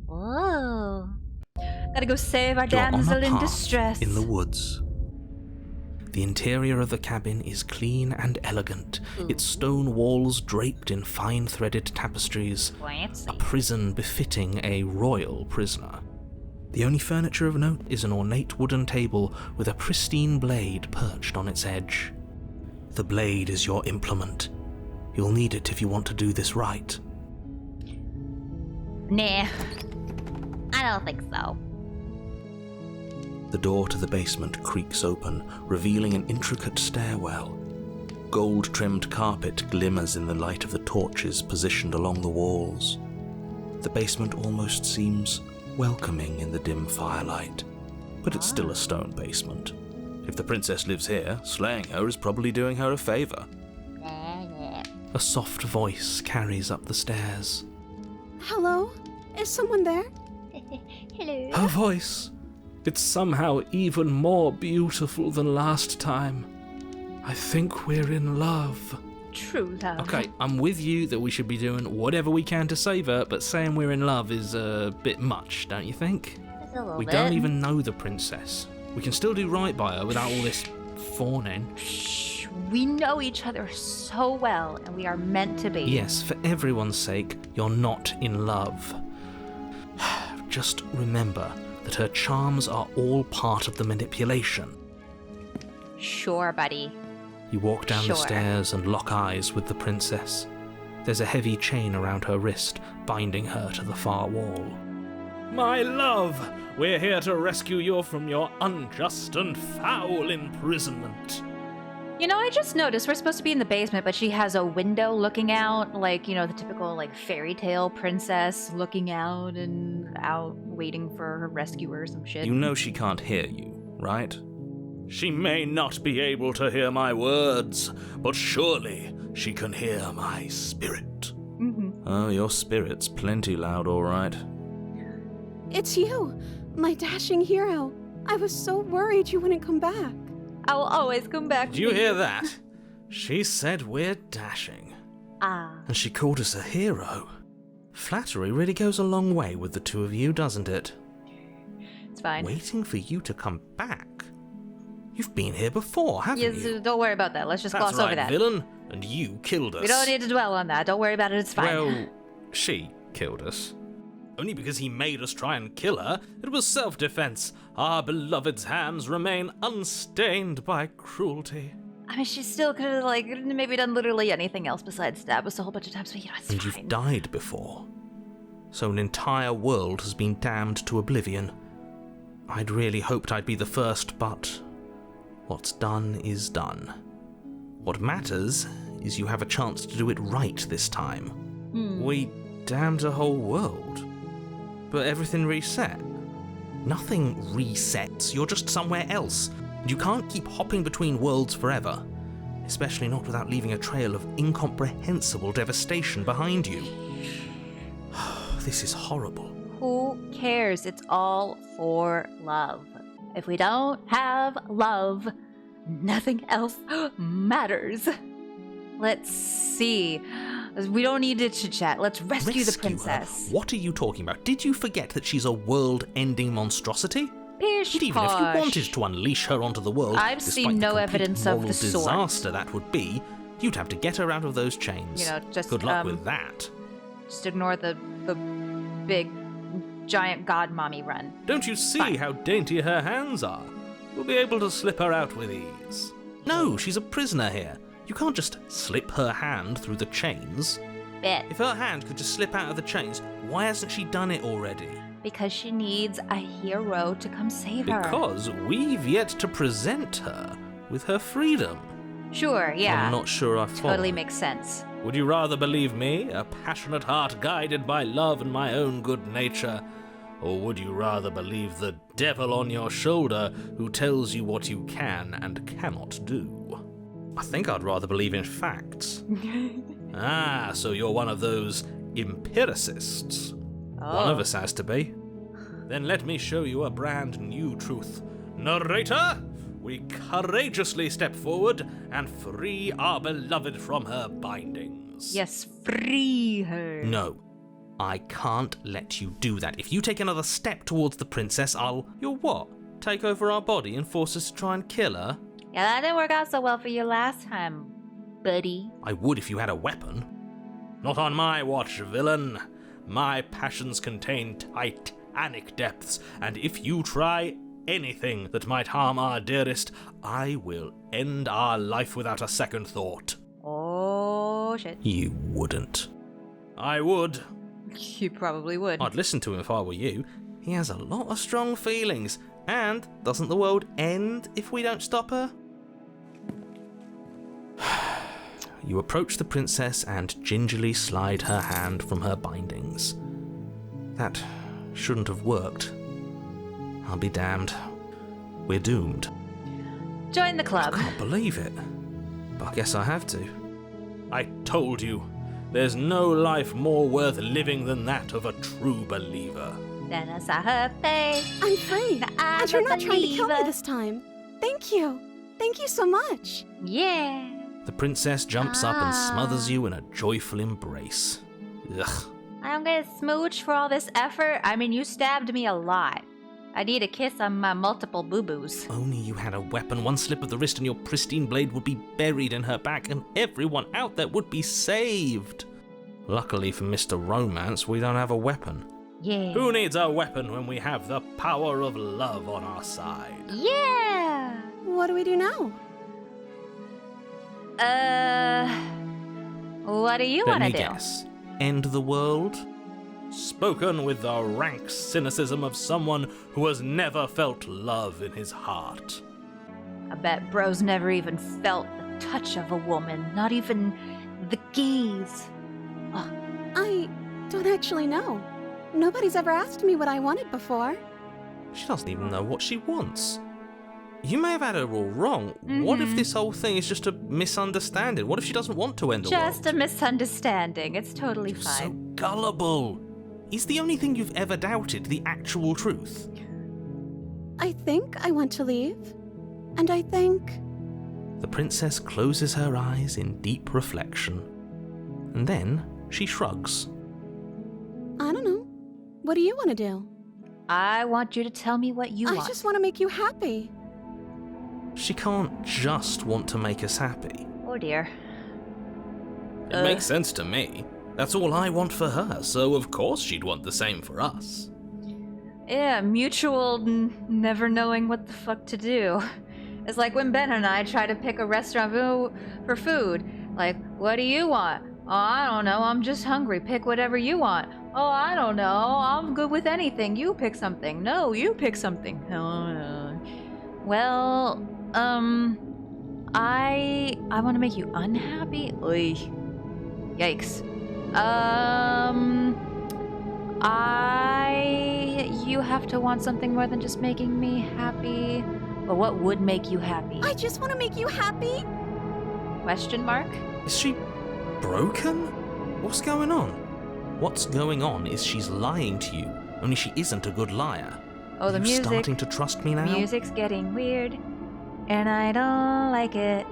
Whoa. Gotta go save our You're damsel on a in path distress. in the woods. The interior of the cabin is clean and elegant, its stone walls draped in fine-threaded tapestries, a prison befitting a royal prisoner. The only furniture of note is an ornate wooden table with a pristine blade perched on its edge. The blade is your implement. You'll need it if you want to do this right. Nah. I don't think so. The door to the basement creaks open, revealing an intricate stairwell. Gold-trimmed carpet glimmers in the light of the torches positioned along the walls. The basement almost seems welcoming in the dim firelight, but it's still a stone basement. If the princess lives here, slaying her is probably doing her a favor. A soft voice carries up the stairs. Hello? Is someone there? Hello. Her voice. It's somehow even more beautiful than last time. I think we're in love. True love. Okay, I'm with you that we should be doing whatever we can to save her, but saying we're in love is a bit much, don't you think? Just a little We bit. don't even know the princess. We can still do right by her without all this fawning. Shh. We know each other so well, and we are meant to be. Yes, for everyone's sake, you're not in love. Just remember that her charms are all part of the manipulation. Sure, buddy. You walk down the Sure. stairs and lock eyes with the princess. There's a heavy chain around her wrist, binding her to the far wall. My love, we're here to rescue you from your unjust and foul imprisonment. You know, I just noticed we're supposed to be in the basement, but she has a window looking out, like, you know, the typical, like, fairy tale princess looking out and out waiting for her rescuer or some shit. You know she can't hear you, right? She may not be able to hear my words, but surely she can hear my spirit. Mm-hmm. Oh, your spirit's plenty loud, all right. It's you, my dashing hero. I was so worried you wouldn't come back. I will always come back. Did you hear that? She said we're dashing. Ah. And she called us a hero. Flattery really goes a long way with the two of you, doesn't it? It's fine. Waiting for you to come back. You've been here before, haven't you? Don't worry about that. Let's just That's gloss right, over that. villain. And you killed us. We don't need to dwell on that. Don't worry about it. It's fine. Well, she killed us. Only because he made us try and kill her. It was self-defense. Our beloved's hands remain unstained by cruelty. I mean, she still could have, like, maybe done literally anything else besides stab us a whole bunch of times, but, you know, it's And fine. you've died before. So an entire world has been damned to oblivion. I'd really hoped I'd be the first, but what's done is done. What matters is you have a chance to do it right this time. We damned a whole world. But everything reset. Nothing resets, you're just somewhere else. And you can't keep hopping between worlds forever. Especially not without leaving a trail of incomprehensible devastation behind you. This is horrible. Who cares? It's all for love. If we don't have love, nothing else matters. Let's see. We don't need to chit-chat. Let's rescue the princess. Her? What are you talking about? Did you forget that she's a world-ending monstrosity? Pish And even if you wanted to unleash her onto the world, I've despite seen no the evidence moral of the sort. disaster that would be, you'd have to get her out of those chains. You know, just good luck with that. Just ignore the big giant god mommy run. Don't you see Fine. how dainty her hands are? You'll be able to slip her out with ease. No, she's a prisoner here. You can't just slip her hand through the chains. Bet. If her hand could just slip out of the chains, why hasn't she done it already? Because she needs a hero to come save her. Because we've yet to present her with her freedom. Sure, yeah. I'm not sure I follow. Totally makes sense. Would you rather believe me, a passionate heart guided by love and my own good nature? Or would you rather believe the devil on your shoulder who tells you what you can and cannot do? I think I'd rather believe in facts. Ah, so you're one of those empiricists. One of us has to be. Then let me show you a brand new truth. Narrator, we courageously step forward and free our beloved from her bindings. Yes, free her. No, I can't let you do that. If you take another step towards the princess, You'll what? Take over our body and force us to try and kill her? Yeah, that didn't work out so well for you last time, buddy. I would if you had a weapon. Not on my watch, villain. My passions contain titanic depths, and if you try anything that might harm our dearest, I will end our life without a second thought. Oh, shit. You wouldn't. I would. You probably would. I'd listen to him if I were you. He has a lot of strong feelings, and doesn't the world end if we don't stop her? You approach the princess and gingerly slide her hand from her bindings. That shouldn't have worked. I'll be damned. We're doomed. Join the club. I can't believe it. But I guess I have to. I told you, there's no life more worth living than that of a true believer. Then I saw her face. I'm free. I'm And you're a not trying to kill me believer. this time. Thank you. Thank you so much. Yeah. The princess jumps up and smothers you in a joyful embrace. Ugh. I'm gonna smooch for all this effort. I mean, you stabbed me a lot. I need a kiss on my multiple boo-boos. Only you had a weapon. One slip of the wrist and your pristine blade would be buried in her back, and everyone out there would be saved. Luckily for Mr. Romance, we don't have a weapon. Yeah. Who needs a weapon when we have the power of love on our side? Yeah. What do we do now? What do you Let want to me do? guess. End the world? Spoken with the rank cynicism of someone who has never felt love in his heart. I bet bro's never even felt the touch of a woman, not even the gaze. I don't actually know. Nobody's ever asked me what I wanted before. She doesn't even know what she wants. You may have had her all wrong. What if this whole thing is just a misunderstanding? What if she doesn't want to end the world? Just a misunderstanding. It's totally You're fine. so gullible. Is the only thing you've ever doubted the actual truth? I think I want to leave. And I think... The princess closes her eyes in deep reflection. And then she shrugs. I don't know. What do you want to do? I want you to tell me what you want. I just want to make you happy. She can't just want to make us happy. Oh dear. It makes sense to me. That's all I want for her, so of course she'd want the same for us. Yeah, mutual never knowing what the fuck to do. It's like when Ben and I try to pick a restaurant for food. Like, what do you want? Oh, I don't know, I'm just hungry. Pick whatever you want. Oh, I don't know, I'm good with anything. You pick something. No, you pick something. Well, I want to make you unhappy? Oy. Yikes. You have to want something more than just making me happy. But what would make you happy? I just want to make you happy. Question mark? Is she broken? What's going on? What's going on is she's lying to you, only she isn't a good liar. Oh, the Are you music. starting to trust me now? Music's getting weird, and I don't like it.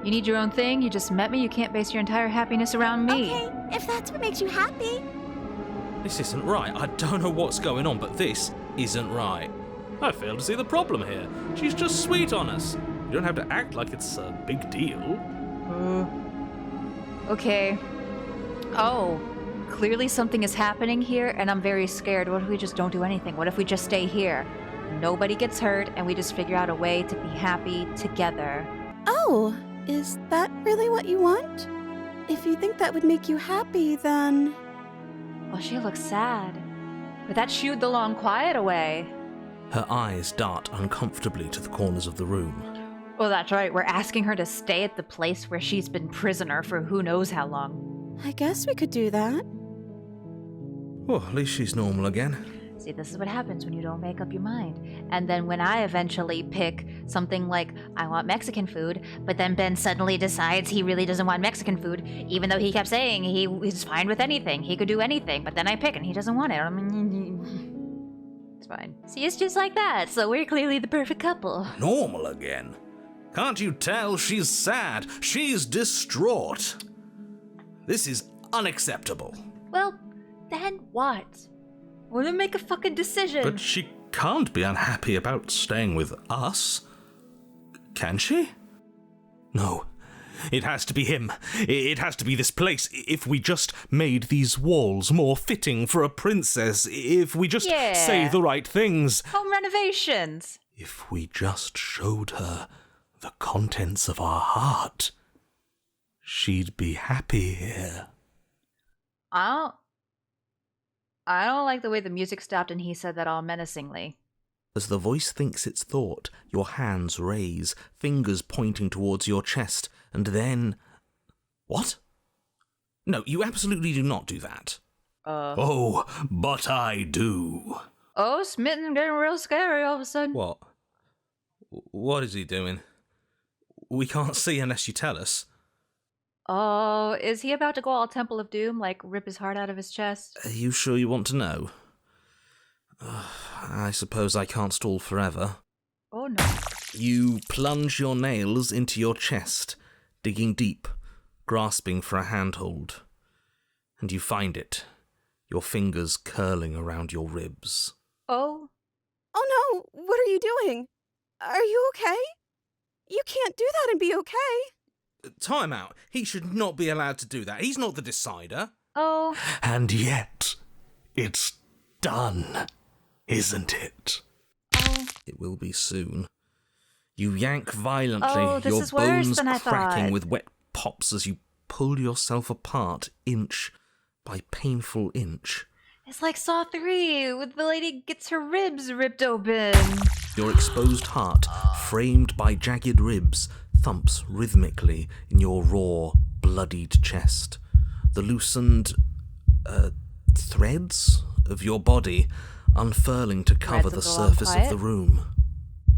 You need your own thing, you just met me, you can't base your entire happiness around me. Okay, if that's what makes you happy. This isn't right. I don't know what's going on, but this isn't right. I fail to see the problem here. She's just sweet on us. You don't have to act like it's a big deal. Okay. Oh, clearly something is happening here, and I'm very scared. What if we just don't do anything? What if we just stay here? Nobody gets hurt, and we just figure out a way to be happy together. Oh, is that really what you want? If you think that would make you happy, then... Well, she looks sad. But that shooed the long quiet away. Her eyes dart uncomfortably to the corners of the room. Oh, that's right. We're asking her to stay at the place where she's been prisoner for who knows how long. I guess we could do that. Well, at least she's normal again. See, this is what happens when you don't make up your mind. And then when I eventually pick something like, I want Mexican food, but then Ben suddenly decides he really doesn't want Mexican food, even though he kept saying he's fine with anything. He could do anything, but then I pick and he doesn't want it. I mean, it's fine. See, it's just like that, so we're clearly the perfect couple. Normal again? Can't you tell she's sad? She's distraught. This is unacceptable. Well, then what? Well, then make a fucking decision. But she can't be unhappy about staying with us. Can she? No. It has to be him. It has to be this place. If we just made these walls more fitting for a princess, if we just say the right things. Home renovations. If we just showed her the contents of our heart, she'd be happy here. I don't like the way the music stopped and he said that all menacingly. As the voice thinks its thought, your hands raise, fingers pointing towards your chest, and then... What? No, you absolutely do not do that. Oh, but I do. Oh, Smitten getting real scary all of a sudden. What? What is he doing? We can't see unless you tell us. Oh, is he about to go all Temple of Doom, like rip his heart out of his chest? Are you sure you want to know? I suppose I can't stall forever. Oh no. You plunge your nails into your chest, digging deep, grasping for a handhold. And you find it, your fingers curling around your ribs. Oh? Oh no, what are you doing? Are you okay? You can't do that and be okay. Time out. He should not be allowed to do that. He's not the decider. Oh. And yet, it's done, isn't it? Oh. It will be soon. You yank violently, Oh, this your is worse bones than I cracking thought. with wet pops as you pull yourself apart inch by painful inch. It's like Saw 3, with the lady gets her ribs ripped open. Your exposed heart, framed by jagged ribs, thumps rhythmically in your raw, bloodied chest. The loosened threads of your body unfurling to cover the surface of the room.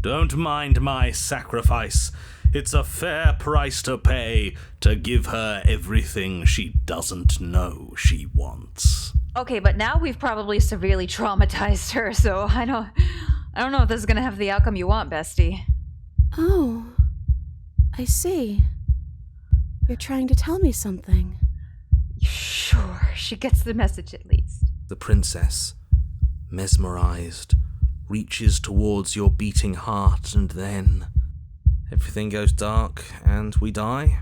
Don't mind my sacrifice. It's a fair price to pay to give her everything she doesn't know she wants. Okay, but now we've probably severely traumatized her, so I don't know if this is gonna have the outcome you want, bestie. Oh, I see. You're trying to tell me something. Sure, she gets the message at least. The princess, mesmerized, reaches towards your beating heart, and then everything goes dark and we die?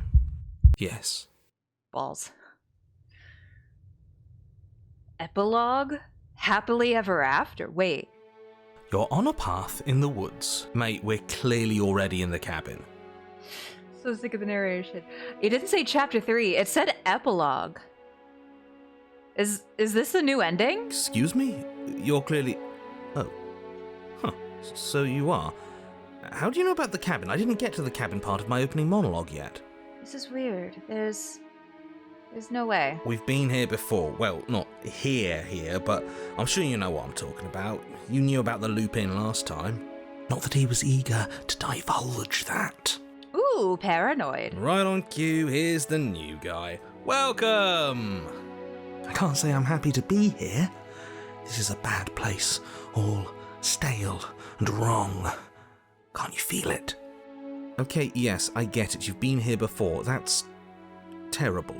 Yes. Balls. Epilogue? Happily ever after? Wait. You're on a path in the woods. Mate, we're clearly already in the cabin. So sick of the narration. It didn't say chapter 3, it said epilogue. Is this the new ending? Excuse me? You're clearly... Oh. Huh. So you are. How do you know about the cabin? I didn't get to the cabin part of my opening monologue yet. This is weird. There's no way. We've been here before. Well, not here, but I'm sure you know what I'm talking about. You knew about the Lupin last time. Not that he was eager to divulge that. Ooh, paranoid. Right on cue, here's the new guy. Welcome! I can't say I'm happy to be here. This is a bad place. All stale and wrong. Can't you feel it? Okay, yes, I get it. You've been here before. That's terrible.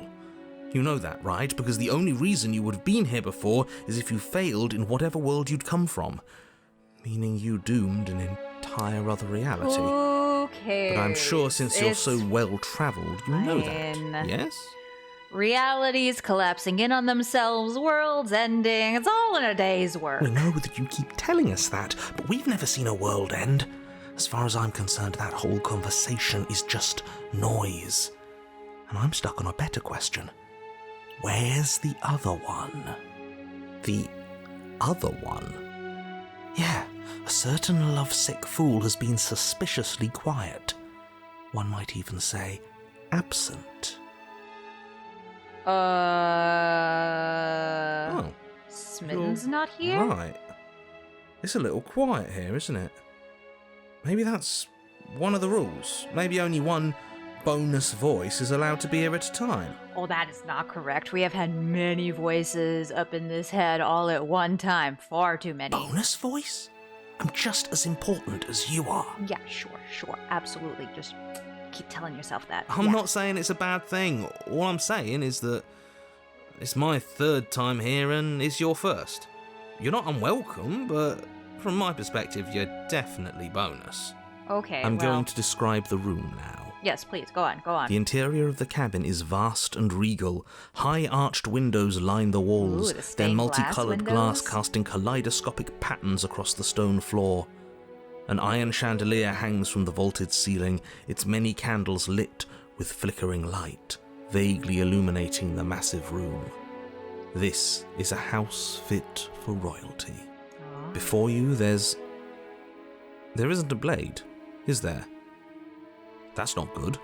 You know that, right? Because the only reason you would have been here before is if you failed in whatever world you'd come from. Meaning you doomed an entire other reality. Who cares? But I'm sure since you're so well-travelled, you know that. Yes? Realities collapsing in on themselves, worlds ending, it's all in a day's work. We know that you keep telling us that, but we've never seen a world end. As far as I'm concerned, that whole conversation is just noise. And I'm stuck on a better question. Where's the other one? The other one? Yeah, a certain lovesick fool has been suspiciously quiet. One might even say, absent. Smitten's not here? Right. It's a little quiet here, isn't it? Maybe that's one of the rules. Maybe only one bonus voice is allowed to be here at a time. Oh, that is not correct. We have had many voices up in this head all at one time. Far too many. Bonus voice? I'm just as important as you are. Yeah, sure. Absolutely. Just keep telling yourself that. I'm not saying it's a bad thing. All I'm saying is that it's my third time here and it's your first. You're not unwelcome, but from my perspective, you're definitely bonus. Okay, I'm going to describe the room now. Yes, please, go on. The interior of the cabin is vast and regal. High arched windows line the walls, their multicolored glass casting kaleidoscopic patterns across the stone floor. An iron chandelier hangs from the vaulted ceiling, its many candles lit with flickering light, vaguely illuminating the massive room. This is a house fit for royalty. Before you, there isn't a blade, is there? That's not good.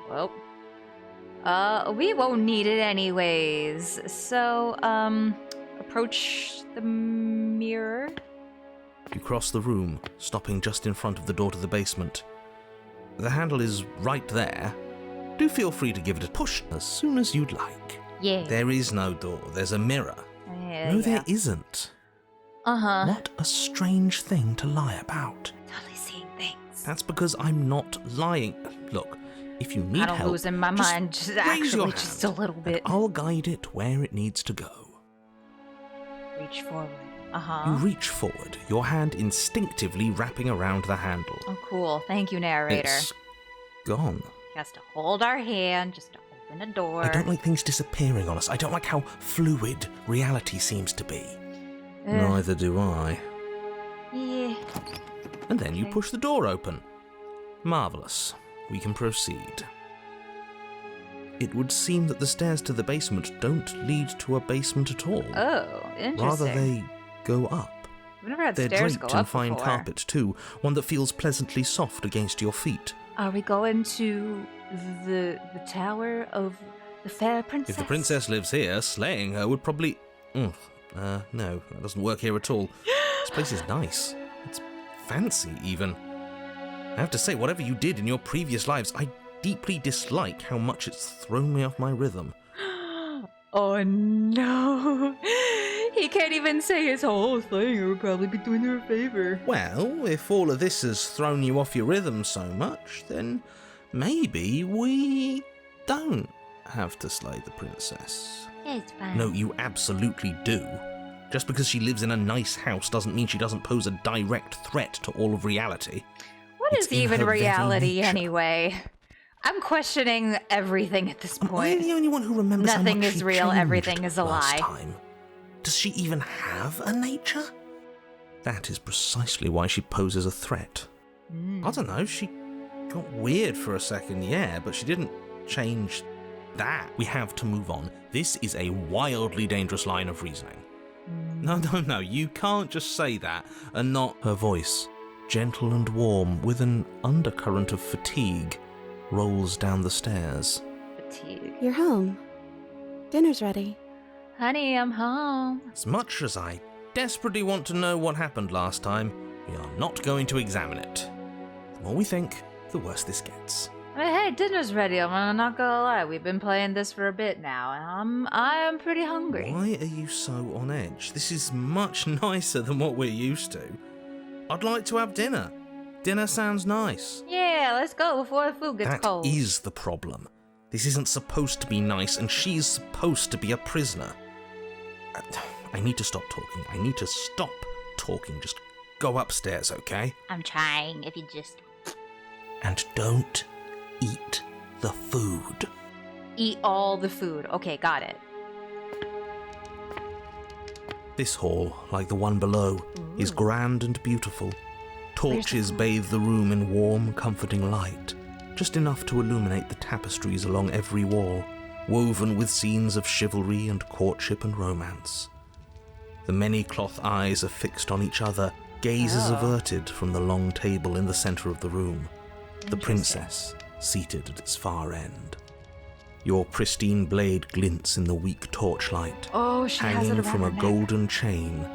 Well, we won't need it anyways. So, approach the mirror. You cross the room, stopping just in front of the door to the basement. The handle is right there. Do feel free to give it a push as soon as you'd like. Yeah. There is no door, there's a mirror. No, there isn't. What a strange thing to lie about. Totally seeing things. That's because I'm not lying. Look, if you need help, losing my mind, just raise your actually just a little bit. I'll guide it where it needs to go. Reach forward. You reach forward, your hand instinctively wrapping around the handle. Oh, cool. Thank you, narrator. It's gone. Just to hold our hand, just to open a door. I don't like things disappearing on us. I don't like how fluid reality seems to be. Neither do I. Yeah. And then you push the door open. Marvellous. We can proceed. It would seem that the stairs to the basement don't lead to a basement at all. Oh, interesting. Rather, they go up. I've never had They're stairs draped go in up fine before. carpet too, one that feels pleasantly soft against your feet. Are we going to the tower of the fair princess? If the princess lives here, slaying her would probably... no, that doesn't work here at all. This place is nice. It's fancy, even. I have to say, whatever you did in your previous lives, I deeply dislike how much it's thrown me off my rhythm. Oh no. He can't even say his whole thing. It would probably be doing her a favor. Well, if all of this has thrown you off your rhythm so much, then maybe we don't have to slay the princess. It's fine. No, you absolutely do. Just because she lives in a nice house doesn't mean she doesn't pose a direct threat to all of reality. What It's is in even her very reality nature. anyway? I'm questioning everything at this Am I point. the only one who remembers Nothing how much is she real, changed everything is a last lie. time? Does she even have a nature? That is precisely why she poses a threat. I don't know, she got weird for a second, yeah, but she didn't change that. We have to move on. This is a wildly dangerous line of reasoning. No, you can't just say that and not... Her voice, gentle and warm, with an undercurrent of fatigue, rolls down the stairs. Fatigue. You're home. Dinner's ready. Honey, I'm home. As much as I desperately want to know what happened last time, we are not going to examine it. The more we think, the worse this gets. Hey, dinner's ready. I'm not gonna lie. We've been playing this for a bit now, and I'm pretty hungry. Why are you so on edge? This is much nicer than what we're used to. I'd like to have dinner. Dinner sounds nice. Yeah, let's go before the food gets cold. That is the problem. This isn't supposed to be nice, and she's supposed to be a prisoner. I need to stop talking. I need to stop talking. Just go upstairs, okay? I'm trying, if you just... And don't eat the food. Eat all the food. Okay, got it. This hall, like the one below, is grand and beautiful. Torches bathe the room in warm, comforting light, just enough to illuminate the tapestries along every wall, woven with scenes of chivalry and courtship and romance. The many cloth eyes are fixed on each other, gazes averted from the long table in the center of the room. The princess, seated at its far end. Your pristine blade glints in the weak torchlight, Oh, she has it hanging around from her a neck. golden chain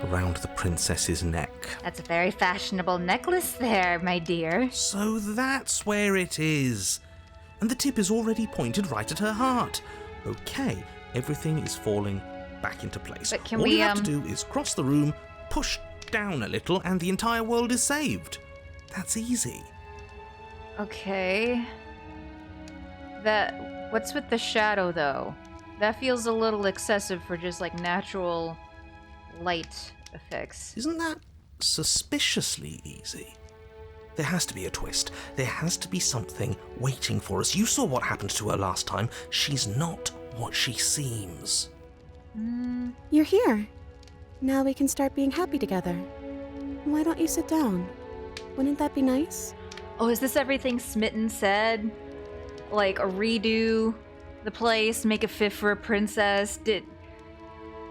around the princess's neck. That's a very fashionable necklace there, my dear. So that's where it is. And the tip is already pointed right at her heart. Okay, everything is falling back into place. But can All we, you have to do is cross the room, push down a little, and the entire world is saved. That's easy. Okay. What's with the shadow, though? That feels a little excessive for just, like, natural light effects. Isn't that suspiciously easy? There has to be a twist. There has to be something waiting for us. You saw what happened to her last time. She's not what she seems. You're here. Now we can start being happy together. Why don't you sit down? Wouldn't that be nice? Oh, is this everything Smitten said? Like, redo the place, make it fit for a princess? Did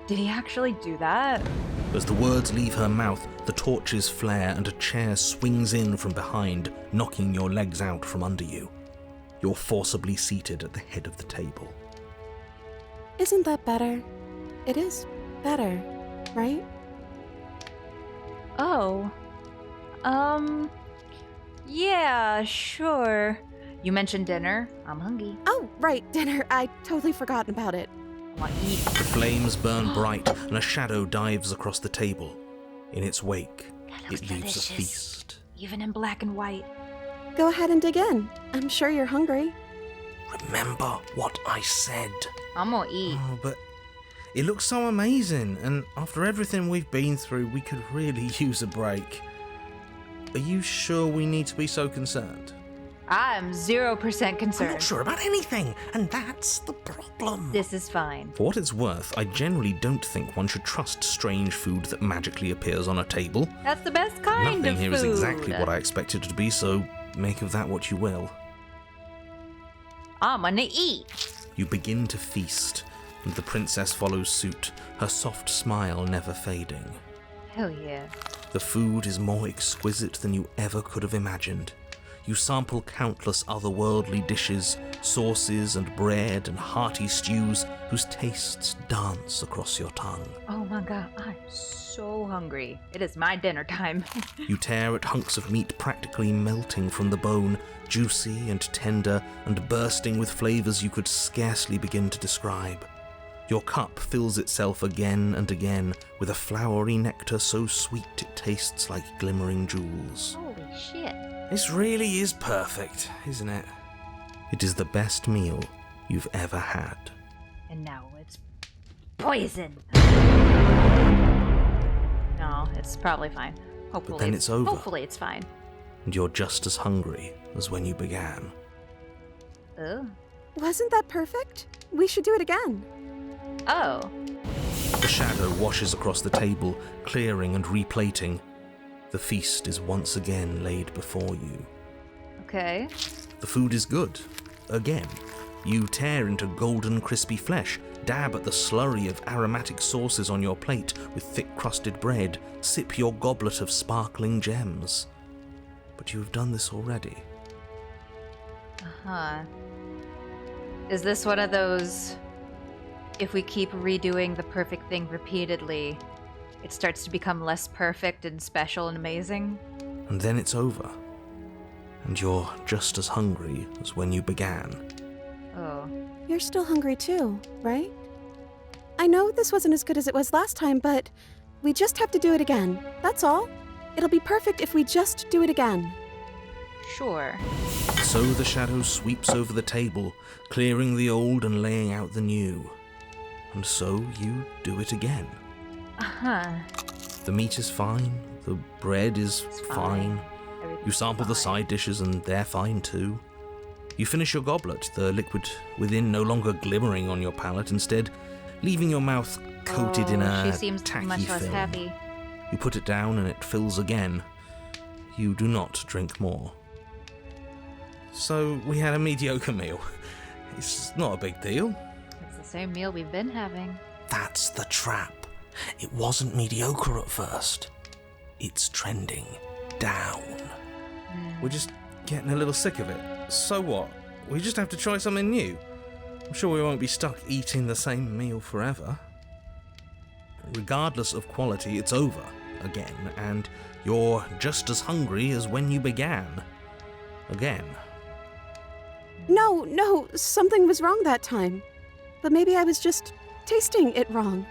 he actually do that? As the words leave her mouth, the torches flare and a chair swings in from behind, knocking your legs out from under you. You're forcibly seated at the head of the table. Isn't that better? It is better, right? Oh. Yeah, sure. You mentioned dinner. I'm hungry. Oh, right, dinner. I'd totally forgotten about it. I want to eat. The flames burn bright and a shadow dives across the table. In its wake, That looks it leaves delicious. a feast. Even in black and white. Go ahead and dig in. I'm sure you're hungry. Remember what I said. I'm gonna eat. Oh, but it looks so amazing, and after everything we've been through, we could really use a break. Are you sure we need to be so concerned? I'm 0% I'm concerned. not sure about anything, and that's the problem. This is fine. For what it's worth, I generally don't think one should trust strange food that magically appears on a table. That's the best kind Nothing of here food. is exactly what I expected it to be, so make of that what you will. I'm gonna eat. You begin to feast, and the princess follows suit, her soft smile never fading. Hell yeah. The food is more exquisite than you ever could have imagined. You sample countless otherworldly dishes, sauces and bread and hearty stews whose tastes dance across your tongue. Oh my god, I'm so hungry. It is my dinner time. You tear at hunks of meat practically melting from the bone, juicy and tender and bursting with flavors you could scarcely begin to describe. Your cup fills itself again and again with a flowery nectar so sweet it tastes like glimmering jewels. Holy shit. This really is perfect, isn't it? It is the best meal you've ever had. And now it's poison. No, it's probably fine. Hopefully. But then it's over. Hopefully it's fine. And you're just as hungry as when you began. Oh. Wasn't that perfect? We should do it again. Oh. The shadow washes across the table, clearing and replating. The feast is once again laid before you. Okay. The food is good. Again. You tear into golden crispy flesh, dab at the slurry of aromatic sauces on your plate with thick-crusted bread, sip your goblet of sparkling gems. But you have done this already. Uh-huh. Is this one of those, if we keep redoing the perfect thing repeatedly, it starts to become less perfect and special and amazing? And then it's over. And you're just as hungry as when you began. Oh. You're still hungry too, right? I know this wasn't as good as it was last time, but we just have to do it again. That's all. It'll be perfect if we just do it again. Sure. So the shadow sweeps over the table, clearing the old and laying out the new. And so you do it again. Uh-huh. The meat is fine, the bread is fine. You sample the side dishes and they're fine too. You finish your goblet, the liquid within no longer glimmering on your palate, instead leaving your mouth coated in a she seems tacky much less film. happy. You put it down and it fills again. You do not drink more. So we had a mediocre meal. It's not a big deal. It's the same meal we've been having. That's the trap. It wasn't mediocre at first. It's trending down. We're just getting a little sick of it. So what? We just have to try something new. I'm sure we won't be stuck eating the same meal forever. Regardless of quality, it's over again, and you're just as hungry as when you began. Again. No, something was wrong that time. But maybe I was just tasting it wrong.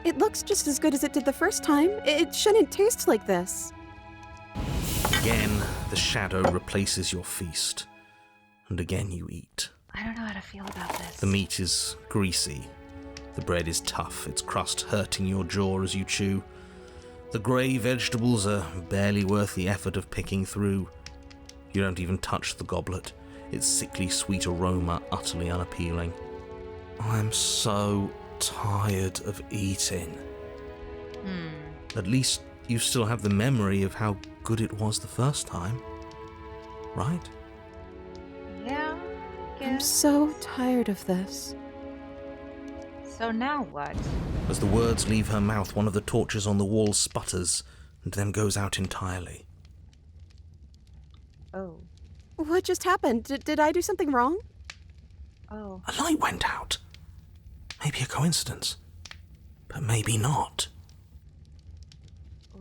It looks just as good as it did the first time. It shouldn't taste like this. Again, the shadow replaces your feast. And again you eat. I don't know how to feel about this. The meat is greasy. The bread is tough, its crust hurting your jaw as you chew. The grey vegetables are barely worth the effort of picking through. You don't even touch the goblet, its sickly sweet aroma utterly unappealing. I'm so tired of eating. At least you still have the memory of how good it was the first time, right? Yeah, I I'm guess. so tired of this. So now what? As the words leave her mouth, one of the torches on the wall sputters and then goes out entirely. Oh. What just happened? Did I do something wrong? Oh. A light went out. Maybe a coincidence, but maybe not.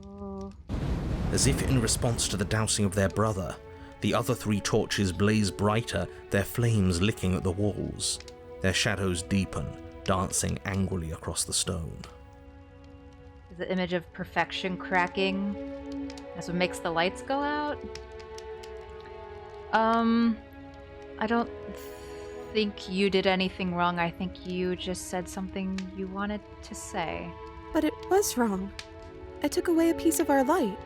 Oh. As if in response to the dousing of their brother, the other 3 torches blaze brighter, their flames licking at the walls. Their shadows deepen, dancing angrily across the stone. Is the image of perfection cracking? That's what makes the lights go out? I don't think you did anything wrong. I think you just said something you wanted to say. But it was wrong. I took away a piece of our light.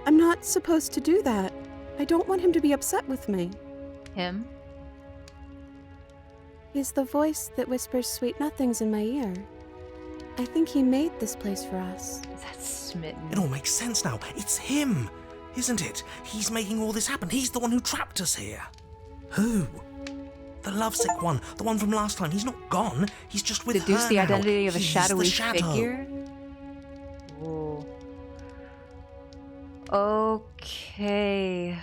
I'm not supposed to do that. I don't want him to be upset with me. Him? He's the voice that whispers sweet nothings in my ear. I think he made this place for us. Is that smitten? It all makes sense now. It's him, isn't it? He's making all this happen. He's the one who trapped us here. Who? The lovesick one, the one from last time. He's not gone. He's just with Deduce her the now. identity of a He's shadowy the shadow. figure? Ooh. Okay.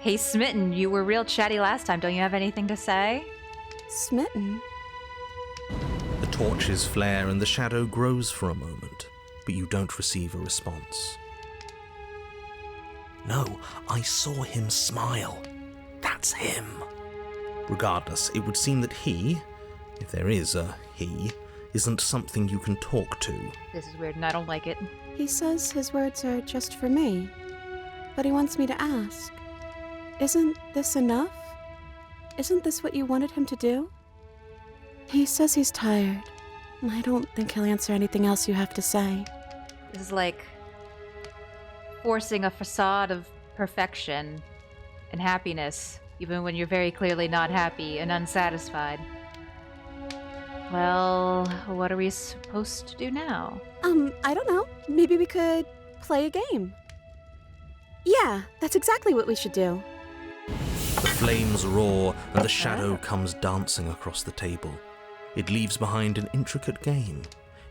Hey, Smitten, you were real chatty last time. Don't you have anything to say? Smitten? The torches flare and the shadow grows for a moment, but you don't receive a response. No, I saw him smile. That's him. Regardless, it would seem that he, if there is a he, isn't something you can talk to. This is weird and I don't like it. He says his words are just for me, but he wants me to ask. Isn't this enough? Isn't this what you wanted him to do? He says he's tired. I don't think he'll answer anything else you have to say. This is like forcing a facade of perfection and happiness, even when you're very clearly not happy and unsatisfied. Well, what are we supposed to do now? I don't know. Maybe we could play a game. Yeah, that's exactly what we should do. The flames roar and the shadow comes dancing across the table. It leaves behind an intricate game,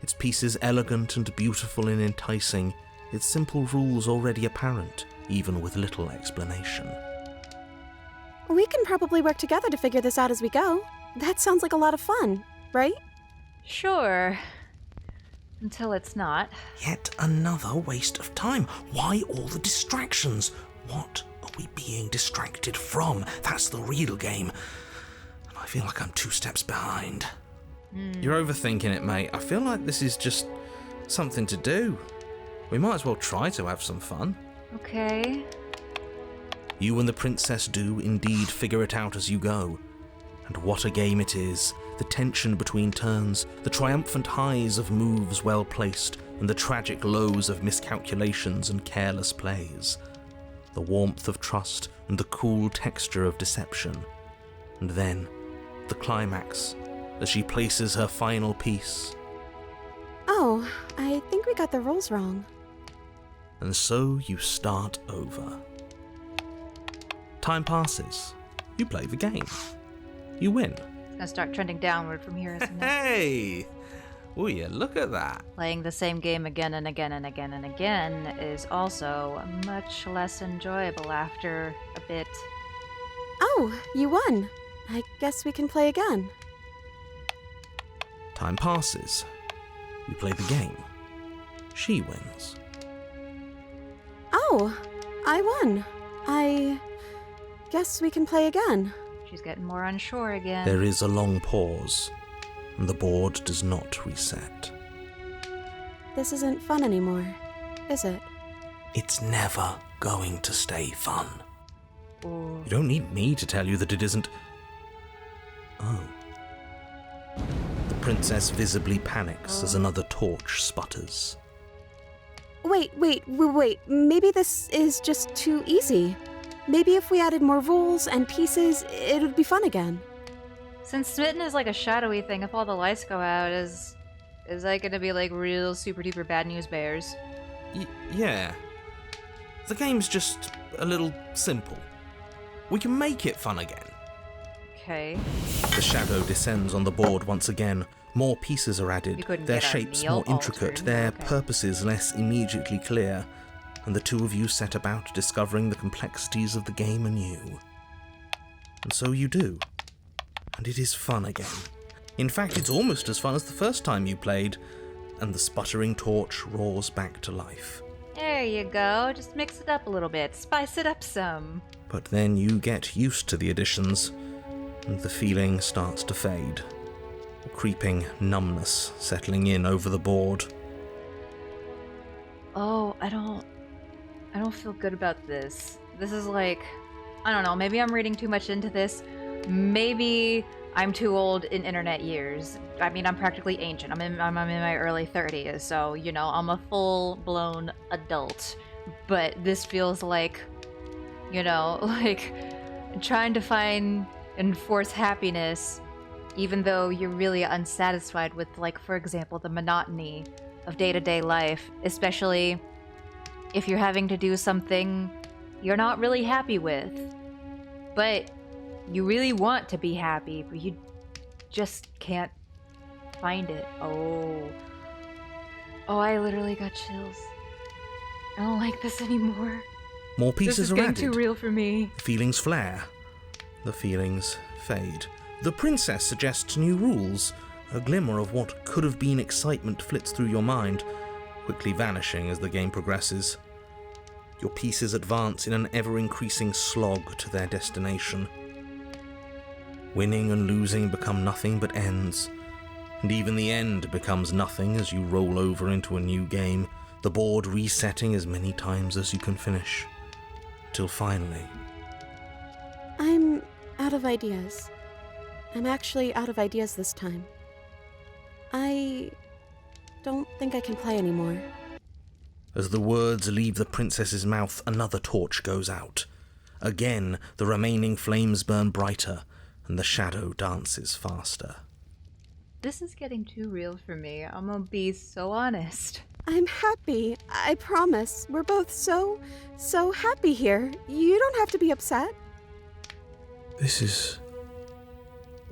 its pieces elegant and beautiful and enticing, its simple rules already apparent, even with little explanation. We can probably work together to figure this out as we go. That sounds like a lot of fun, right? Sure. Until it's not. Yet another waste of time. Why all the distractions? What are we being distracted from? That's the real game. And I feel like I'm 2 steps behind. You're overthinking it, mate. I feel like this is just something to do. We might as well try to have some fun. Okay. You and the princess do indeed figure it out as you go. And what a game it is. The tension between turns, the triumphant highs of moves well placed, and the tragic lows of miscalculations and careless plays. The warmth of trust and the cool texture of deception. And then, the climax, as she places her final piece. Oh, I think we got the rules wrong. And so you start over. Time passes. You play the game. You win. It's gonna start trending downward from here, isn't it? Hey! Oh yeah, look at that. Playing the same game again and again and again and again is also much less enjoyable after a bit. Oh, you won. I guess we can play again. Time passes. You play the game. She wins. Oh, I won. I guess we can play again. She's getting more unsure again. There is a long pause, and the board does not reset. This isn't fun anymore, is it? It's never going to stay fun. Ooh. You don't need me to tell you that it isn't. Oh. The princess visibly panics as another torch sputters. Wait. Maybe this is just too easy. Maybe if we added more rules and pieces, it would be fun again. Since Smitten is like a shadowy thing, if all the lights go out, is that gonna be like real super duper bad news bears? Yeah. The game's just a little simple. We can make it fun again. Okay. The shadow descends on the board once again. More pieces are added, their shapes more intricate, their purposes less immediately clear, and the two of you set about discovering the complexities of the game anew. And so you do. And it is fun again. In fact, it's almost as fun as the first time you played, and the sputtering torch roars back to life. There you go. Just mix it up a little bit. Spice it up some. But then you get used to the additions, and the feeling starts to fade. A creeping numbness settling in over the board. Oh, I don't feel good about this. This is like, I don't know, maybe I'm reading too much into this. Maybe I'm too old in internet years. I mean, I'm practically ancient. I'm in my early 30s, so, you know, I'm a full-blown adult. But this feels like, you know, like trying to find and force happiness even though you're really unsatisfied with, like, for example, the monotony of day-to-day life, especially if you're having to do something you're not really happy with, but you really want to be happy, but you just can't find it. Oh, I literally got chills. I don't like this anymore. More This pieces is are getting added. too real for me. The feelings flare. The feelings fade. The princess suggests new rules. A glimmer of what could have been excitement flits through your mind, quickly vanishing as the game progresses. Your pieces advance in an ever-increasing slog to their destination. Winning and losing become nothing but ends, and even the end becomes nothing as you roll over into a new game, the board resetting as many times as you can finish. Till finally... I'm out of ideas. I'm actually out of ideas this time. I don't think I can play anymore. As the words leave the princess's mouth, another torch goes out. Again, the remaining flames burn brighter, and the shadow dances faster. This is getting too real for me. I'm gonna be so honest. I'm happy. I promise. We're both so happy here. You don't have to be upset. This is...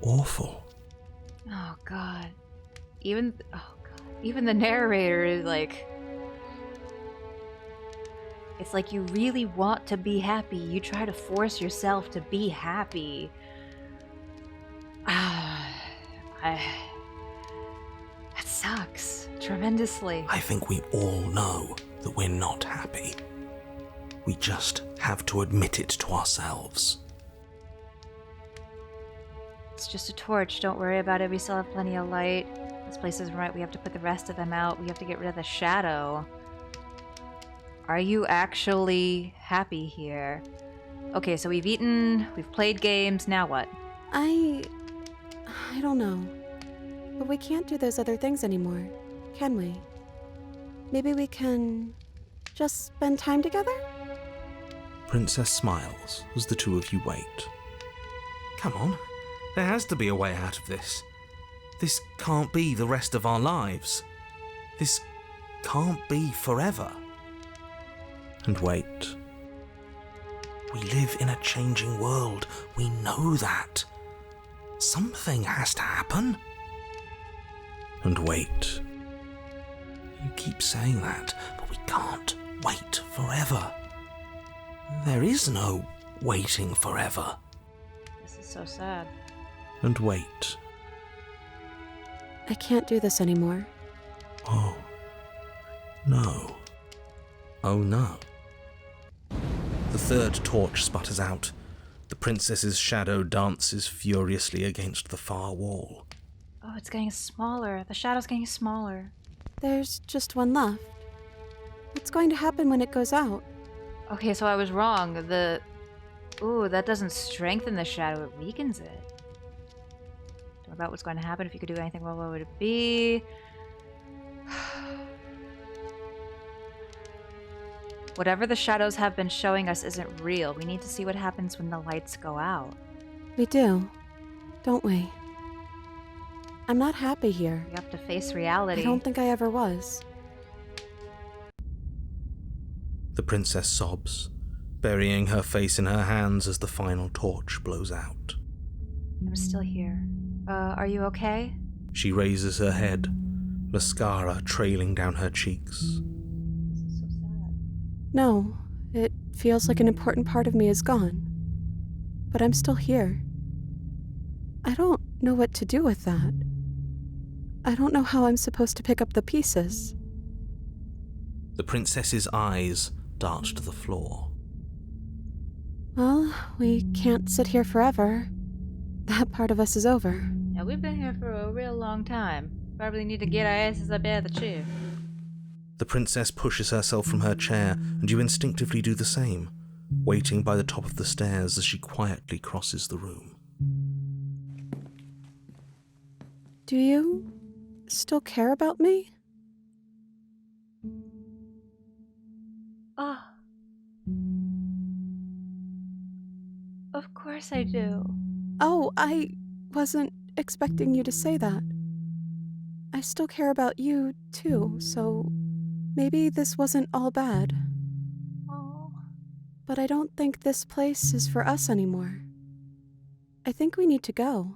awful. Oh god. Even the narrator is like, it's like you really want to be happy. You try to force yourself to be happy. That sucks tremendously. I think we all know that we're not happy. We just have to admit it to ourselves. It's just a torch. Don't worry about it. We still have plenty of light. This place isn't right. We have to put the rest of them out. We have to get rid of the shadow. Are you actually happy here? Okay, so we've eaten, we've played games, now what? I don't know. But we can't do those other things anymore, can we? Maybe we can just spend time together? Princess smiles as the two of you wait. Come on, there has to be a way out of this. This can't be the rest of our lives. This can't be forever. And wait. We live in a changing world. We know that. Something has to happen. And wait. You keep saying that, but we can't wait forever. There is no waiting forever. This is so sad. And wait. I can't do this anymore. Oh. No. Oh no. The third torch sputters out. The princess's shadow dances furiously against the far wall. Oh, it's getting smaller. The shadow's getting smaller. There's just one left. What's going to happen when it goes out? Okay, so I was wrong. Ooh, that doesn't strengthen the shadow, it weakens it. What about what's going to happen if you could do anything? Well, what would it be? Whatever the shadows have been showing us isn't real. We need to see what happens when the lights go out. We do, don't we? I'm not happy here. You have to face reality. I don't think I ever was. The princess sobs, burying her face in her hands as the final torch blows out. I'm still here. Are you okay? She raises her head, mascara trailing down her cheeks. This is so sad. No, it feels like an important part of me is gone. But I'm still here. I don't know what to do with that. I don't know how I'm supposed to pick up the pieces. The princess's eyes dart to the floor. Well, we can't sit here forever. That part of us is over. Yeah, we've been here for a real long time. Probably need to get our asses up out of the chair. The princess pushes herself from her chair, and you instinctively do the same, waiting by the top of the stairs as she quietly crosses the room. Do you still care about me? Oh. Of course I do. Oh, I wasn't expecting you to say that. I still care about you, too, so maybe this wasn't all bad. Oh. But I don't think this place is for us anymore. I think we need to go.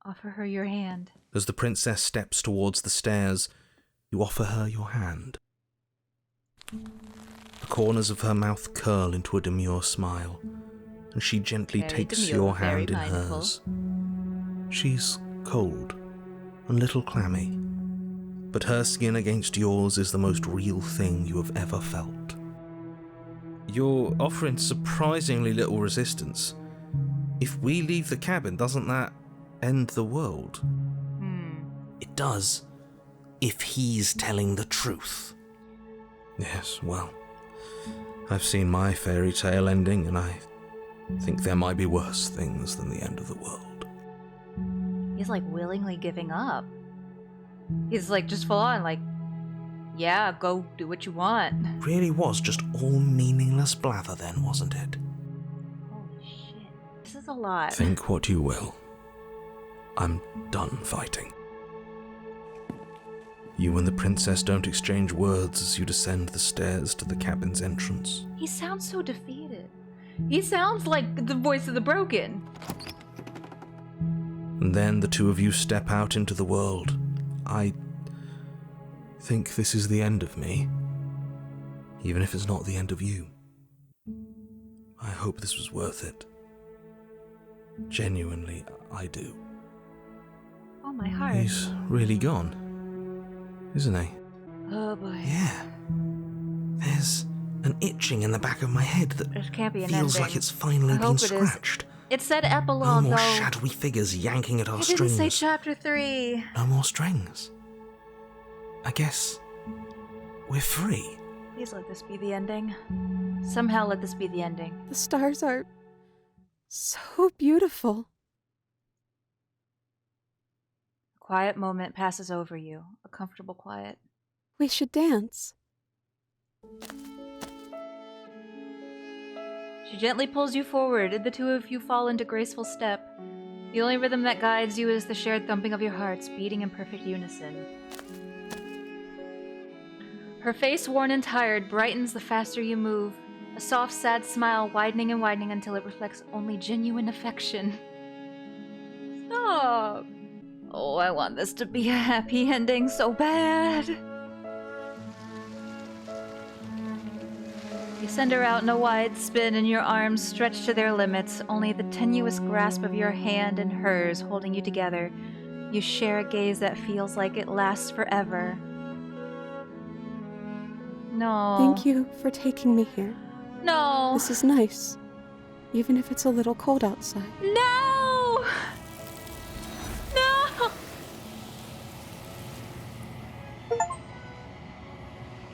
Offer her your hand. As the princess steps towards the stairs, you offer her your hand. The corners of her mouth curl into a demure smile, and she gently Very takes demure, your very hand in mindful. hers. She's cold, a little clammy, but her skin against yours is the most real thing you have ever felt. You're offering surprisingly little resistance. If we leave the cabin, doesn't that end the world? It does, if he's telling the truth. Yes, well, I've seen my fairy tale ending, and I think there might be worse things than the end of the world. He's like willingly giving up. He's like just full on, like, yeah, go do what you want. Really was just all meaningless blather then, wasn't it? Holy shit. This is a lot. Think what you will. I'm done fighting. You and the princess don't exchange words as you descend the stairs to the cabin's entrance. He sounds so defeated. He sounds like the voice of the broken. And then the two of you step out into the world. I think this is the end of me, even if it's not the end of you. I hope this was worth it. Genuinely, I do. Oh, my heart. He's really gone, isn't he? Oh, boy. Yeah. There's an itching in the back of my head that It can't be an feels ending. like it's finally I been hope it is. scratched. It said No epilogue, more though. shadowy figures yanking at our It didn't strings. say chapter 3. No more strings. I guess we're free. Please let this be the ending. Somehow let this be the ending. The stars are so beautiful. A quiet moment passes over you. A comfortable quiet. We should dance. She gently pulls you forward, and the two of you fall into graceful step. The only rhythm that guides you is the shared thumping of your hearts, beating in perfect unison. Her face, worn and tired, brightens the faster you move, a soft, sad smile widening and widening until it reflects only genuine affection. Stop! Oh, I want this to be a happy ending so bad. You send her out in a wide spin, and your arms stretch to their limits, only the tenuous grasp of your hand and hers holding you together. You share a gaze that feels like it lasts forever. No. Thank you for taking me here. No. This is nice, even if it's a little cold outside. No! No!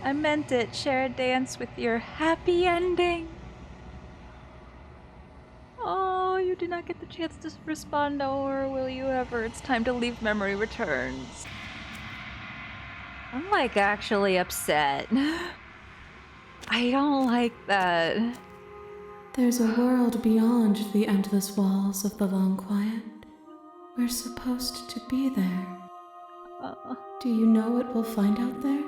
I meant it. Share a dance with your happy ending. Oh, you did not get the chance to respond, or will you ever? It's time to leave. Memory returns. I'm like actually upset. I don't like that. There's a world beyond the endless walls of the long quiet. We're supposed to be there. Do you know what we'll find out there?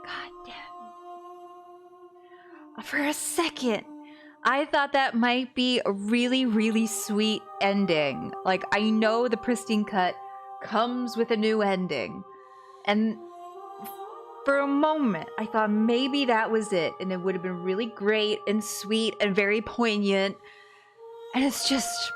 God damn it. For a second, I thought that might be a really, really sweet ending. Like, I know the pristine cut comes with a new ending. And for a moment, I thought maybe that was it. And it would have been really great and sweet and very poignant. And it's just...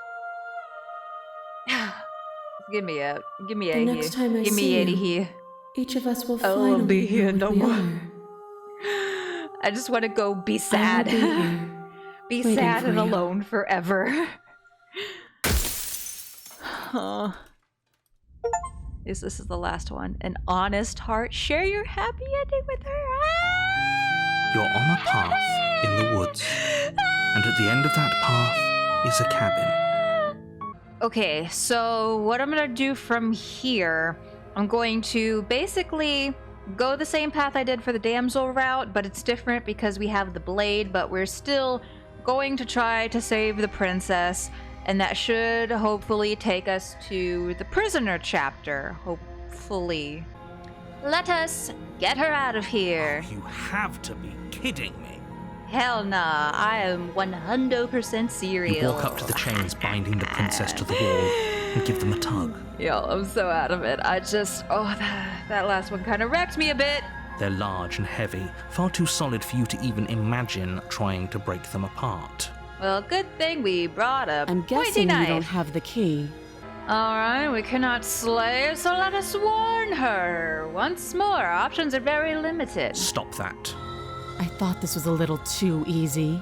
Give me a The here. next time I Give me see Eddie you, here. each of us will I won't be finally here know no what we more. are. I just want to go be I will sad. be here, Be waiting sad for and you. alone forever. This is the last one. An honest heart. Share your happy ending with her. You're on a path in the woods, and at the end of that path is a cabin. Okay, so what I'm gonna do from here, I'm going to basically go the same path I did for the damsel route, but it's different because we have the blade, but we're still going to try to save the princess, and that should hopefully take us to the prisoner chapter, hopefully. Let us get her out of here. You have to be kidding me. Hell nah, I am 100% serious. You walk up to the chains binding the princess to the wall and give them a tug. Yo, I'm so out of it. I just, that last one kind of wrecked me a bit. They're large and heavy, far too solid for you to even imagine trying to break them apart. Well, good thing we brought a I'm pointy guessing knife. you don't have the key. Alright, we cannot slay, so let us warn her. Once more, our options are very limited. Stop that. I thought this was a little too easy.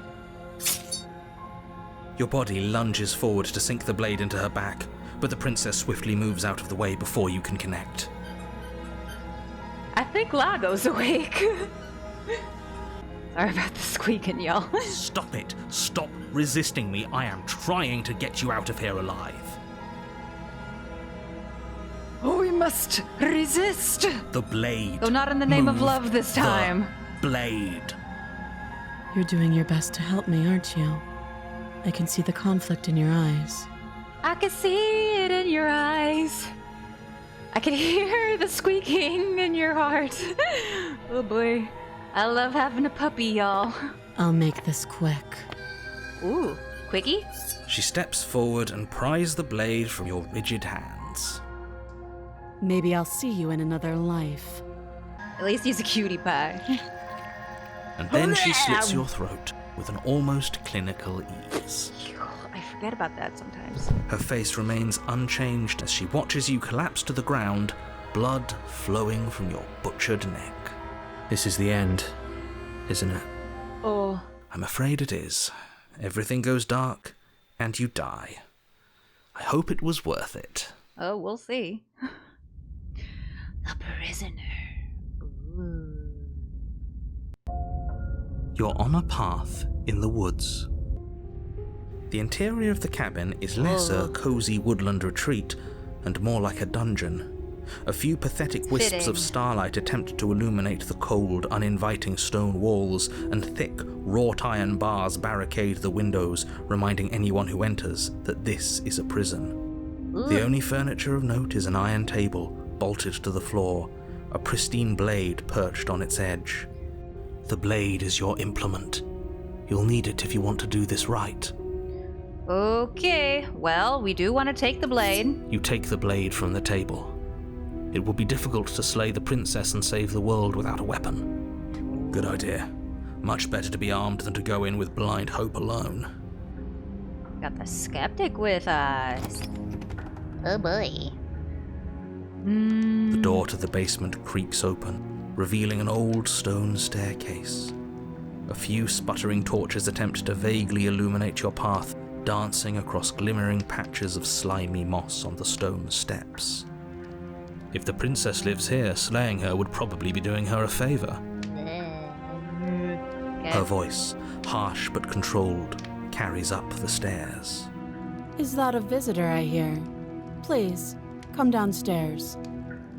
Your body lunges forward to sink the blade into her back, but the princess swiftly moves out of the way before you can connect. I think Lago's awake. Sorry about the squeaking, y'all. Stop it. Stop resisting me. I am trying to get you out of here alive. Oh, we must resist. The blade. Though not in the name of Move love this time. The blade. You're doing your best to help me, aren't you? I can see the conflict in your eyes. I can see it in your eyes. I can hear the squeaking in your heart. Oh boy. I love having a puppy, y'all. I'll make this quick. Ooh, quickie? She steps forward and pries the blade from your rigid hands. Maybe I'll see you in another life. At least he's a cutie pie. And then she slits your throat with an almost clinical ease. I forget about that sometimes. Her face remains unchanged as she watches you collapse to the ground, blood flowing from your butchered neck. This is the end, isn't it? Oh. I'm afraid it is. Everything goes dark, and you die. I hope it was worth it. Oh, we'll see. The prisoner. Ooh. You're on a path in the woods. The interior of the cabin is less a cozy woodland retreat and more like a dungeon. A few pathetic wisps Fitting. of starlight attempt to illuminate the cold, uninviting stone walls, and thick, wrought iron bars barricade the windows, reminding anyone who enters that this is a prison. The only furniture of note is an iron table, bolted to the floor, a pristine blade perched on its edge. The blade is your implement. You'll need it if you want to do this right. Okay, well, we do want to take the blade. You take the blade from the table. It will be difficult to slay the princess and save the world without a weapon. Good idea. Much better to be armed than to go in with blind hope alone. Got the skeptic with us. Oh boy. The door to the basement creaks open, revealing an old stone staircase. A few sputtering torches attempt to vaguely illuminate your path, dancing across glimmering patches of slimy moss on the stone steps. If the princess lives here, slaying her would probably be doing her a favor. Her voice, harsh but controlled, carries up the stairs. Is that a visitor I hear? Please, come downstairs.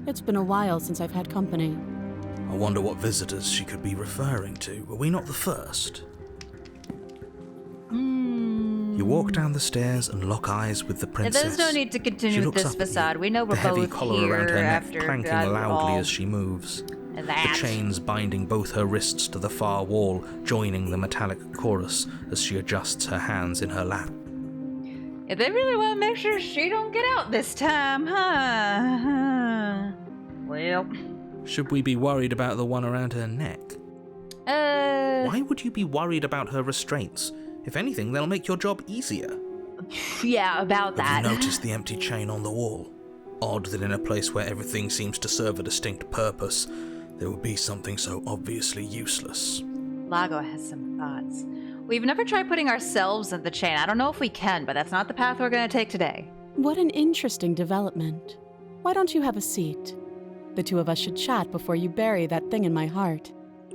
It's been a while since I've had company. I wonder what visitors she could be referring to. Were we not the first? You walk down the stairs and lock eyes with the princess. There's no need to She continue with looks this up at facade. you, We know we're the heavy both collar here around her neck after clanking God, loudly all as she moves. that. The chains binding both her wrists to the far wall, joining the metallic chorus as she adjusts her hands in her lap. Yeah, they really want to make sure she don't get out this time, huh? Well. Should we be worried about the one around her neck? Why would you be worried about her restraints? If anything, they'll make your job easier. Yeah, about that. Have you noticed the empty chain on the wall? Odd that in a place where everything seems to serve a distinct purpose, there would be something so obviously useless. Lago has some thoughts. We've never tried putting ourselves in the chain. I don't know if we can, but that's not the path we're going to take today. What an interesting development. Why don't you have a seat? The two of us should chat before you bury that thing in my heart.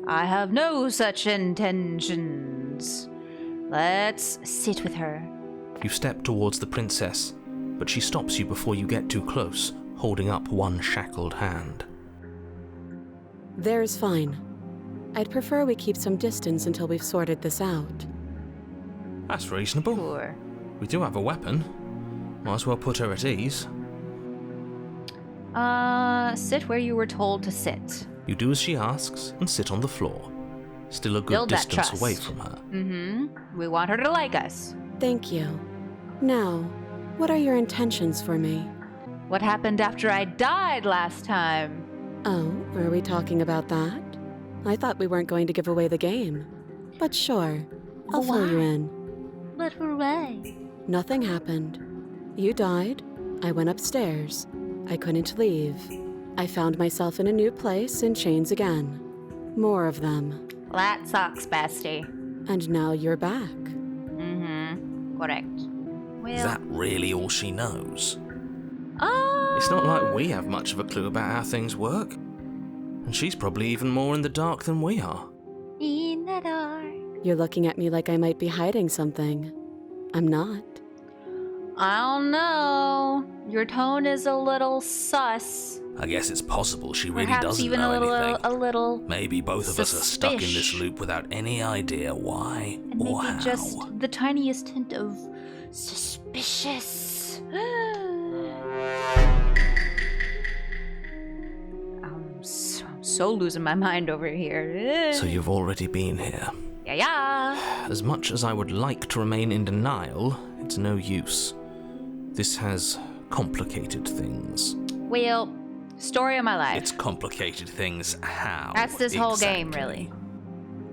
I have no such intentions. Let's sit with her. You step towards the princess, but she stops you before you get too close, holding up one shackled hand. There's fine. I'd prefer we keep some distance until we've sorted this out. That's reasonable. Sure. We do have a weapon. Might as well put her at ease. Sit where you were told to sit. You do as she asks and sit on the floor, still a good Build that distance trust. away from her. Mm-hmm. We want her to like us. Thank you. Now, what are your intentions for me? What happened after I died last time? Oh, are we talking about that? I thought we weren't going to give away the game. But sure, I'll fill you in. But hooray. Nothing happened. You died. I went upstairs. I couldn't leave. I found myself in a new place in chains again. More of them. That sucks, bestie. And now you're back. Mm-hmm. Correct. Well, Is that really all she knows? oh. It's not like we have much of a clue about how things work. And she's probably even more in the dark than we are. In the dark. You're looking at me like I might be hiding something. I'm not. I don't know. Your tone is a little sus. I guess it's possible she really Perhaps doesn't even know a anything. little. Maybe both of us are stuck in this suspish. loop without any idea why And or maybe how. just the tiniest hint of suspicious. I'm so losing my mind over here. So you've already been here. Yeah. As much as I would like to remain in denial, it's no use. This has complicated things. Well, story of my life. It's complicated things how? That's this whole game, exactly? really.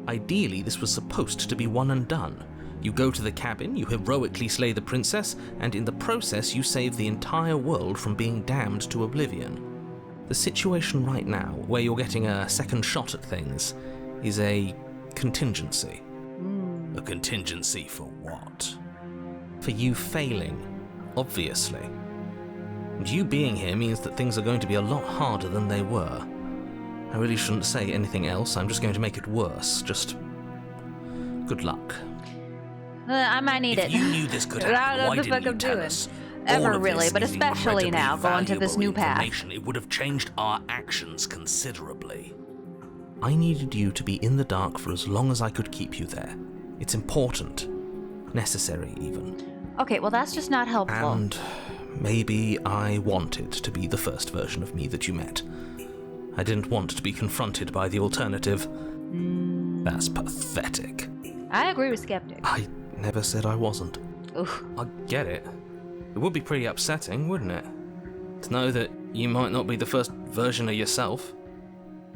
Ideally, this was supposed to be one and done. You go to the cabin, you heroically slay the princess, and in the process you save the entire world from being damned to oblivion. The situation right now, where you're getting a second shot at things, is a contingency. A contingency for what? For you failing, obviously. And you being here means that things are going to be a lot harder than they were. I really shouldn't say anything else, I'm just going to make it worse. Just good luck. I might need If it. you knew this could I don't know happen, what why the didn't fuck you I'm tell doing. us? Ever All of really, this but is especially incredibly now, going to this valuable new path. information. It would have changed our actions considerably. I needed you to be in the dark for as long as I could keep you there. It's important. Necessary, even. Okay, well that's just not helpful. And maybe I wanted to be the first version of me that you met. I didn't want to be confronted by the alternative. That's pathetic. I agree with Skeptic. I never said I wasn't. Oof. I get it. It would be pretty upsetting, wouldn't it? To know that you might not be the first version of yourself.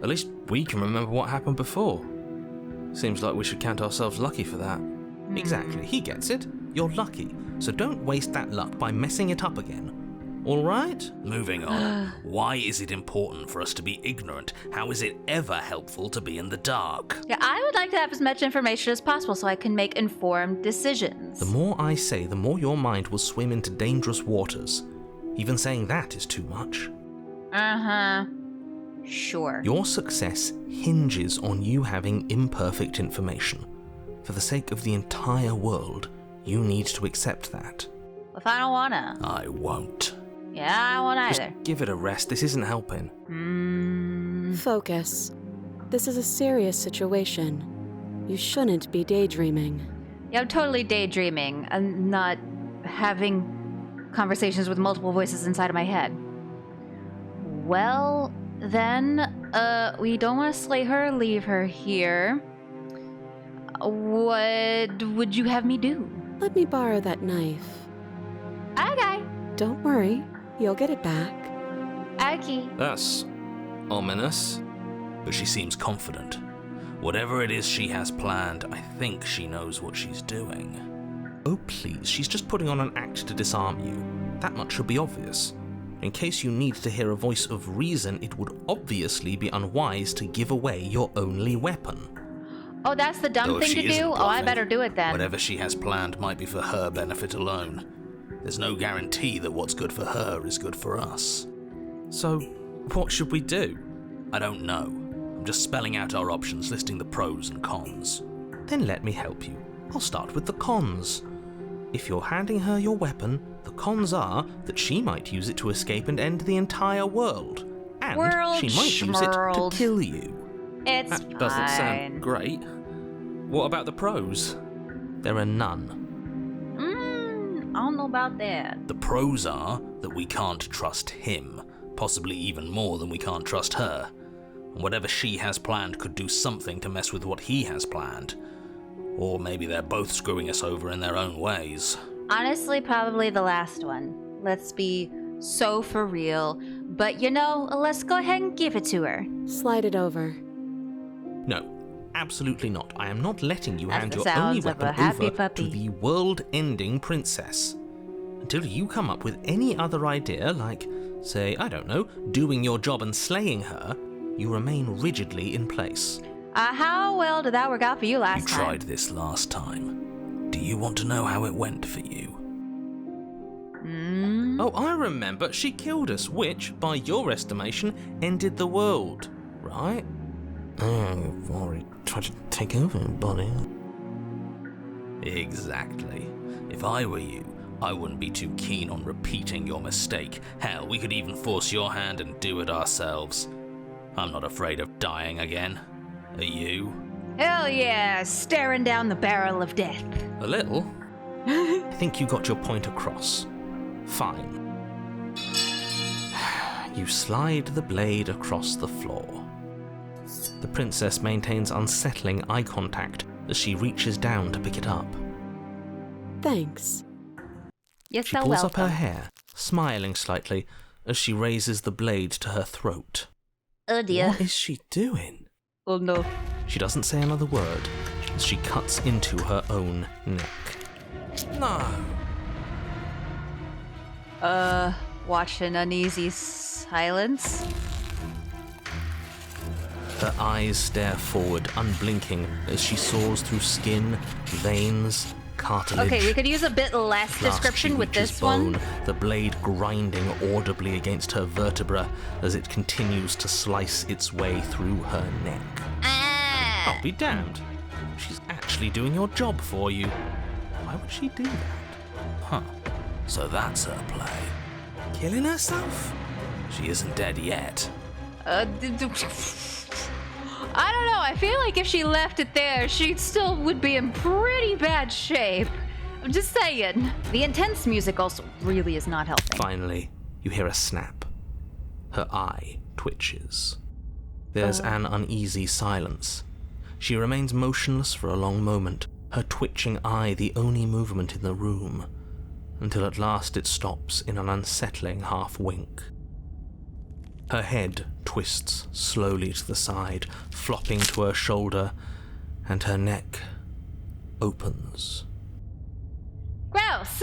At least we can remember what happened before. Seems like we should count ourselves lucky for that. Exactly, he gets it. You're lucky. So don't waste that luck by messing it up again. Alright? Moving on. Why is it important for us to be ignorant? How is it ever helpful to be in the dark? Yeah, I would like to have as much information as possible so I can make informed decisions. The more I say, the more your mind will swim into dangerous waters. Even saying that is too much. Uh-huh. Sure. Your success hinges on you having imperfect information. For the sake of the entire world, you need to accept that. If I don't wanna. I won't. Yeah, I won't either. Just give it a rest. This isn't helping. Focus. This is a serious situation. You shouldn't be daydreaming. Yeah, I'm totally daydreaming. I'm not having conversations with multiple voices inside of my head. Well, then, we don't want to slay her, leave her here. What would you have me do? Let me borrow that knife. Okay. Don't worry, you'll get it back. Okay. That's ominous. But she seems confident. Whatever it is she has planned, I think she knows what she's doing. Oh please, she's just putting on an act to disarm you. That much should be obvious. In case you need to hear a voice of reason, it would obviously be unwise to give away your only weapon. Oh, that's the dumb Though if thing she to isn't do? Oh, I bluffing, better do it then. Whatever she has planned might be for her benefit alone. There's no guarantee that what's good for her is good for us. So, what should we do? I don't know. I'm just spelling out our options, listing the pros and cons. Then let me help you. I'll start with the cons. If you're handing her your weapon, the cons are that she might use it to escape and end the entire world. And she might use it to kill you. It's That doesn't sound great. What about the pros? There are none. I don't know about that. The pros are that we can't trust him, possibly even more than we can't trust her. And whatever she has planned could do something to mess with what he has planned. Or maybe they're both screwing us over in their own ways. Honestly, probably the last one. Let's be so for real. But you know, let's go ahead and give it to her. Slide it over. No, absolutely not. I am not letting you hand That's your the only sounds of weapon a happy over puppy. to the world-ending princess. Until you come up with any other idea, like, say, I don't know, doing your job and slaying her, you remain rigidly in place. How well did that work out for you last You time? tried this last time. Do you want to know how it went for you? Oh, I remember. She killed us, which, by your estimation, ended the world, right? You've already tried to take over, buddy. Exactly. If I were you, I wouldn't be too keen on repeating your mistake. Hell, we could even force your hand and do it ourselves. I'm not afraid of dying again. Are you? Hell yeah, staring down the barrel of death. A little. I think you got your point across. Fine. You slide the blade across the floor. The princess maintains unsettling eye contact as she reaches down to pick it up. Thanks. Yes, She pulls up her hair, smiling slightly as she raises the blade to her throat. Oh dear. What is she doing? Oh no. She doesn't say another word as she cuts into her own neck. No. Watch an uneasy silence. Her eyes stare forward, unblinking, as she saws through skin, veins, cartilage. Okay, we could use a bit less Last description she with reaches this bone, one. the blade grinding audibly against her vertebra as it continues to slice its way through her neck. Ah! I'll be damned. She's actually doing your job for you. Why would she do that? Huh. So that's her play. Killing herself? She isn't dead yet. I don't know. I feel like if she left it there, she still would be in pretty bad shape. I'm just saying. The intense music also really is not helping. Finally, you hear a snap. Her eye twitches. There's an uneasy silence. She remains motionless for a long moment, her twitching eye the only movement in the room, until at last it stops in an unsettling half-wink. Her head twists slowly to the side, flopping to her shoulder, and her neck opens. Gross!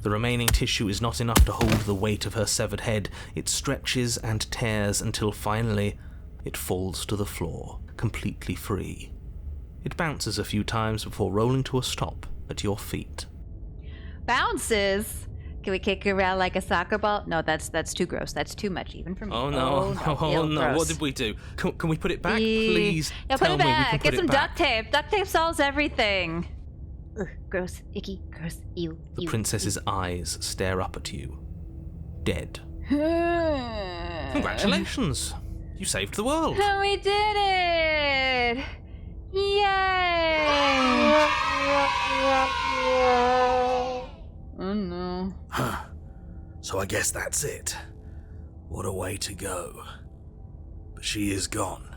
The remaining tissue is not enough to hold the weight of her severed head. It stretches and tears until finally it falls to the floor, completely free. It bounces a few times before rolling to a stop at your feet. Bounces? Can we kick it around like a soccer ball? No, that's too gross. That's too much, even for me. Oh no, Ew, no, gross. what did we do? Can we put it back, please? Yeah, put Tell it me we back. can Get put some it duct back. tape. Duct tape solves everything. Ugh, gross, icky, gross, ew. The princess's eyes stare up at you. Dead. Congratulations! You saved the world! We did it! Yay! Oh no. Huh. So I guess that's it. What a way to go. But she is gone,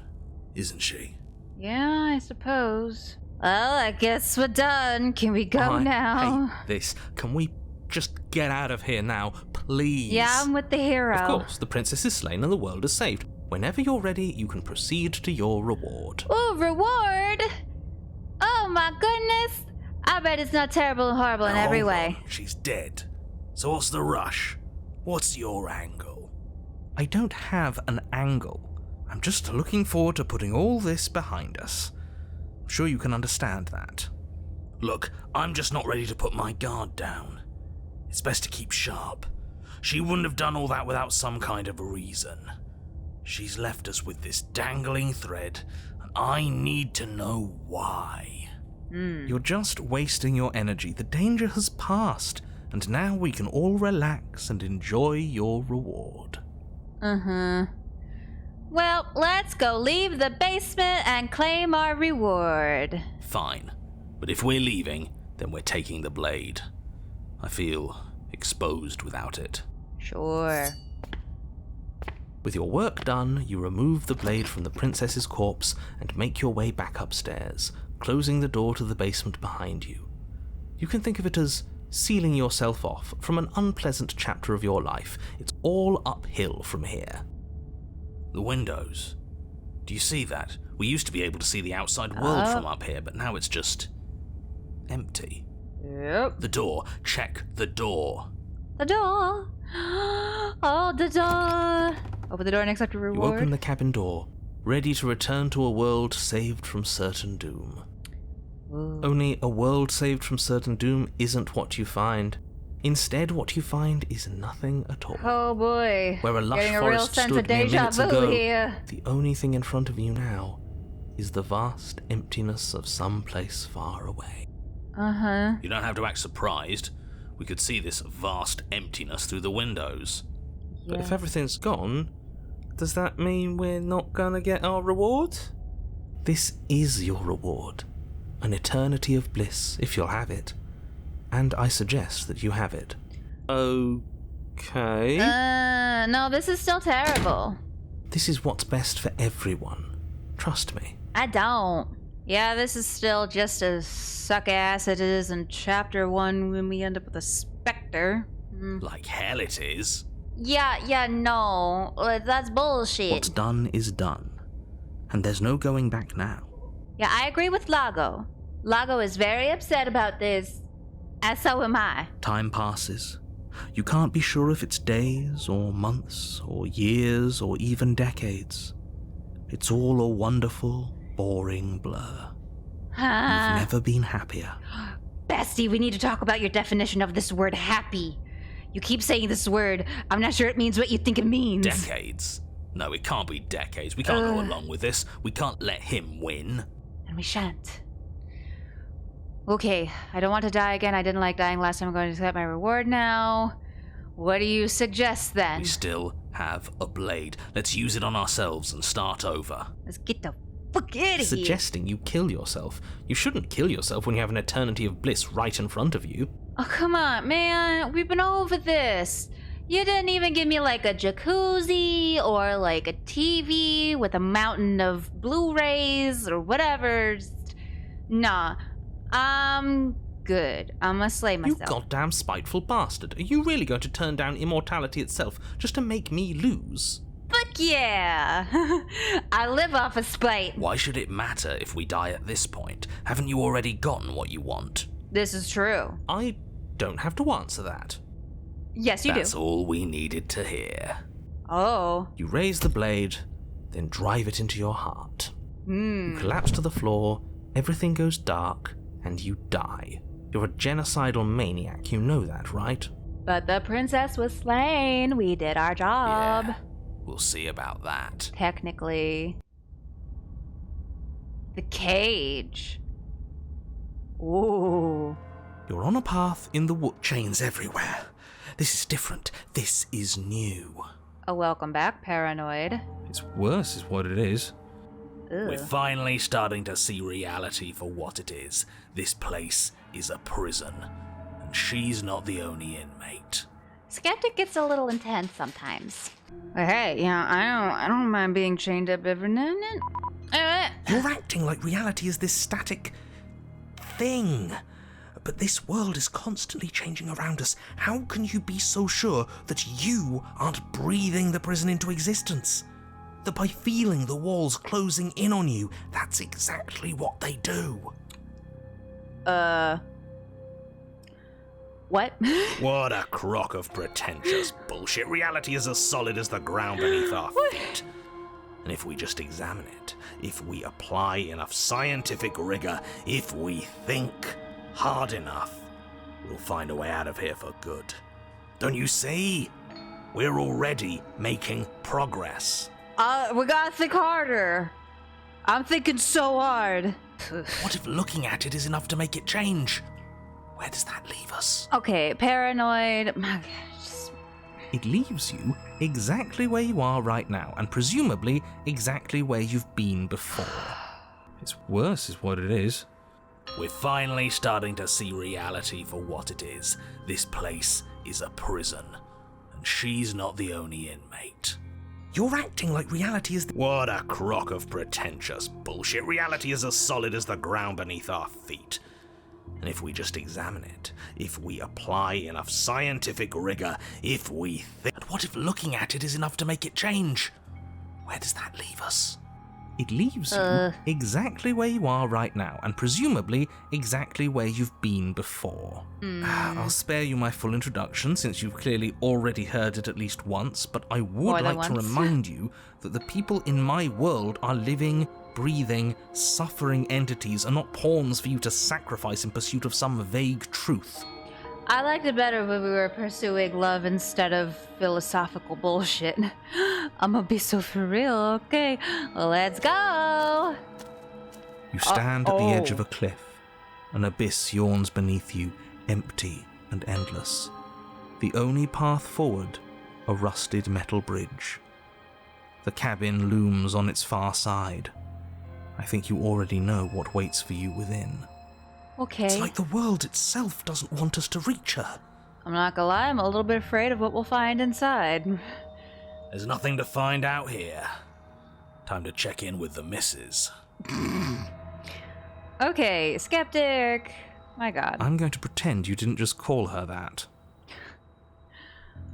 isn't she? Yeah, I suppose. Well, I guess we're done. Can we go I now? hate this. Can we just get out of here now, please? Yeah, I'm with the hero. Of course, the princess is slain and the world is saved. Whenever you're ready, you can proceed to your reward. Ooh, reward? Oh my goodness! I bet it's not terrible and horrible in Now, every hold way. on. She's dead. So what's the rush? What's your angle? I don't have an angle. I'm just looking forward to putting all this behind us. I'm sure you can understand that. Look, I'm just not ready to put my guard down. It's best to keep sharp. She wouldn't have done all that without some kind of a reason. She's left us with this dangling thread, and I need to know why. You're just wasting your energy. The danger has passed, and now we can all relax and enjoy your reward. Well, let's go leave the basement and claim our reward. Fine, but if we're leaving, then we're taking the blade. I feel exposed without it. Sure. With your work done, you remove the blade from the princess's corpse and make your way back upstairs, closing the door to the basement behind you. You can think of it as sealing yourself off from an unpleasant chapter of your life. It's all uphill from here. The windows. Do you see that? We used to be able to see the outside world from up here, but now it's just empty. Yep. The door. Check the door. The door. Oh, the door. Open the door and accept a You reward. open the cabin door, ready to return to a world saved from certain doom. Ooh. Only a world saved from certain doom isn't what you find. Instead, what you find is nothing at all. Oh boy. Where a lush Getting a real forest sense stood of mere deja minutes vu ago, here. the only thing in front of you now is the vast emptiness of some place far away. Uh-huh. You don't have to act surprised. We could see this vast emptiness through the windows. But if everything's gone, does that mean we're not gonna get our reward? This is your reward. An eternity of bliss, if you'll have it. And I suggest that you have it. Okay. No, this is still terrible. This is what's best for everyone. Trust me. I don't. Yeah, this is still just as suck-ass it is in Chapter 1 when we end up with a specter. Like hell it is. Yeah, no. That's bullshit. What's done is done. And there's no going back now. Yeah, I agree with Lago. Lago is very upset about this, and so am I. Time passes. You can't be sure if it's days, or months, or years, or even decades. It's all a wonderful, boring blur. You've never been happier. Bestie, we need to talk about your definition of this word happy. You keep saying this word. I'm not sure it means what you think it means. Decades? No, it can't be decades. We can't go along with this. We can't let him win. And we shan't. Okay, I don't want to die again. I didn't like dying last time. I'm going to accept my reward now. What do you suggest then? We still have a blade. Let's use it on ourselves and start over. Let's get the fuck out of here. Suggesting you kill yourself. You shouldn't kill yourself when you have an eternity of bliss right in front of you. Oh, come on, man. We've been over this. You didn't even give me like a jacuzzi or like a TV with a mountain of Blu-rays or whatever. Nah, I'm good. I'm gonna slay myself. You goddamn spiteful bastard. Are you really going to turn down immortality itself just to make me lose? Fuck yeah! I live off of spite. Why should it matter if we die at this point? Haven't you already gotten what you want? This is true. I don't have to answer that. Yes, you That's do. all we needed to hear. Oh. You raise the blade, then drive it into your heart. You collapse to the floor, everything goes dark, and you die. You're a genocidal maniac, you know that, right? But the princess was slain. We did our job. Yeah, we'll see about that. Technically. The cage. Ooh. You're on a path in the wood. Chains everywhere. This is different. This is new. A welcome back, Paranoid. It's worse is what it is. Ugh. We're finally starting to see reality for what it is. This place is a prison, and she's not the only inmate. Skeptic gets a little intense sometimes. But hey, yeah, I don't mind being chained up every now and then. You're acting like reality is this static thing. But this world is constantly changing around us. How can you be so sure that you aren't breathing the prison into existence? That by feeling the walls closing in on you, that's exactly what they do. What? What a crock of pretentious bullshit. Reality is as solid as the ground beneath our feet. And if we just examine it, if we apply enough scientific rigor, if we think hard enough, we'll find a way out of here for good. Don't you see? We're already making progress. We gotta think harder. I'm thinking so hard. What if looking at it is enough to make it change? Where does that leave us? Okay, Paranoid. My gosh. It leaves you exactly where you are right now, and presumably exactly where you've been before. It's worse is what it is. We're finally starting to see reality for what it is. This place is a prison, and she's not the only inmate. You're acting like reality is What a crock of pretentious bullshit. Reality is as solid as the ground beneath our feet. And if we just examine it, if we apply enough scientific rigor, if we think... But what if looking at it is enough to make it change? Where does that leave us? it leaves you exactly where you are right now, and presumably exactly where you've been before. I'll spare you my full introduction, since you've clearly already heard it at least once, but I would like to remind you that the people in my world are living, breathing, suffering entities, and not pawns for you to sacrifice in pursuit of some vague truth. I liked it better when we were pursuing love instead of philosophical bullshit. I'ma be so for real, okay? Let's go! You stand at the edge of a cliff. An abyss yawns beneath you, empty and endless. The only path forward, a rusted metal bridge. The cabin looms on its far side. I think you already know what waits for you within. Okay. It's like the world itself doesn't want us to reach her. I'm not gonna lie, I'm a little bit afraid of what we'll find inside. There's nothing to find out here. Time to check in with the missus. Okay, skeptic. My god. I'm going to pretend you didn't just call her that.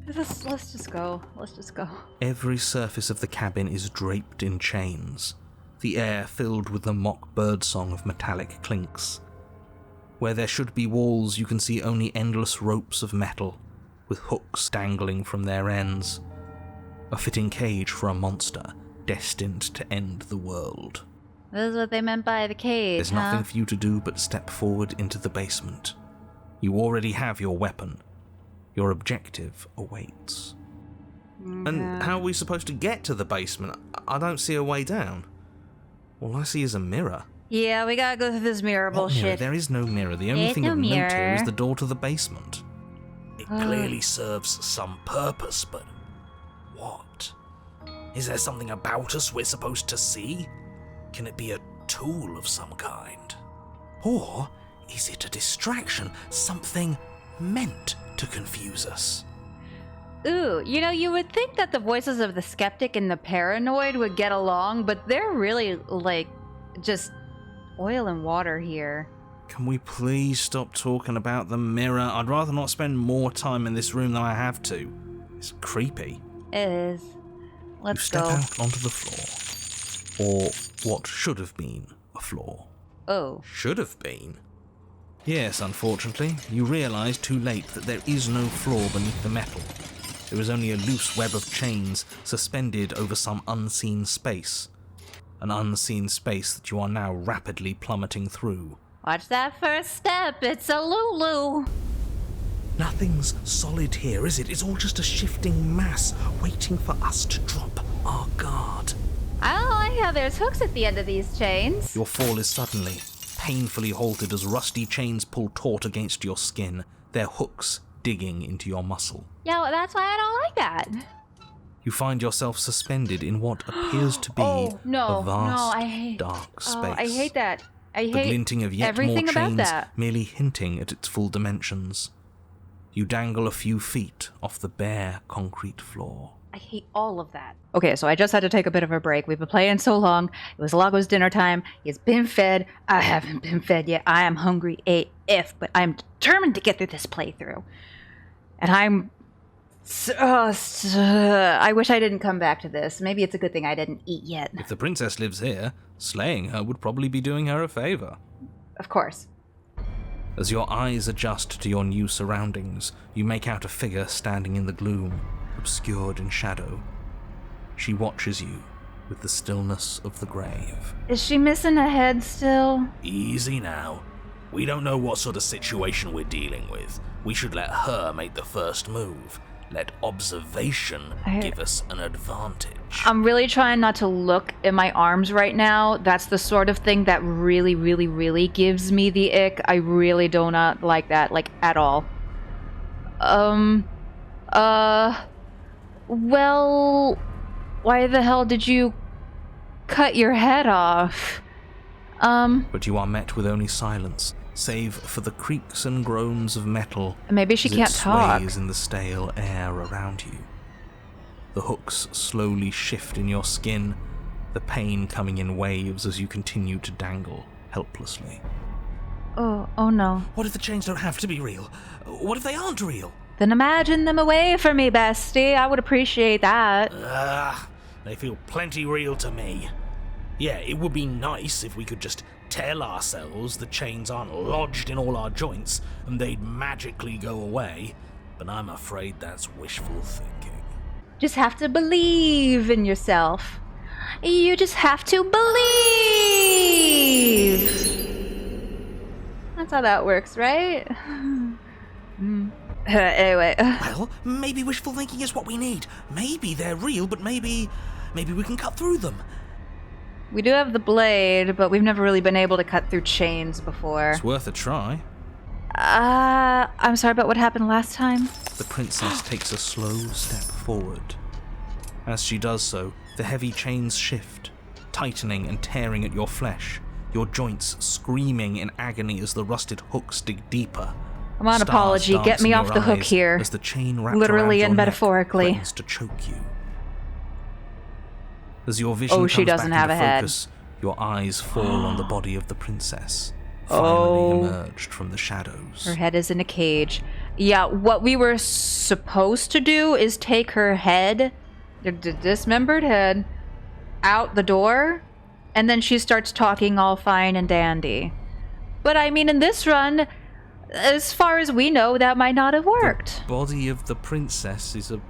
Let's just go. Let's just go. Every surface of the cabin is draped in chains, the air filled with the mock birdsong of metallic clinks. Where there should be walls, you can see only endless ropes of metal, with hooks dangling from their ends. A fitting cage for a monster destined to end the world. This is what they meant by the cage, There's nothing for you to do but step forward into the basement. You already have your weapon. Your objective awaits. And how are we supposed to get to the basement? I don't see a way down. All I see is a mirror. Yeah, we gotta go through this mirror bullshit. Mirror? There is no mirror. The only thing of note here is the door to the basement. It clearly serves some purpose, but what? Is there something about us we're supposed to see? Can it be a tool of some kind? Or is it a distraction? Something meant to confuse us? Ooh, you know, you would think that the voices of the skeptic and the paranoid would get along, but they're really, like, just oil and water here. Can we please stop talking about the mirror? I'd rather not spend more time in this room than I have to. It's creepy. It is. Let's go. You step out onto the floor. Or what should have been a floor. Oh. Should have been? Yes, unfortunately. You realise too late that there is no floor beneath the metal. There is only a loose web of chains suspended over some unseen space. An unseen space that you are now rapidly plummeting through. Watch that first step, it's a Lulu. Nothing's solid here, is it? It's all just a shifting mass waiting for us to drop our guard. I don't like how there's hooks at the end of these chains. Your fall is suddenly, painfully halted as rusty chains pull taut against your skin, their hooks digging into your muscle. Yeah, that's why I don't like that. You find yourself suspended in what appears to be a vast, dark space. Oh, I hate that. I hate the glinting of yet everything more chains about that. merely hinting at its full dimensions. You dangle a few feet off the bare concrete floor. I hate all of that. Okay, so I just had to take a bit of a break. We've been playing so long. It was Lago's dinner time. He's been fed. I haven't been fed yet. I am hungry AF, but I'm determined to get through this playthrough. And I wish I didn't come back to this. Maybe it's a good thing I didn't eat yet. If the princess lives here, slaying her would probably be doing her a favor. Of course. As your eyes adjust to your new surroundings, you make out a figure standing in the gloom, obscured in shadow. She watches you with the stillness of the grave. Is she missing a head still? Easy now. We don't know what sort of situation we're dealing with. We should let her make the first move. Let observation give us an advantage. I'm really trying not to look at my arms right now. That's the sort of thing that really, really, really gives me the ick. I really do not like that, like, at all. Well, why the hell did you cut your head off? But you are met with only silence, save for the creaks and groans of metal. Maybe she can't talk. Sways in the stale air around you. The hooks slowly shift in your skin, the pain coming in waves as you continue to dangle helplessly. Oh no. What if the chains don't have to be real? What if they aren't real? Then imagine them away from me, bestie. I would appreciate that. They feel plenty real to me. Yeah, it would be nice if we could just tell ourselves the chains aren't lodged in all our joints and they'd magically go away, but I'm afraid that's wishful thinking. Just have to believe in yourself. You just have to believe. That's how that works, right? Anyway. Well, maybe wishful thinking is what we need. Maybe they're real, but maybe we can cut through them. We do have the blade, but we've never really been able to cut through chains before. It's worth a try. I'm sorry, but what happened last time? The princess takes a slow step forward. As she does so, the heavy chains shift, tightening and tearing at your flesh, your joints screaming in agony as the rusted hooks dig deeper. Come on, Stars apology. dance Get me in off your the hook eyes here. as the chain wrapped Literally around and your metaphorically. neck threatens to choke you. As your vision Oh, she comes doesn't back have into a head. focus, your eyes fall on the body of the princess, finally emerged from the shadows. Her head is in a cage. Yeah, what we were supposed to do is take her head, the dismembered head, out the door, and then she starts talking all fine and dandy. But I mean, in this run, as far as we know, that might not have worked. The body of the princess is a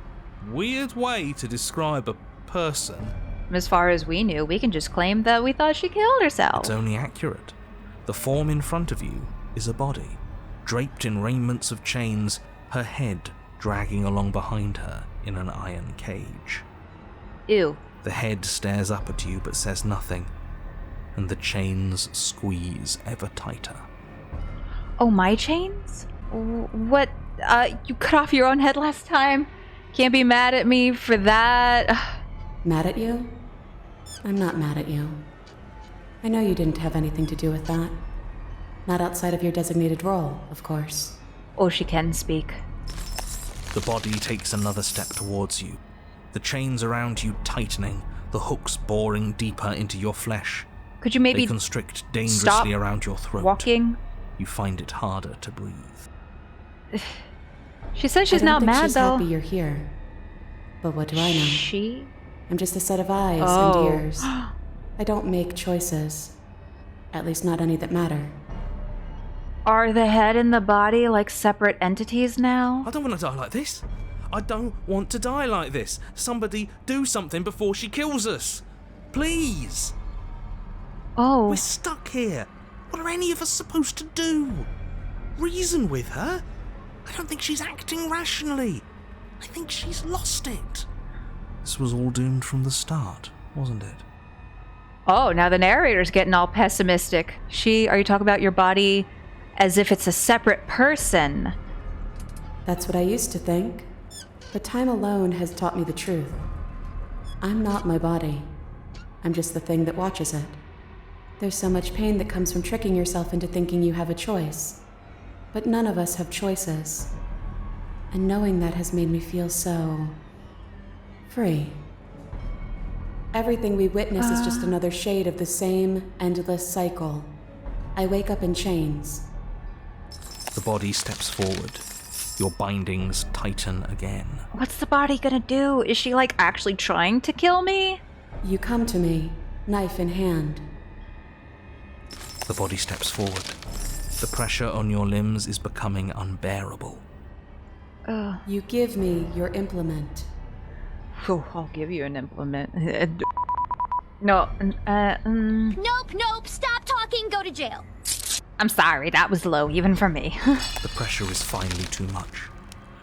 weird way to describe a person. As far as we knew, we can just claim that we thought she killed herself. It's only accurate. The form in front of you is a body, draped in raiments of chains, her head dragging along behind her in an iron cage. Ew. The head stares up at you but says nothing, and the chains squeeze ever tighter. Oh, my chains? What? You cut off your own head last time? Can't be mad at me for that. Mad at you? I'm not mad at you. I know you didn't have anything to do with that. Not outside of your designated role, of course. Oh, she can speak. The body takes another step towards you, the chains around you tightening, the hooks boring deeper into your flesh. Could you maybe They constrict dangerously around your throat. Walking? You find it harder to breathe. She says she's not mad, she's though. happy you're here. But what do I know? She? I'm just a set of eyes Oh. and ears. I don't make choices. At least not any that matter. Are the head and the body like separate entities now? I don't want to die like this. I don't want to die like this. Somebody do something before she kills us. Please. Oh. We're stuck here. What are any of us supposed to do? Reason with her? I don't think she's acting rationally. I think she's lost it. This was all doomed from the start, wasn't it? Oh, now the narrator's getting all pessimistic. Are you talking about your body as if it's a separate person? That's what I used to think. But time alone has taught me the truth. I'm not my body. I'm just the thing that watches it. There's so much pain that comes from tricking yourself into thinking you have a choice. But none of us have choices. And knowing that has made me feel so free. Everything we witness is just another shade of the same endless cycle. I wake up in chains. The body steps forward. Your bindings tighten again. What's the body gonna do? Is she like actually trying to kill me? You come to me, knife in hand. The body steps forward. The pressure on your limbs is becoming unbearable. You give me your implement. Oh, I'll give you an implement. No, Nope, stop talking, go to jail. I'm sorry, that was low, even for me. The pressure is finally too much.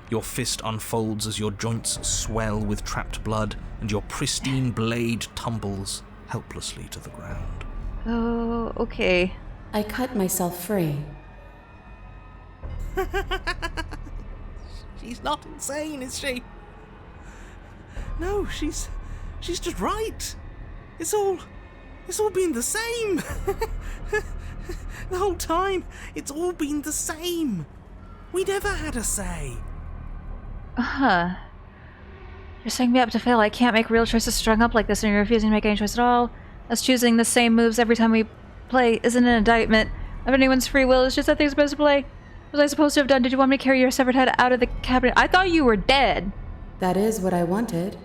Your fist unfolds as your joints swell with trapped blood, and your pristine blade tumbles helplessly to the ground. Oh, okay. I cut myself free. She's not insane, is she? No, she's just right. It's all been the same. The whole time, it's all been the same. We never had a say. You're setting me up to fail. I can't make real choices strung up like this, and you're refusing to make any choice at all. Us choosing the same moves every time we play isn't an indictment of anyone's free will. It's just that they're supposed to play. What was I supposed to have done? Did you want me to carry your severed head out of the cabinet? I thought you were dead. That is what I wanted,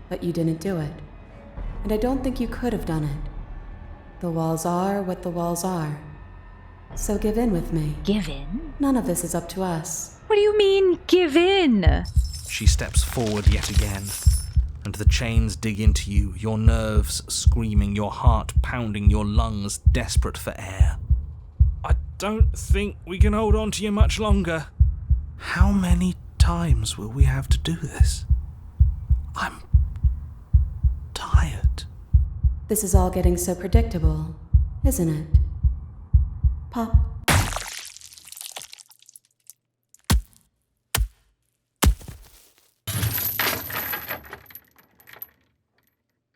but you didn't do it. And I don't think you could have done it. The walls are what the walls are. So give in with me. Give in? None of this is up to us. What do you mean, give in? She steps forward yet again, and the chains dig into you, your nerves screaming, your heart pounding, your lungs desperate for air. I don't think we can hold on to you much longer. How many times will we have to do this? I'm tired. This is all getting so predictable, isn't it? Pop.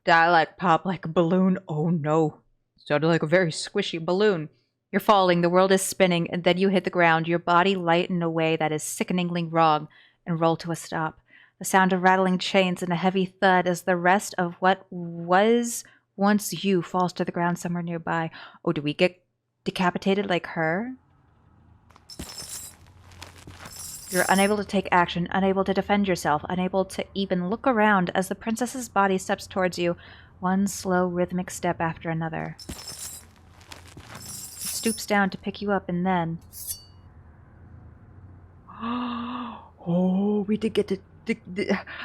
I like pop like a balloon. Oh no. Sounded like a very squishy balloon. You're falling, the world is spinning, and then you hit the ground, your body light in a way that is sickeningly wrong, and roll to a stop. The sound of rattling chains and a heavy thud as the rest of what was once you falls to the ground somewhere nearby. Oh, do we get decapitated like her? You're unable to take action, unable to defend yourself, unable to even look around as the princess's body steps towards you, one slow rhythmic step after another. It stoops down to pick you up and then... Oh, we did get to...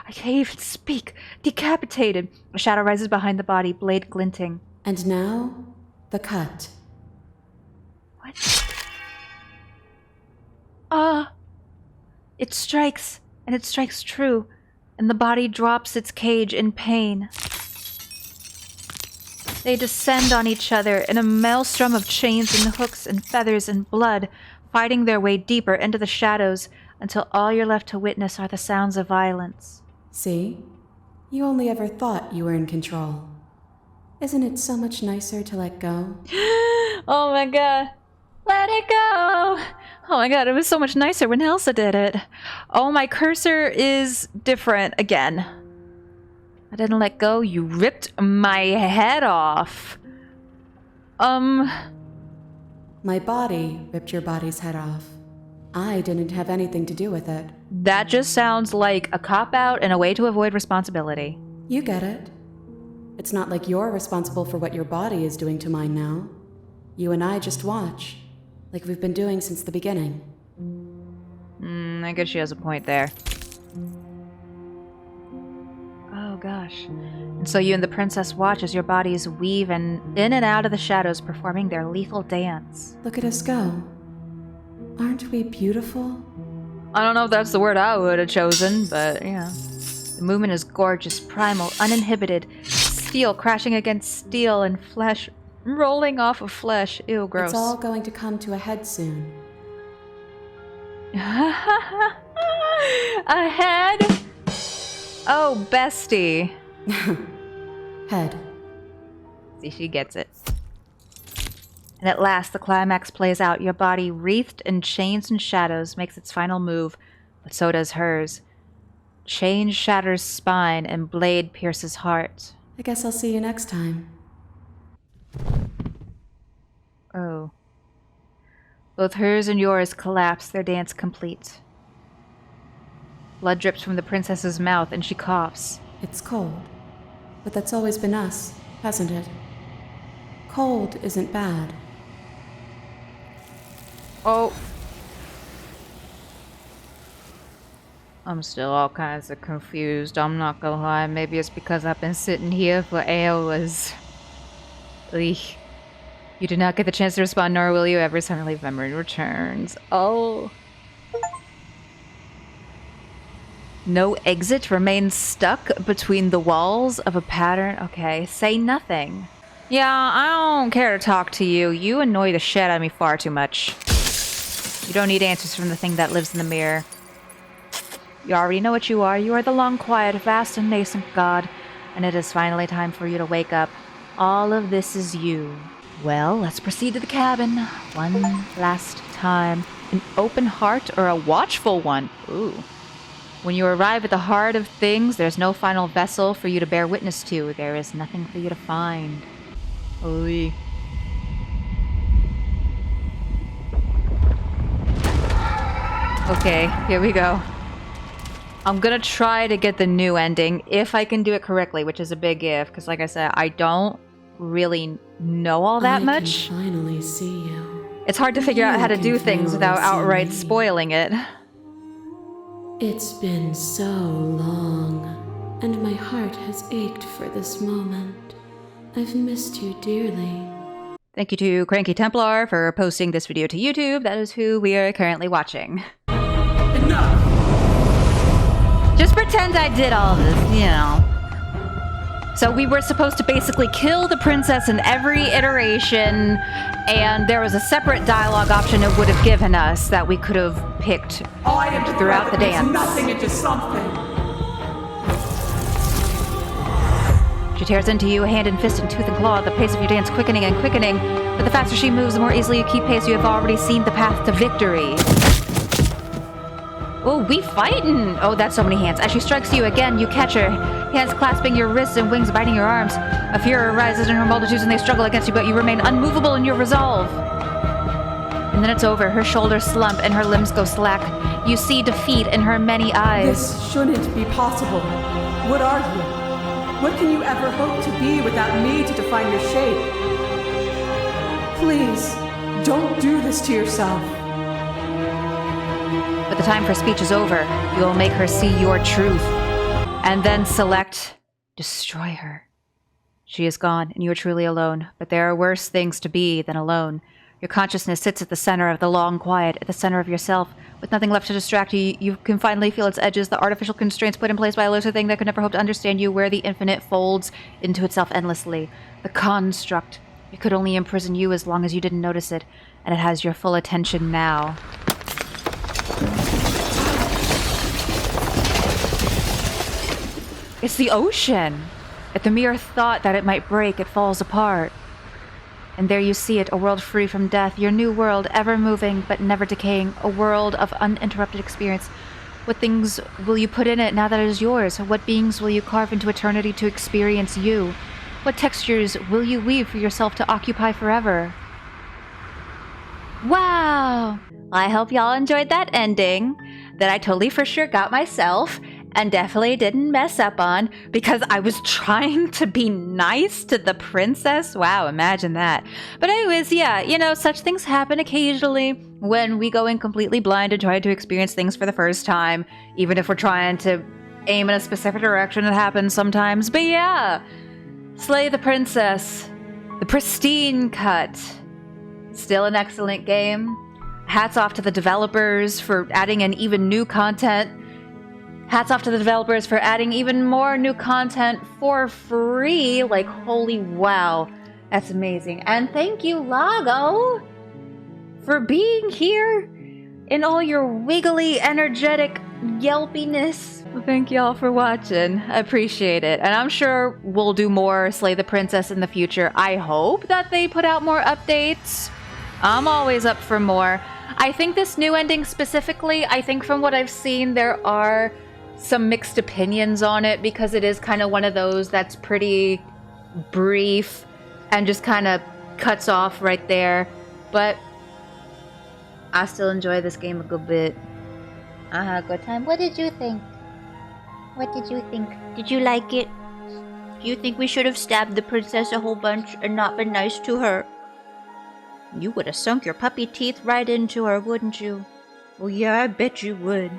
I can't even speak. Decapitated. A shadow rises behind the body, blade glinting. And now, the cut. What? It strikes, and it strikes true, and the body drops its cage in pain. They descend on each other in a maelstrom of chains and hooks and feathers and blood, fighting their way deeper into the shadows until all you're left to witness are the sounds of violence. See? You only ever thought you were in control. Isn't it so much nicer to let go? Oh my god. Let it go! Oh my god, it was so much nicer when Elsa did it. Oh, my cursor is different again. I didn't let go, you ripped my head off. My body ripped your body's head off. I didn't have anything to do with it. That just sounds like a cop-out and a way to avoid responsibility. You get it. It's not like you're responsible for what your body is doing to mine now. You and I just watch. Like we've been doing since the beginning. I guess she has a point there. Oh gosh. And so you and the princess watch as your bodies weave in and out of the shadows, performing their lethal dance. Look at us go. Aren't we beautiful? I don't know if that's the word I would have chosen, but yeah. The movement is gorgeous, primal, uninhibited. Steel crashing against steel and flesh rolling off of flesh. Ew, gross. It's all going to come to a head soon. A head? Oh, bestie. Head. See, she gets it. And at last, the climax plays out. Your body, wreathed in chains and shadows, makes its final move, but so does hers. Chain shatters spine and blade pierces heart. I guess I'll see you next time. Oh. Both hers and yours collapse, their dance complete. Blood drips from the princess's mouth and she coughs. It's cold. But that's always been us, hasn't it? Cold isn't bad. Oh. I'm still all kinds of confused, I'm not gonna lie. Maybe it's because I've been sitting here for hours. Eek. You do not get the chance to respond, nor will you every time leave memory returns. Oh. No exit remains stuck between the walls of a pattern. Okay, say nothing. Yeah, I don't care to talk to you. You annoy the shit out of me far too much. You don't need answers from the thing that lives in the mirror. You already know what you are. You are the long, quiet, vast, and nascent god. And it is finally time for you to wake up. All of this is you. Well, let's proceed to the cabin. One last time. An open heart or a watchful one? Ooh. When you arrive at the heart of things, there's no final vessel for you to bear witness to. There is nothing for you to find. Oy. Okay, here we go. I'm gonna try to get the new ending, if I can do it correctly, which is a big if, because like I said, I don't really know all that much. I can finally see you. It's hard to figure out how to do things without outright spoiling it. It's been so long, and my heart has ached for this moment. I've missed you dearly. Thank you to Cranky Templar for posting this video to YouTube. That is who we are currently watching. Enough! Just pretend I did all this, you know. So we were supposed to basically kill the princess in every iteration, and there was a separate dialogue option it would have given us that we could have picked throughout the dance. Nothing into something. She tears into you, hand and fist and tooth and claw, the pace of your dance quickening and quickening. But the faster she moves, the more easily you keep pace. You have already seen the path to victory. Oh, we fightin'! Oh, that's so many hands. As she strikes you again, you catch her, hands clasping your wrists and wings biting your arms. A fear arises in her multitudes and they struggle against you, but you remain unmovable in your resolve. And then it's over. Her shoulders slump and her limbs go slack. You see defeat in her many eyes. This shouldn't be possible. What are you? What can you ever hope to be without me to define your shape? Please, don't do this to yourself. But the time for speech is over. You will make her see your truth. And then select destroy her. She is gone, and you are truly alone. But there are worse things to be than alone. Your consciousness sits at the center of the long quiet, at the center of yourself. With nothing left to distract you, you can finally feel its edges, the artificial constraints put in place by a looser thing that could never hope to understand you, where the infinite folds into itself endlessly. The construct. It could only imprison you as long as you didn't notice it, and it has your full attention now. It's the ocean! At the mere thought that it might break, it falls apart. And there you see it, a world free from death, your new world, ever moving but never decaying, a world of uninterrupted experience. What things will you put in it now that it is yours? What beings will you carve into eternity to experience you? What textures will you weave for yourself to occupy forever? Wow! I hope y'all enjoyed that ending that I totally for sure got myself and definitely didn't mess up on because I was trying to be nice to the princess. Wow, imagine that. But anyways, yeah, you know, such things happen occasionally when we go in completely blind and try to experience things for the first time, even if we're trying to aim in a specific direction. It happens sometimes. But yeah, Slay the Princess, the pristine cut. Still an excellent game. Hats off to the developers for adding in even new content. Hats off to the developers for adding even more new content for free. Like, holy wow. That's amazing. And thank you, Lago, for being here in all your wiggly, energetic yelpiness. Thank y'all for watching. I appreciate it. And I'm sure we'll do more Slay the Princess in the future. I hope that they put out more updates. I'm always up for more. I think this new ending specifically, I think from what I've seen, there are some mixed opinions on it because it is kind of one of those that's pretty brief and just kind of cuts off right there. But I still enjoy this game a good bit. I had a good time. What did you think? What did you think? Did you like it? Do you think we should have stabbed the princess a whole bunch and not been nice to her? You would have sunk your puppy teeth right into her, wouldn't you? Well, yeah, I bet you would.